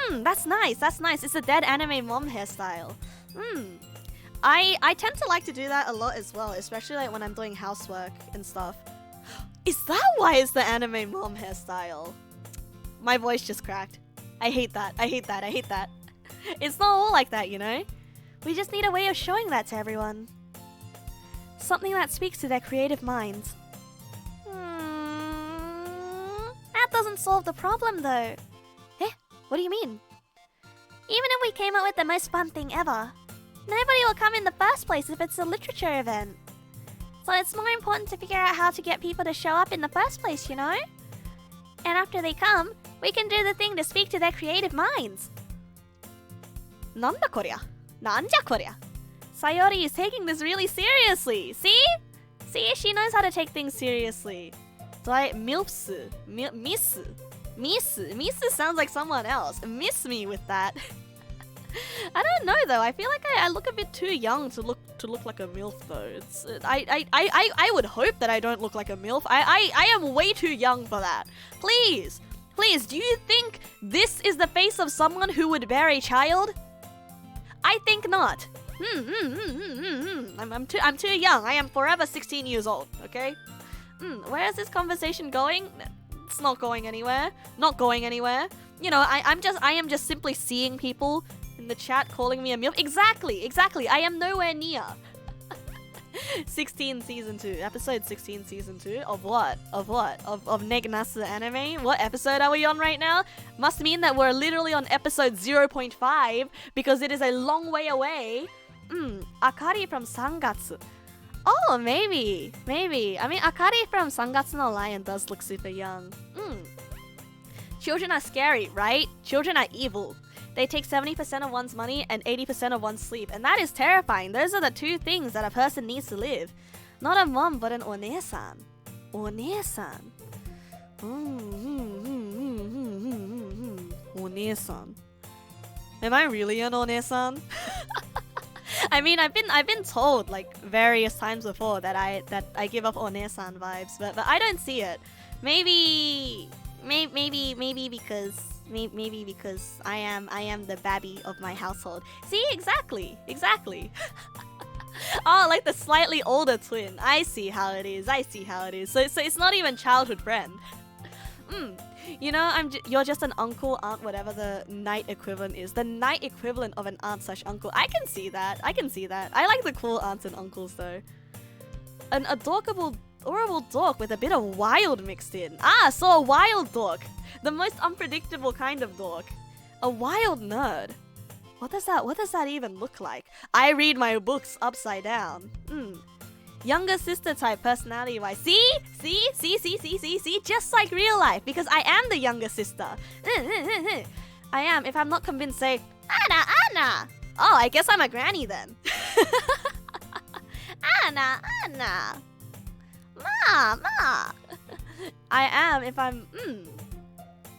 That's nice. It's a dead anime mom hairstyle. I tend to like to do that a lot as well, especially like when I'm doing housework and stuff. Is that why it's the anime mom hairstyle? My voice just cracked. I hate that. It's not all like that, you know? We just need a way of showing that to everyone. Something that speaks to their creative minds. That doesn't solve the problem though. What do you mean? Even if we came up with the most fun thing ever, nobody will come in the first place if it's a literature event. So it's more important to figure out how to get people to show up in the first place, you know? And after they come, we can do the thing to speak to their creative minds. Nanja korya? Sayori is taking this really seriously. See, she knows how to take things seriously. Misu sounds like someone else. Miss me with that. I don't know though. I feel like I look a bit too young to look like a MILF though. I would hope that I don't look like a MILF. I am way too young for that. Please, do you think this is the face of someone who would bear a child? I think not. I'm too young. I am forever 16 years old. Okay. Where is this conversation going? It's not going anywhere. You know, I am just simply seeing people in the chat calling me a MILF. Exactly. I am nowhere near. 16 season 2. Episode 16 season 2. Of what? Of Negnasu anime? What episode are we on right now? Must mean that we're literally on episode 0.5 because it is a long way away. Akari from Sangatsu. Oh, maybe. I mean, Akari from Sangatsu no Lion does look super young. Children are scary, right? Children are evil. They take 70% of one's money and 80% of one's sleep, and that is terrifying. Those are the two things that a person needs to live. Not a mom, but an onesan. Onesan. Onesan. Am I really an onesan? I mean, I've been told like various times before that I give off onesan vibes, but I don't see it. Maybe because I am the babby of my household. See, exactly. Oh, like the slightly older twin. I see how it is. So it's not even childhood friend. You know, you're just an uncle, aunt, whatever the knight equivalent is. The knight equivalent of an aunt/uncle. I can see that. I like the cool aunts and uncles though. An adorable dork with a bit of wild mixed in. So a wild dork. The most unpredictable kind of dork. A wild nerd. What does that even look like? I read my books upside down. Younger sister type personality wise. See? Just like real life, because I am the younger sister. I am. If I'm not convinced, say, Anna. Oh, I guess I'm a granny then. Anna. Ma. I am if I'm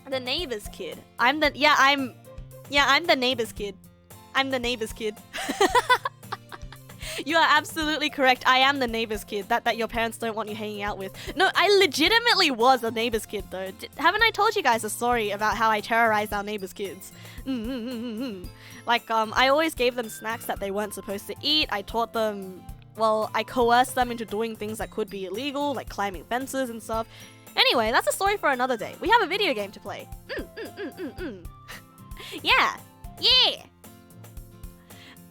the neighbor's kid. I'm the neighbor's kid. I'm the neighbor's kid. You are absolutely correct. I am the neighbor's kid that your parents don't want you hanging out with. No, I legitimately was the neighbor's kid though. Haven't I told you guys a story about how I terrorized our neighbor's kids? Like, I always gave them snacks that they weren't supposed to eat. I taught them, well, I coerced them into doing things that could be illegal, like climbing fences and stuff. Anyway, that's a story for another day. We have a video game to play. Yeah. Yeah.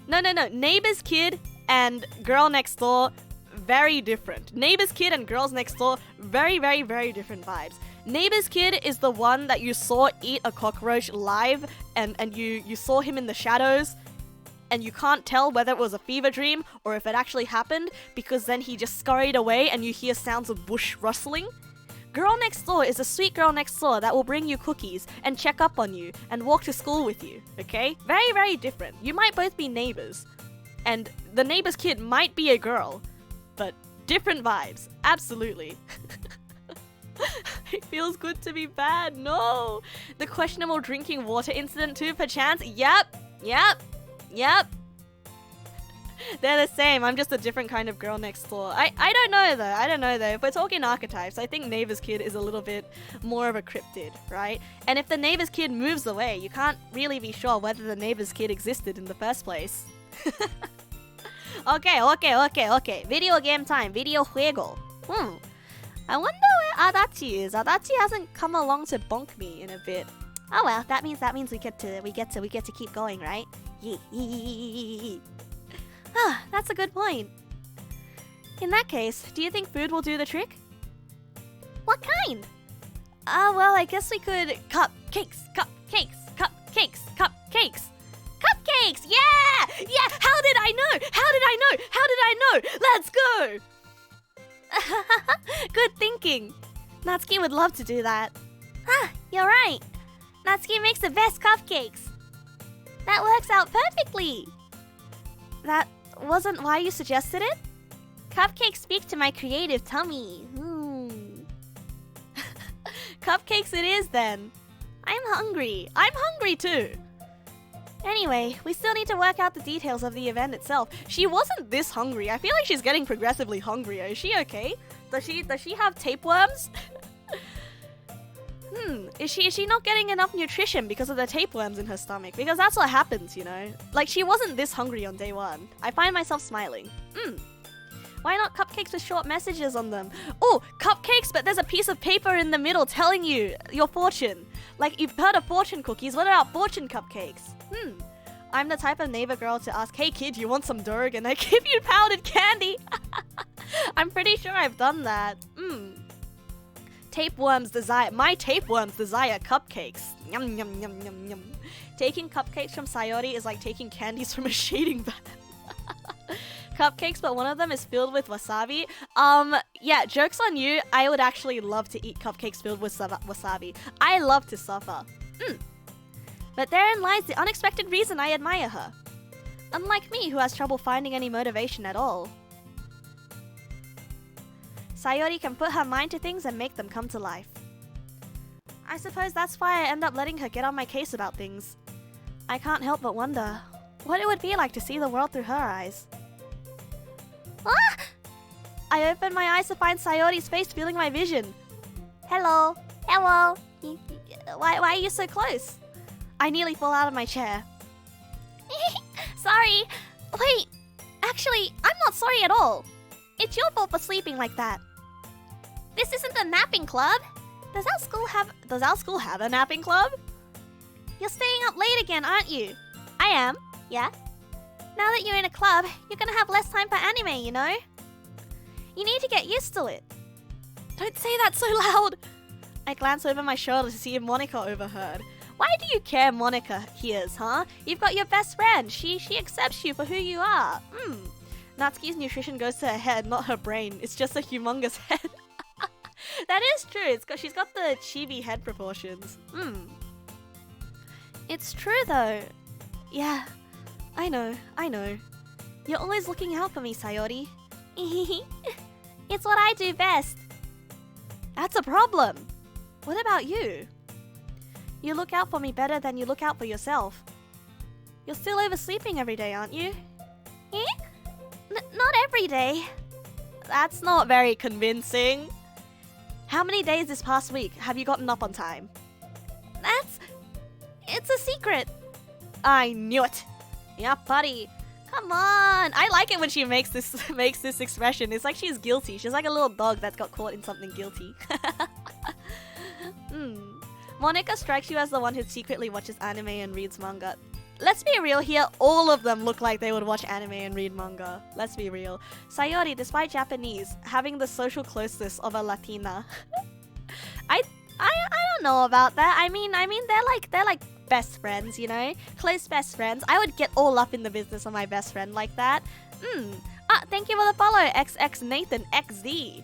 No. Neighbor's kid and girl next door, very different. Neighbor's kid and girls next door, very, very, very different vibes. Neighbor's kid is the one that you saw eat a cockroach live and you saw him in the shadows and you can't tell whether it was a fever dream or if it actually happened because then he just scurried away and you hear sounds of bush rustling. Girl next door is a sweet girl next door that will bring you cookies and check up on you and walk to school with you, okay? Very, very different. You might both be neighbors. And the neighbor's kid might be a girl, but different vibes. Absolutely. It feels good to be bad. No. The questionable drinking water incident too, perchance. Yep. They're the same. I'm just a different kind of girl next door. I don't know though. If we're talking archetypes, I think neighbor's kid is a little bit more of a cryptid, right? And if the neighbor's kid moves away, you can't really be sure whether the neighbor's kid existed in the first place. Okay. Video game time. Video juego. I wonder where Adachi is. Adachi hasn't come along to bonk me in a bit. Oh well, that means we get to keep going, right? Yee. Ah, that's a good point. In that case, do you think food will do the trick? What kind? Well, I guess we could cupcakes. Cupcakes! Yeah! How did I know? Let's go! Good thinking. Natsuki would love to do that. You're right. Natsuki makes the best cupcakes. That works out perfectly. That wasn't why you suggested it? Cupcakes speak to my creative tummy. Cupcakes it is then. I'm hungry too. Anyway, we still need to work out the details of the event itself. She wasn't this hungry. I feel like she's getting progressively hungrier. Is she okay? Does she have tapeworms? Is she not getting enough nutrition because of the tapeworms in her stomach? Because that's what happens, you know? Like, she wasn't this hungry on day one. I find myself smiling. Why not cupcakes with short messages on them? Oh, cupcakes, but there's a piece of paper in the middle telling you your fortune. Like, you've heard of fortune cookies. What about fortune cupcakes? I'm the type of neighbor girl to ask, hey kid, you want some Durg? And I give you powdered candy. I'm pretty sure I've done that. My tapeworms desire cupcakes. Yum, yum, yum, yum, yum. Taking cupcakes from Sayori is like taking candies from a shading van. Cupcakes, but one of them is filled with wasabi. Yeah, joke's on you. I would actually love to eat cupcakes filled with wasabi. I love to suffer. But therein lies the unexpected reason I admire her. Unlike me, who has trouble finding any motivation at all. Sayori can put her mind to things and make them come to life. I suppose that's why I end up letting her get on my case about things. I can't help but wonder what it would be like to see the world through her eyes. I opened my eyes to find Sayori's face filling my vision. Hello. Why are you so close? I nearly fall out of my chair. Sorry. Wait, actually, I'm not sorry at all. It's your fault for sleeping like that. This isn't a napping club. Does our school have a napping club? You're staying up late again, aren't you? I am. Yeah? Now that you're in a club, you're gonna have less time for anime, you know? You need to get used to it. Don't say that so loud. I glance over my shoulder to see if Monica overheard. Why do you care Monica hears, huh? You've got your best friend. She accepts you for who you are. Natsuki's nutrition goes to her head, not her brain. It's just a humongous head. That is true. She's got the chibi head proportions. It's true though. Yeah, I know. You're always looking out for me, Sayori. It's what I do best. That's a problem. What about you? You look out for me better than you look out for yourself. You're still oversleeping every day, aren't you? Not every day. That's not very convincing. How many days this past week have you gotten up on time? It's a secret. I knew it. Yeah, buddy. Come on. I like it when she makes this expression. It's like she's guilty. She's like a little dog that's got caught in something guilty. Monica strikes you as the one who secretly watches anime and reads manga. Let's be real here, all of them look like they would watch anime and read manga. Let's be real. Sayori, despite Japanese, having the social closeness of a Latina. I don't know about that. I mean they're like best friends, you know? Close best friends. I would get all up in the business of my best friend like that. Thank you for the follow, XX Nathan XZ.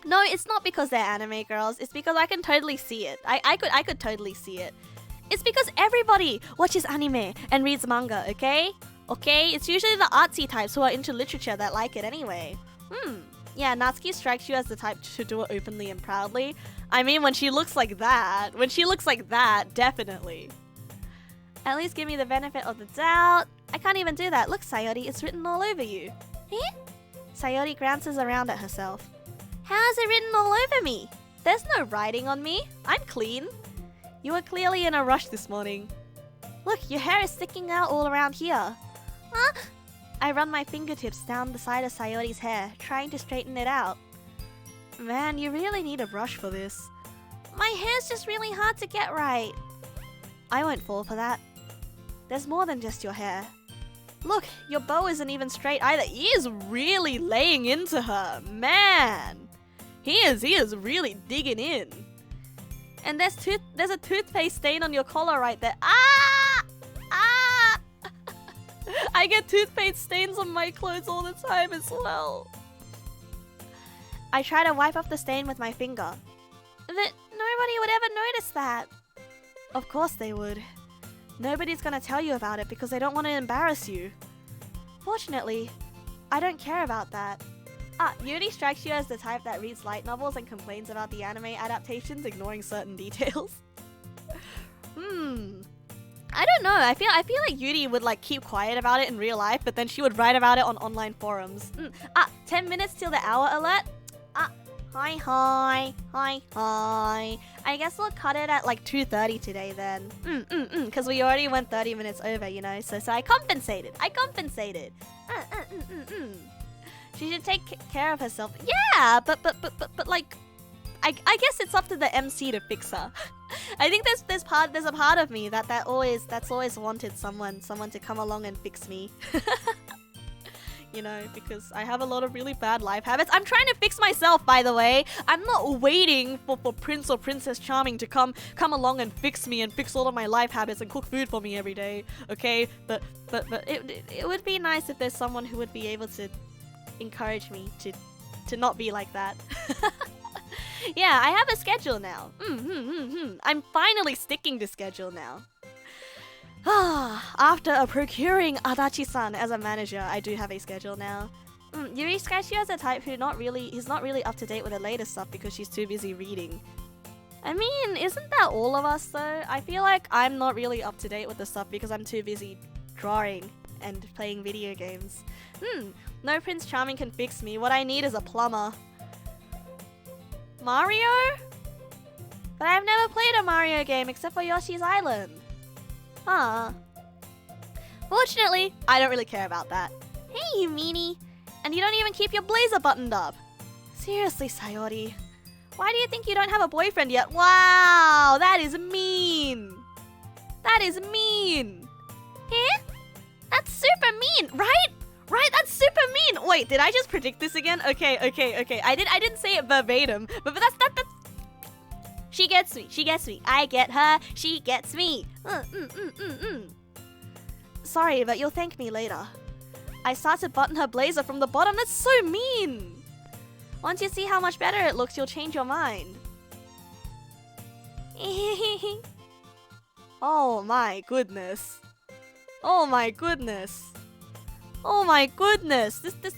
No, it's not because they're anime girls. It's because I can totally see it. I could totally see it. It's because everybody watches anime and reads manga, okay? Okay? It's usually the artsy types who are into literature that like it anyway. Yeah, Natsuki strikes you as the type to do it openly and proudly. I mean, when she looks like that, definitely. At least give me the benefit of the doubt. I can't even do that. Look, Sayori, it's written all over you. Eh? Sayori glances around at herself. How is it written all over me? There's no writing on me. I'm clean. You were clearly in a rush this morning. Look, your hair is sticking out all around here. Huh? I run my fingertips down the side of Sayori's hair, trying to straighten it out. Man, you really need a brush for this. My hair's just really hard to get right. I won't fall for that. There's more than just your hair. Look, your bow isn't even straight either. He is really laying into her. Man! He is really digging in. And there's a toothpaste stain on your collar right there. Ah! Ah! I get toothpaste stains on my clothes all the time as well. I try to wipe off the stain with my finger. But nobody would ever notice that. Of course they would. Nobody's gonna tell you about it because they don't want to embarrass you. Fortunately, I don't care about that. Yuri strikes you as the type that reads light novels and complains about the anime adaptations, ignoring certain details. I don't know. I feel like Yuri would like keep quiet about it in real life, but then she would write about it on online forums. 10 minutes till the hour alert. Hi. I guess we'll cut it at like 2:30 today then. Because we already went 30 minutes over, you know. So I compensated. She should take care of herself. Yeah, but like, I guess it's up to the MC to fix her. I think there's a part of me that's always wanted someone to come along and fix me. You know, because I have a lot of really bad life habits. I'm trying to fix myself, by the way. I'm not waiting for Prince or Princess Charming to come along and fix me and fix all of my life habits and cook food for me every day. Okay, but it would be nice if there's someone who would be able to encourage me to not be like that. Yeah, I have a schedule now. I'm finally sticking to schedule now. After procuring Adachi-san as a manager, I do have a schedule now. Yuri strikes you as a type who's not really up to date with the latest stuff because she's too busy reading. I mean, isn't that all of us though? I feel like I'm not really up to date with the stuff because I'm too busy drawing and playing video games. No Prince Charming can fix me. What I need is a plumber. Mario? But I've never played a Mario game except for Yoshi's Island. Fortunately, I don't really care about that. Hey, you meanie. And you don't even keep your blazer buttoned up. Seriously, Sayori. Why do you think you don't have a boyfriend yet? Wow, that is mean. That is mean. Eh? That's super mean, right? Right, that's super mean. Wait, did I just predict this again? Okay. I didn't say it verbatim, but that's. She gets me. I get her. She gets me. Sorry, but you'll thank me later. I start to button her blazer from the bottom. That's so mean. Once you see how much better it looks, you'll change your mind. Oh my goodness. This.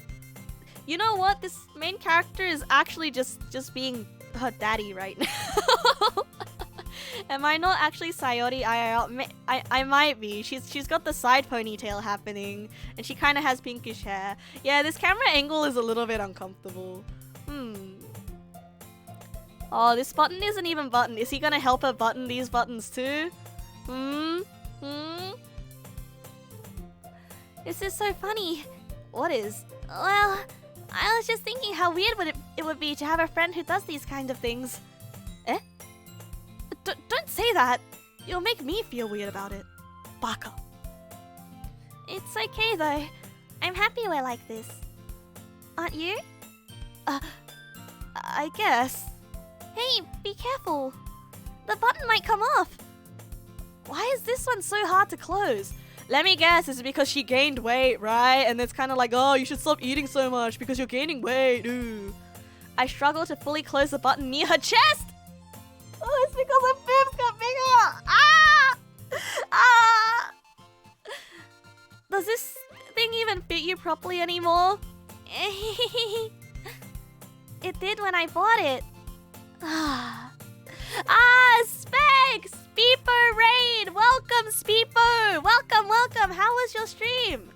You know what? This main character is actually just being her daddy right now. Am I not actually Sayori IRL? I might be. She's got the side ponytail happening, and she kind of has pinkish hair. Yeah, this camera angle is a little bit uncomfortable. Oh, this button isn't even buttoned. Is he gonna help her button these buttons too? This is so funny. What is? Well, I was just thinking how weird it would be to have a friend who does these kind of things. Eh? say that. You'll make me feel weird about it. Baka. It's okay though. I'm happy we're like this. Aren't you? I guess. Hey, be careful. The button might come off. Why is this one so hard to close? Let me guess, it's because she gained weight, right? And it's kind of like, oh, you should stop eating so much because you're gaining weight. Ooh. I struggle to fully close the button near her chest. Oh, it's because her boobs got bigger. Ah! Ah! Does this thing even fit you properly anymore? It did when I bought it. Specs! Speepo Raid! Welcome, Speepo! Welcome! How was your stream?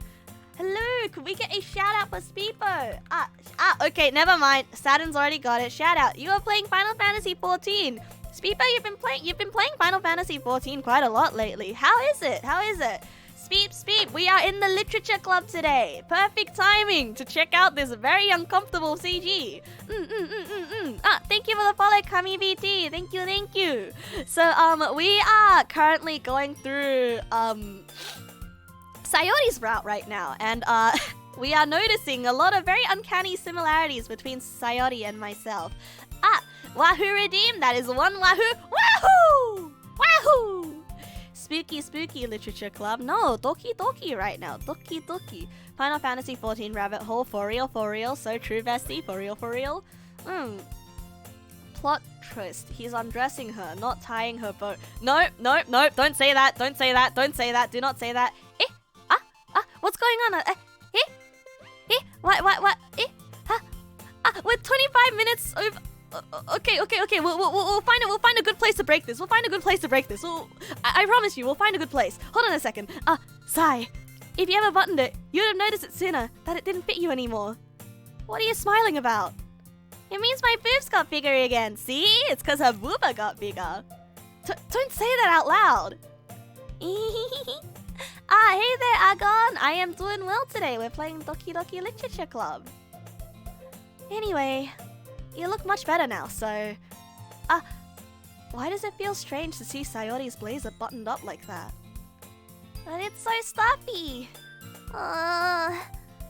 Hello, could we get a shout out for Speepo? Okay, never mind. Saturn's already got it. Shout out. You are playing Final Fantasy 14. Speepo, you've been playing Final Fantasy 14 quite a lot lately. How is it? Speep, we are in the literature club today. Perfect timing to check out this very uncomfortable CG. Thank you for the follow, Kami VT. Thank you. So, we are currently going through, Sayori's route right now. And, we are noticing a lot of very uncanny similarities between Sayori and myself. Wahoo redeemed. That is one Wahoo! Wahoo! Spooky literature club. No, Doki right now. Doki. Final Fantasy 14 rabbit hole. For real. So true, Vesty. For real. Plot twist. He's undressing her, not tying her bow. No. Don't say that. Do not say that. What's going on? What? We're 25 minutes over. Okay. We'll find a good place to break this. I promise you, we'll find a good place. Hold on a second. Sai, if you ever buttoned it, you'd have noticed it sooner that it didn't fit you anymore. What are you smiling about? It means my boobs got bigger again. See? It's because her booba got bigger. Don't say that out loud. Hey there, Agon. I am doing well today. We're playing Doki Doki Literature Club. Anyway, you look much better now, so... why does it feel strange to see Sayori's blazer buttoned up like that? But it's so stuffy.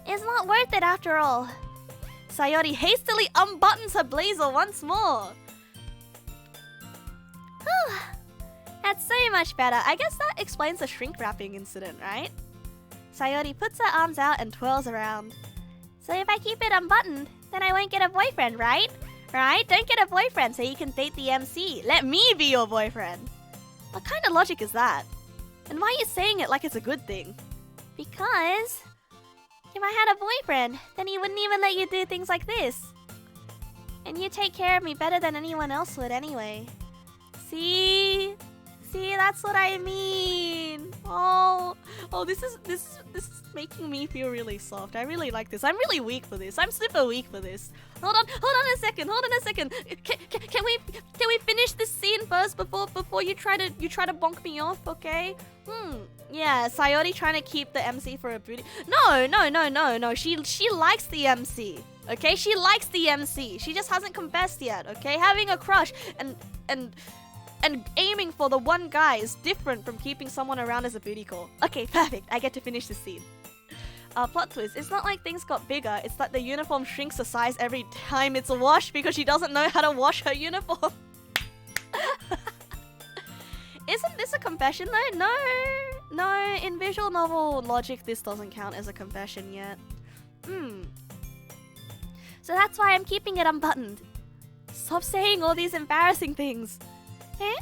It's not worth it after all. Sayori hastily unbuttons her blazer once more. That's so much better. I guess that explains the shrink wrapping incident, right? Sayori puts her arms out and twirls around. So if I keep it unbuttoned, then I won't get a boyfriend, right? Right? Don't get a boyfriend so you can date the MC. Let me be your boyfriend. What kind of logic is that? And why are you saying it like it's a good thing? Because if I had a boyfriend, then he wouldn't even let you do things like this. And you take care of me better than anyone else would anyway. See, that's what I mean. Oh, this is making me feel really soft. I really like this. I'm really weak for this. I'm super weak for this. Hold on a second. Can we finish this scene first before you try to bonk me off, okay? Yeah, Sayori trying to keep the MC for a booty. No. She likes the MC. Okay, she likes the MC. She just hasn't confessed yet. Okay, having a crush and aiming for the one guy is different from keeping someone around as a booty call. Okay, perfect. I get to finish the scene. Plot twist. It's not like things got bigger. It's that the uniform shrinks a size every time it's washed because she doesn't know how to wash her uniform. Isn't this a confession though? No. In visual novel logic, this doesn't count as a confession yet. So that's why I'm keeping it unbuttoned. Stop saying all these embarrassing things. Eh?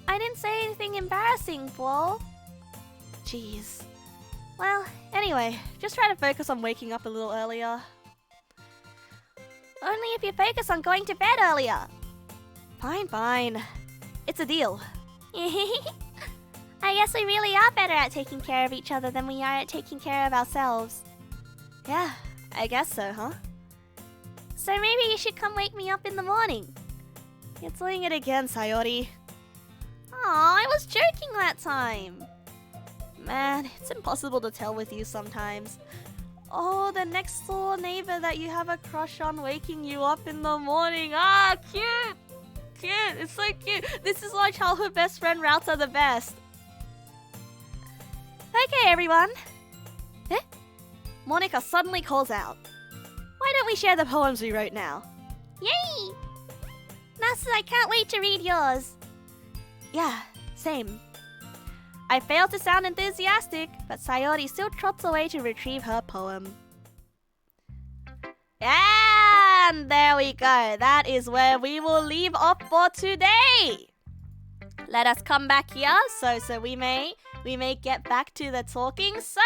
I didn't say anything embarrassing, Flo. Jeez. Well, anyway, just try to focus on waking up a little earlier. Only if you focus on going to bed earlier. Fine. It's a deal. I guess we really are better at taking care of each other than we are at taking care of ourselves. Yeah, I guess so, huh? So maybe you should come wake me up in the morning. You're doing it again, Sayori. Aw, I was joking that time. Man, it's impossible to tell with you sometimes. Oh, the next door neighbor that you have a crush on waking you up in the morning. Ah, cute! cute. It's so cute. This is why childhood best friend routes are the best. Okay, everyone. Eh? Monica suddenly calls out. Why don't we share the poems we wrote now? Yay! Nasu, I can't wait to read yours. Yeah, same. I failed to sound enthusiastic, but Sayori still trots away to retrieve her poem. And there we go. That is where we will leave off for today. Let us come back here so we may get back to the talking. So,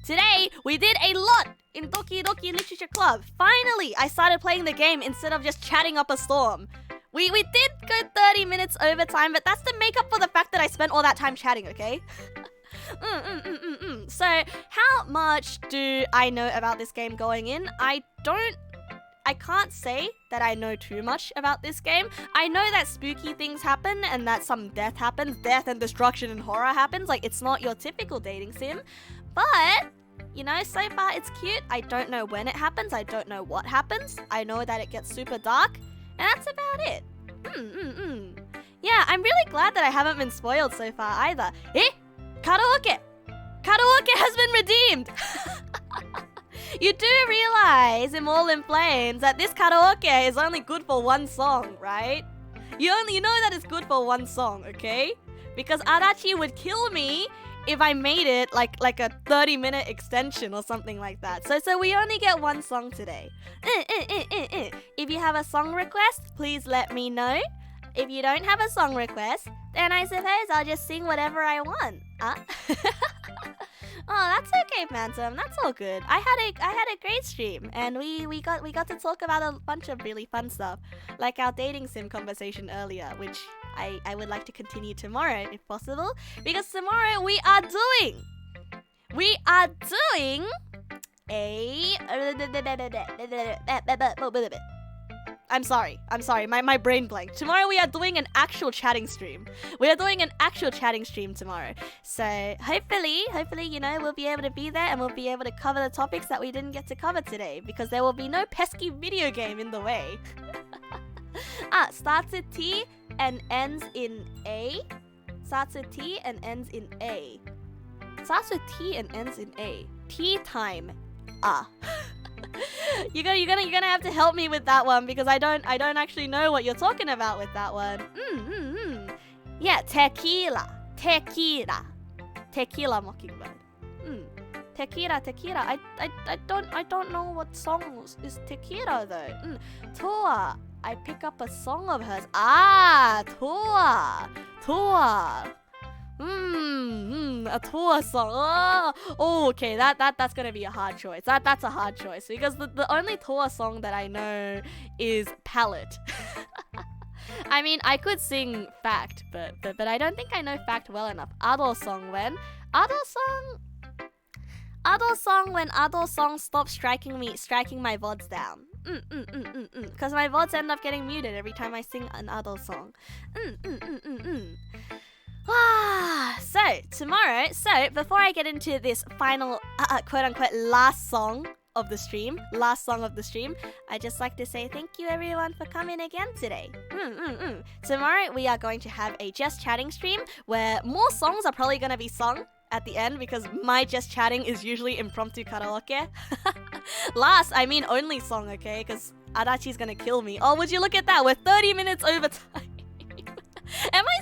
today we did a lot in Doki Doki Literature Club. Finally, I started playing the game instead of just chatting up a storm. We did go 30 minutes over time, but that's to make up for the fact that I spent all that time chatting, okay? So, how much do I know about this game going in? I can't say that I know too much about this game. I know that spooky things happen and that some death happens. Death and destruction and horror happens. Like, it's not your typical dating sim. But, you know, so far it's cute. I don't know when it happens. I don't know what happens. I know that it gets super dark. And that's about it. Yeah, I'm really glad that I haven't been spoiled so far either. Eh? Karaoke! Karaoke has been redeemed! You do realize, in All in Flames, that this karaoke is only good for one song, right? You know that it's good for one song, okay? Because Adachi would kill me if I made it like a 30-minute extension or something like that. So we only get one song today. If you have a song request, please let me know. If you don't have a song request, then I suppose I'll just sing whatever I want. Oh, that's okay, Phantom. That's all good. I had a great stream, and we got to talk about a bunch of really fun stuff, like our dating sim conversation earlier, which I would like to continue tomorrow if possible, because tomorrow we are doing a I'm sorry, my brain blanked. Tomorrow we are doing an actual chatting stream. We are doing an actual chatting stream tomorrow. So hopefully, you know, we'll be able to be there and we'll be able to cover the topics that we didn't get to cover today, because there will be no pesky video game in the way. Starts with T and ends in A. Starts with T and ends in A. Starts with T and ends in A. Tea time. You're gonna have to help me with that one, because I don't actually know what you're talking about with that one. Yeah, tequila mockingbird. Tequila. I don't know what song is tequila though. Toa. I pick up a song of hers. Toa. A Toa song. Oh, okay. That's gonna be a hard choice. That's a hard choice, because the only Toa song that I know is Palette. I mean, I could sing Fact, but I don't think I know Fact well enough. Ado song when Ado song stops striking my VODs down. Because my VODs end up getting muted every time I sing an Ado song. So tomorrow, before I get into this final quote-unquote last song of the stream, I'd just like to say thank you everyone for coming again today. Tomorrow we are going to have a just chatting stream where more songs are probably going to be sung at the end, because my just chatting is usually impromptu karaoke. Only song, okay? Because Adachi's gonna kill me. Oh, would you look at that? We're 30 minutes over time. Am I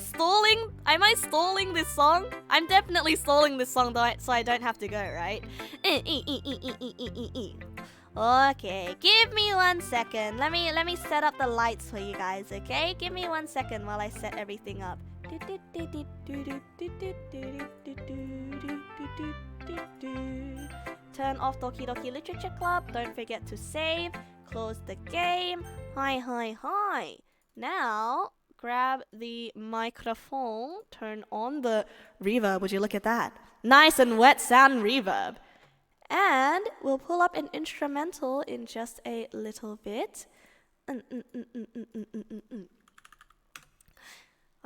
stalling this song? I'm definitely stalling this song though, so I don't have to go, right? Okay, give me 1 second. Let me set up the lights for you guys, okay? Give me 1 second while I set everything up. Turn off Doki Doki Literature Club. Don't forget to save. Close the game. Hi. Now, grab the microphone. Turn on the reverb. Would you look at that? Nice and wet sound reverb. And we'll pull up an instrumental in just a little bit.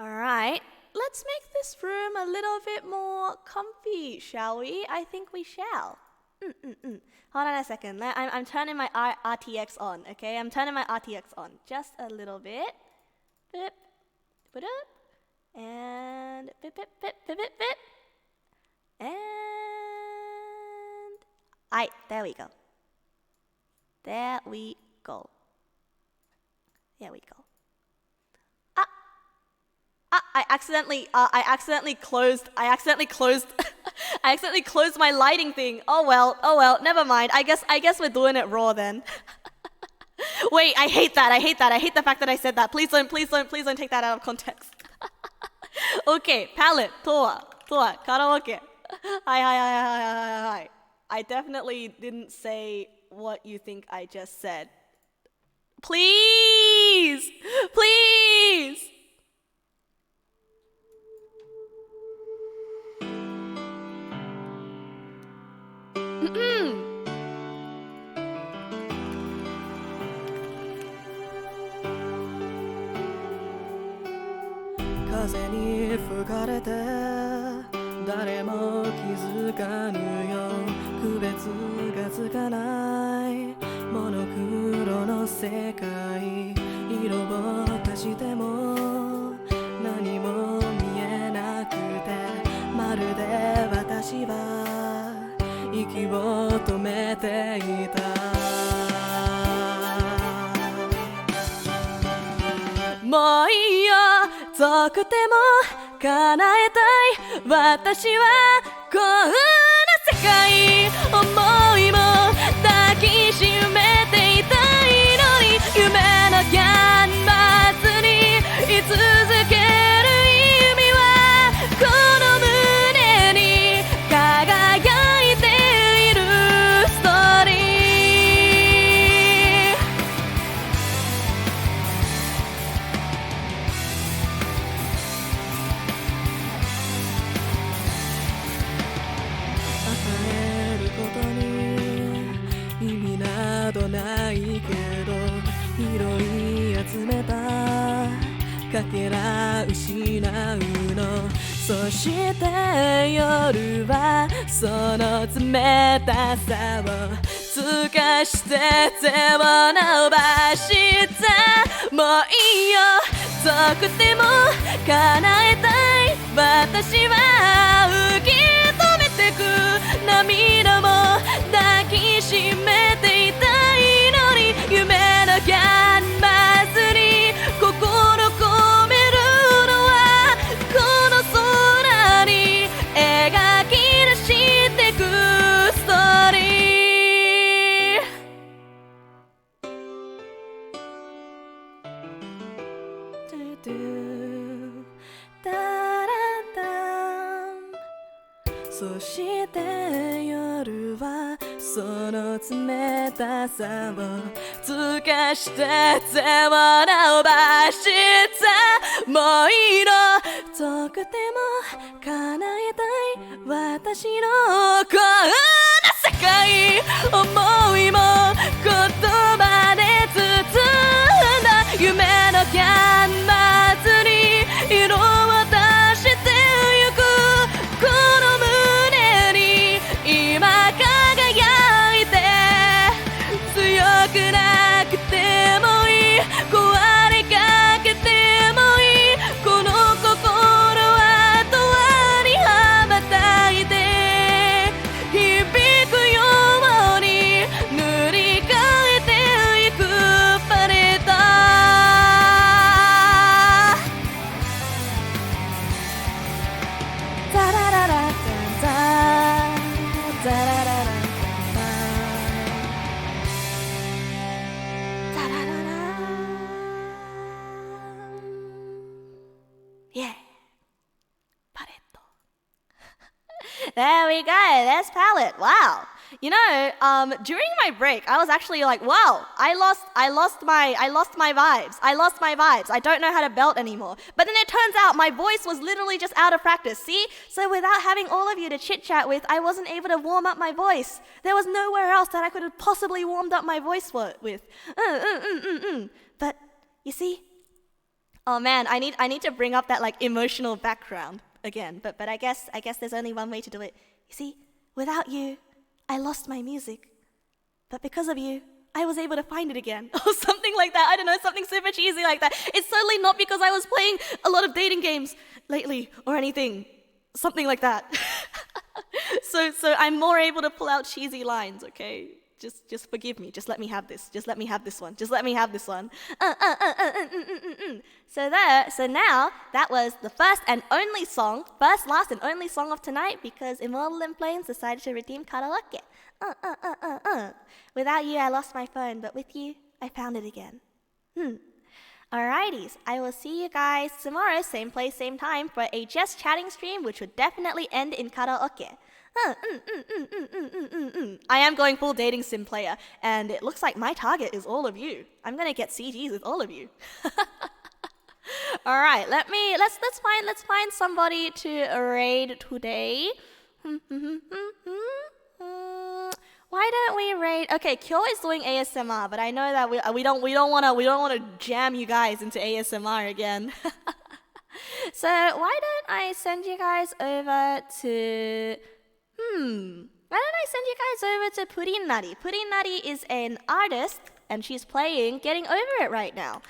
Alright, let's make this room a little bit more comfy, shall we? I think we shall. Hold on a second. I'm turning my RTX on, okay? I'm turning my RTX on. Just a little bit. Boop, Put up. And bip, bip, bip, bip, bip, bip. And there we go. There we go. There we go. I accidentally closed I accidentally closed my lighting thing. Oh well, never mind. I guess we're doing it raw then. Wait, I hate that. I hate the fact that I said that. Please don't take that out of context. Okay, palette, toa, karaoke. Hi. I definitely didn't say what you think I just said. Please!風に吹かれて誰も気づかぬよ区別がつかないモノクロの世界色を足しても何も見えなくてまるで私は息を止めていたもういいよ遠くても叶えたい私はこんな世界思いも抱きしめていたいのに夢のキャンバスに居続ける意味はこの胸に輝いているストーリーないけど拾い集めたかけら失うのそして夜はその冷たさを透かして手を伸ばしたもういいよ遠くても叶えたい私は受け止めてく涙も抱きしめていたいのに夢のキャンバスに心込めるのはこの空に描き出してくストーリートゥトゥタラタンそして夜はその冷たさを透かして手を伸ばしたもういいの遠くても叶えたい私のこんな世界思いも言葉で包んだ夢のキャンバスに色を足してゆくこの胸に今輝いて強くなくてもいい壊れかけてもいいこの心は永遠に羽ばたいて響くように塗り替えていくパレードタラララタンタンタラララYeah. Palette. There we go. There's palette. Wow. You know, during my break, I was actually like, wow, I lost my vibes. I don't know how to belt anymore. But then it turns out my voice was literally just out of practice. See? So without having all of you to chit chat with, I wasn't able to warm up my voice. There was nowhere else that I could have possibly warmed up my voice with. But you see. Oh man, I need to bring up that like emotional background again. But I guess there's only one way to do it. You see, without you, I lost my music. But because of you, I was able to find it again. Or something like that. I don't know, something super cheesy like that. It's certainly not because I was playing a lot of dating games lately or anything. Something like that. So I'm more able to pull out cheesy lines, okay? Just forgive me. Just let me have this. Just let me have this one. Just let me have this one. So now that was the first, last and only song of tonight because Immortal in Flames decided to redeem karaoke. Without you, I lost my phone, but with you, I found it again. Alrighties, I will see you guys tomorrow, same place, same time, for a just chatting stream, which would definitely end in karaoke. I am going full dating sim player, and it looks like my target is all of you. I'm gonna get CGs with all of you. All right, let's find somebody to raid today. Why don't we raid? Okay, Kyo is doing ASMR, but I know that we don't wanna jam you guys into ASMR again. So why don't I send you guys over to Purinnari? Purinnari is an artist, and she's playing Getting Over It right now.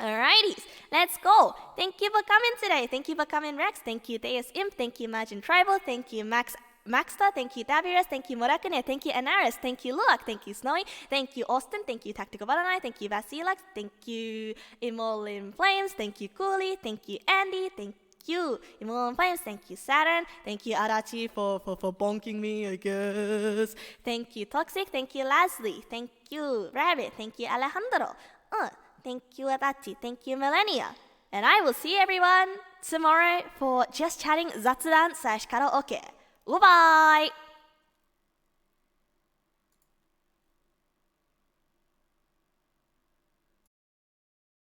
Alrighties, let's go. Thank you for coming today. Thank you for coming, Rex. Thank you, Deus Imp. Thank you, Majin Tribal. Thank you, Maxta. Thank you, Davirus. Thank you, Morakune. Thank you, Anaris. Thank you, Luak. Thank you, Snowy. Thank you, Austin. Thank you, Tactical Baranai. Thank you, Vasilax. Thank you, Immortal in Flames. Thank you, Cooley. Thank you, Andy. Thank you, Immortal in Flames. Thank you, Saturn. Thank you, Arachi, for bonking me, I guess. Thank you, Toxic. Thank you, Leslie. Thank you, Rabbit. Thank you, Alejandro. Thank you, Adachi. Thank you, Millennia. And I will see everyone tomorrow for Just Chatting Zatsudan / Karaoke. Bye-bye!